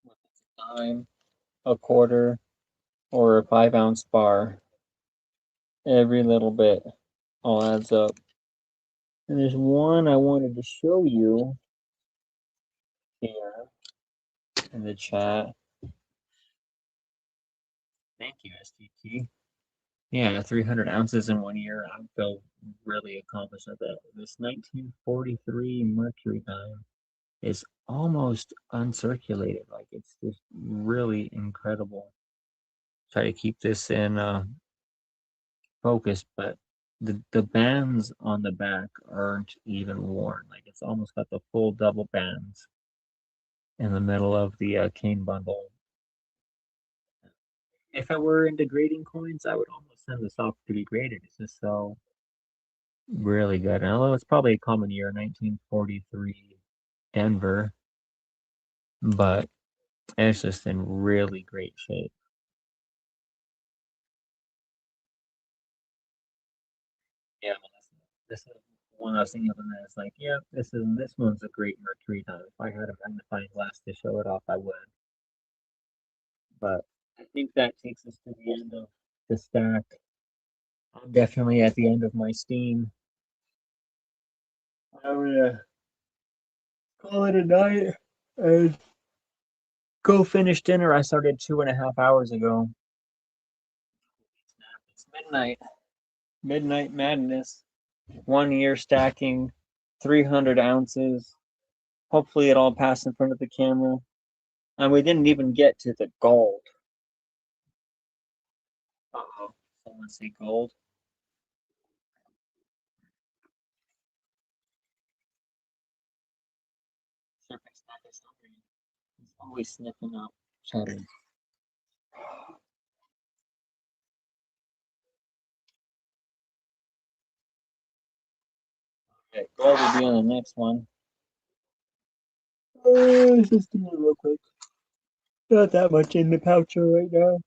A dime, a quarter, or a 5-ounce bar, every little bit all adds up. And there's one I wanted to show you here in the chat. Thank you, STT. Yeah, 300 ounces in 1 year. I feel really accomplished at that. This 1943 mercury dime is almost uncirculated. Like, it's just really incredible. Try to keep this in focus, but the bands on the back aren't even worn. Like, it's almost got the full double bands in the middle of the cane bundle. If I were into grading coins, I would almost send this off to be graded. It's just so really good. And although it's probably a common year, 1943 Denver, but it's just in really great shape. Yeah, this is one I was thinking of, and it's like, yeah, this one's a great mercury dime. If I had a magnifying glass to show it off, I would. But I think that takes us to the end of the stack. I'm definitely at the end of my steam. I'm gonna call it a night and go finish dinner. I started 2.5 hours ago. It's midnight. Midnight madness. 1 year stacking, 300 ounces. Hopefully it all passed in front of the camera. And we didn't even get to the gold. Uh-oh. Someone say gold. Serpents not his hungry. He's always sniffing out cheddar. Okay, gold will be on the next one. Just do it real quick. Not that much in the pouch right now.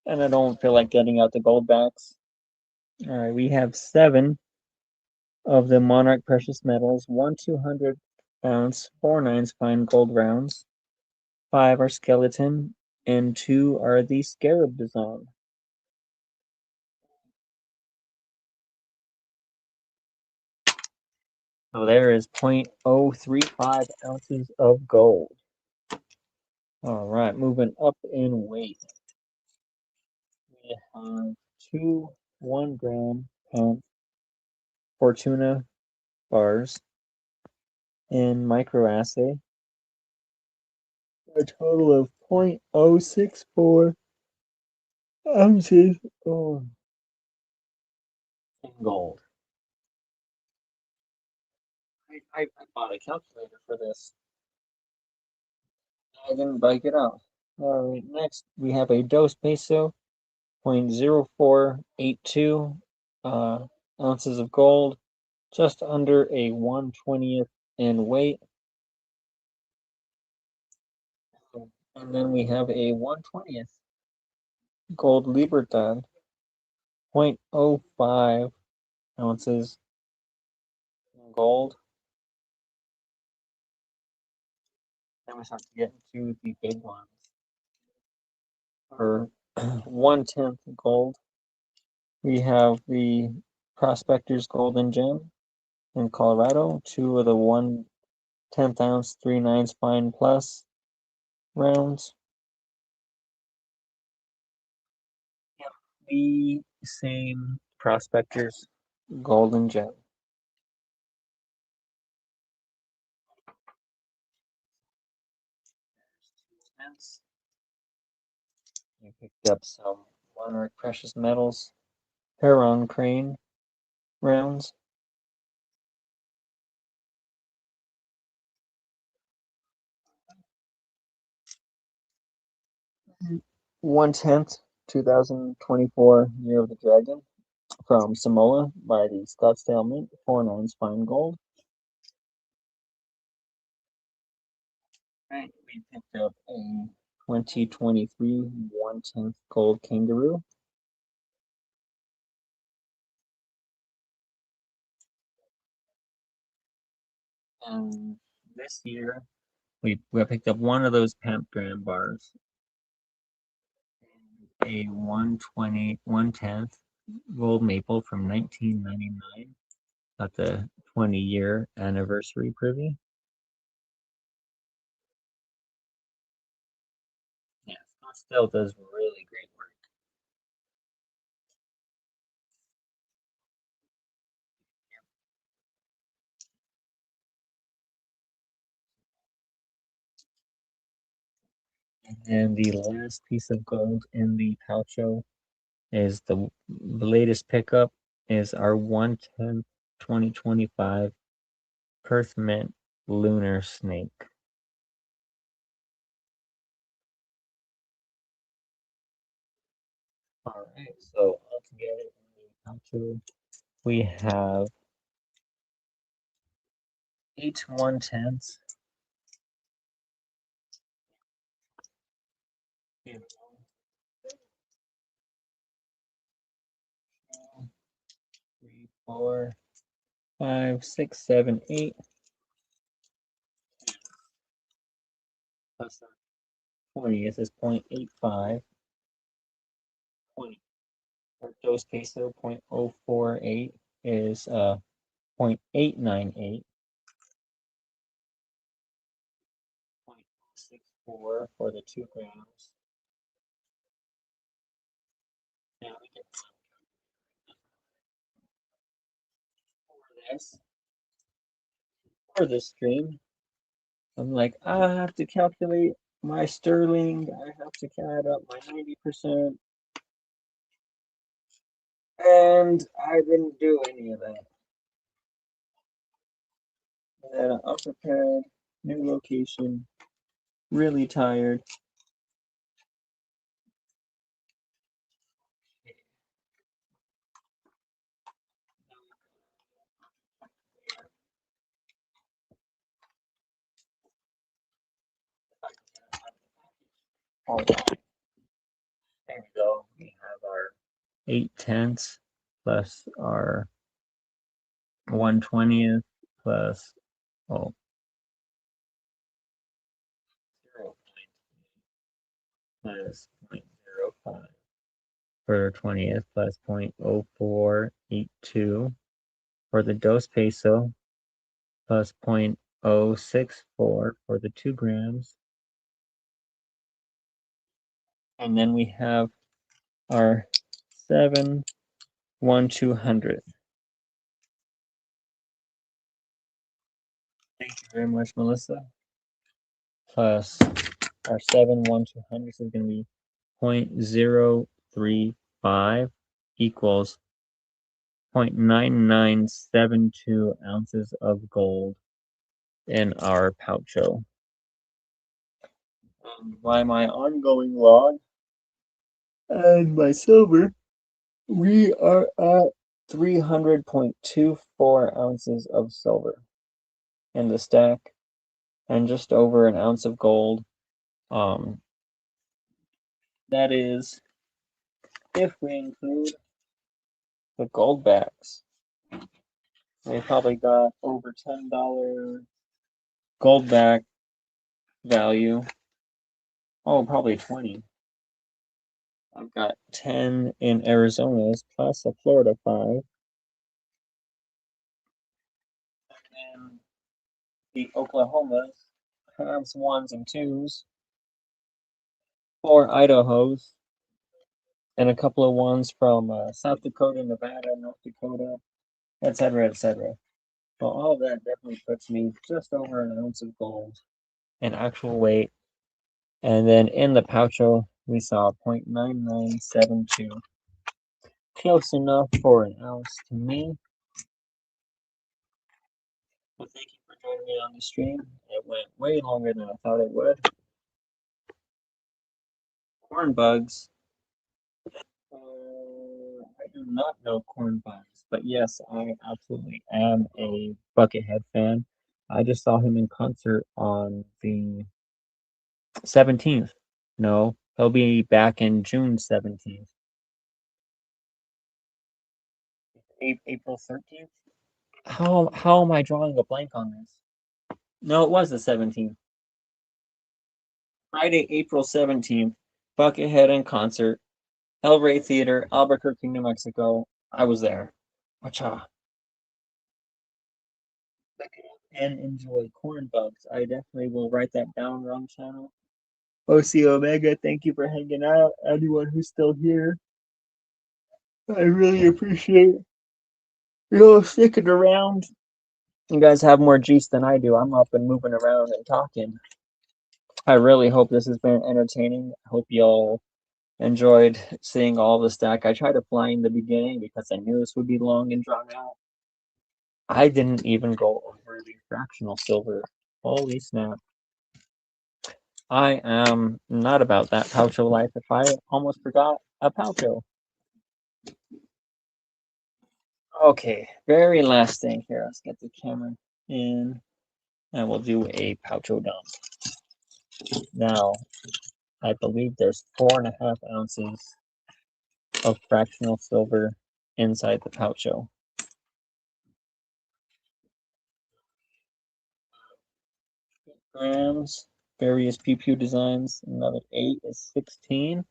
And I don't feel like getting out the gold backs. All right, we have 7 of the Monarch precious metals, 1 200-ounce, 4 9s fine gold rounds, 5 are skeleton, and 2 are the scarab design. So there is 0.035 ounces of gold. All right, moving up in weight. We have 2 1-gram pump Fortuna bars in microassay. A total of 0.064 ounces in gold. I bought a calculator for this. I didn't break it out. All right, next we have a dos peso, 0.0482 ounces of gold, just under a 1/20th in weight. And then we have a 1/20th gold Libertad, 0.05 ounces in gold. Then we start to get into the big ones. For 1/10 gold, We have the Prospector's Golden Gem in Colorado, two of the 1/10 ounce 3/9 fine plus rounds. Yep, the same Prospector's Golden Gem. We picked up some Monarch Precious Metals Heron Crane rounds. 1/10 2024 Year of the Dragon from Samoa by the Scottsdale Mint, 4/9 fine gold. Right, we picked up a 2023 1/10 gold kangaroo. And this year, we picked up one of those pentagram bars, a 1/20 1/10 gold maple from 1999 at the 20-year anniversary privy. Yeah, Scottsdale does really great work. And the last piece of gold in the poucho is the latest pickup is our 1/10 2025 Perth Mint Lunar Snake. All right, so altogether in the poucho, we have 8 1/10s. 3, 4, 5, 6, 7, 8. Plus 20. This is 0.85. 20. Our dose peso 0.048 is 0.898. 0.64 for the 2 grams. Now we get for this stream. I'm like, I have to calculate my sterling. I have to add up my 90%. And I didn't do any of that. And then I'm prepared, new location, really tired. All right. There we go. We have our 8/10 plus our 1/20 plus 0 minus 0.05 for 20th plus 0.0482 for the dos peso plus 0.064 for the 2 grams. And then we have our 7 1/200. Thank you very much, Melissa. Plus our 7 1/200 is going to be 0.035 equals 0.9972 ounces of gold in our poucho. By my ongoing log and my silver, we are at 300.24 ounces of silver in the stack and just over an ounce of gold. That is if we include the gold backs. We probably got over $10 gold back value. Oh, probably 20. I've got 10 in Arizona's plus a Florida 5. And then the Oklahomas, halves, ones, and twos. 4 Idahos, and a couple of ones from South Dakota, Nevada, North Dakota, etc., etc. So all of that definitely puts me just over an ounce of gold in actual weight. And then in the poucho, we saw 0.9972. Close enough for an ounce to me. Well, thank you for joining me on the stream. It went way longer than I thought it would. Corn bugs. I do not know corn bugs, but yes, I absolutely am a Buckethead fan. I just saw him in concert on the 17th. No, he'll be back in June 17th. April 13th? How am I drawing a blank on this? No, it was the 17th. Friday, April 17th, Buckethead in concert, El Rey Theater, Albuquerque, New Mexico. I was there. Wacha. And enjoy corn bugs. I definitely will write that down, wrong channel. OC Omega, thank you for hanging out. Anyone who's still here, I really appreciate you sticking around. You guys have more juice than I do. I'm up and moving around and talking. I really hope this has been entertaining. I hope y'all enjoyed seeing all the stack. I tried to fly in the beginning because I knew this would be long and drawn out. I didn't even go over the fractional silver. Holy snap. I am not about that poucho life. If I almost forgot a poucho. Okay, very last thing here. Let's get the camera in and we'll do a poucho dump. Now, I believe there's 4.5 ounces of fractional silver inside the poucho. Grams, various pew pew designs. Another 8 is 16.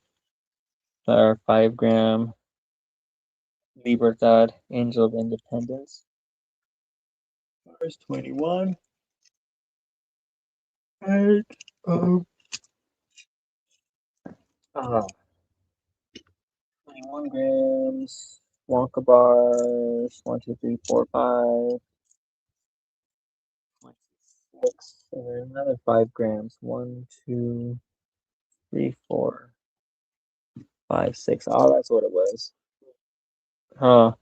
Our 5-gram Libertad, Angel of Independence. There's 21. And, 21 grams. Wonka bars. 1, 2, 3, 4, 5. 26. And then another 5 grams. 1, 2, 3, 4, 5, 6. Oh, that's what it was. Huh.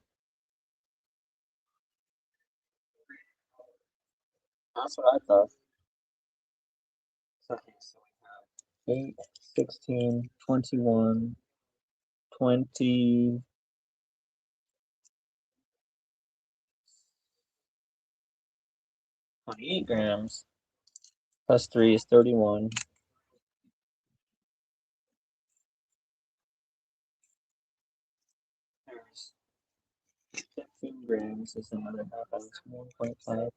That's what I thought. Okay, so we have 8, 16, 21, 20, 28 grams. Plus 3 is 31. There's 15 grams is another half ounce, 1.5.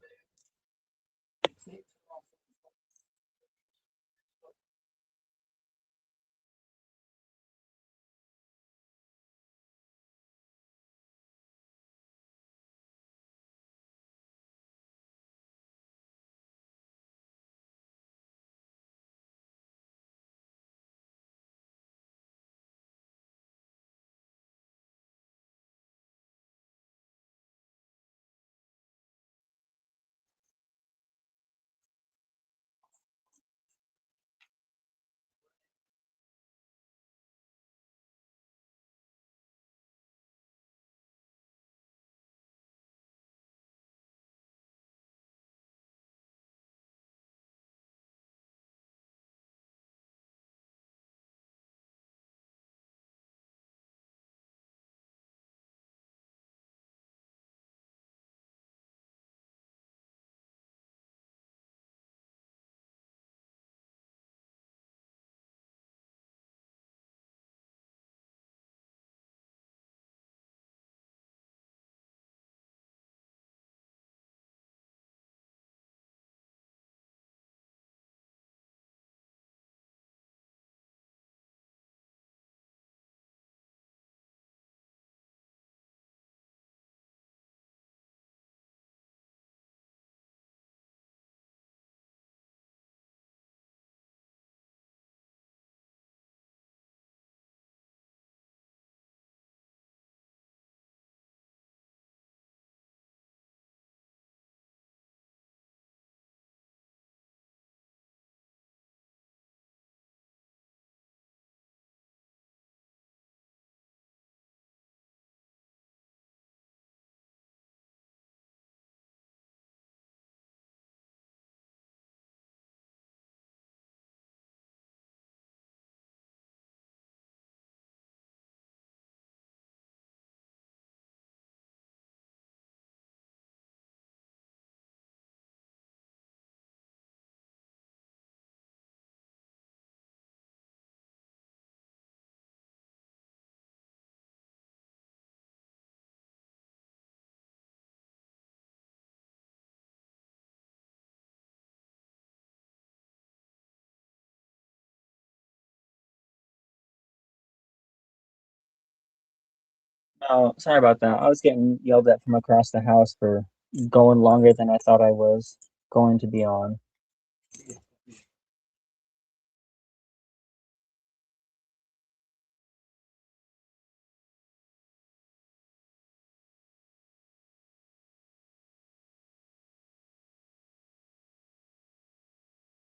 Oh, sorry about that. I was getting yelled at from across the house for going longer than I thought I was going to be on.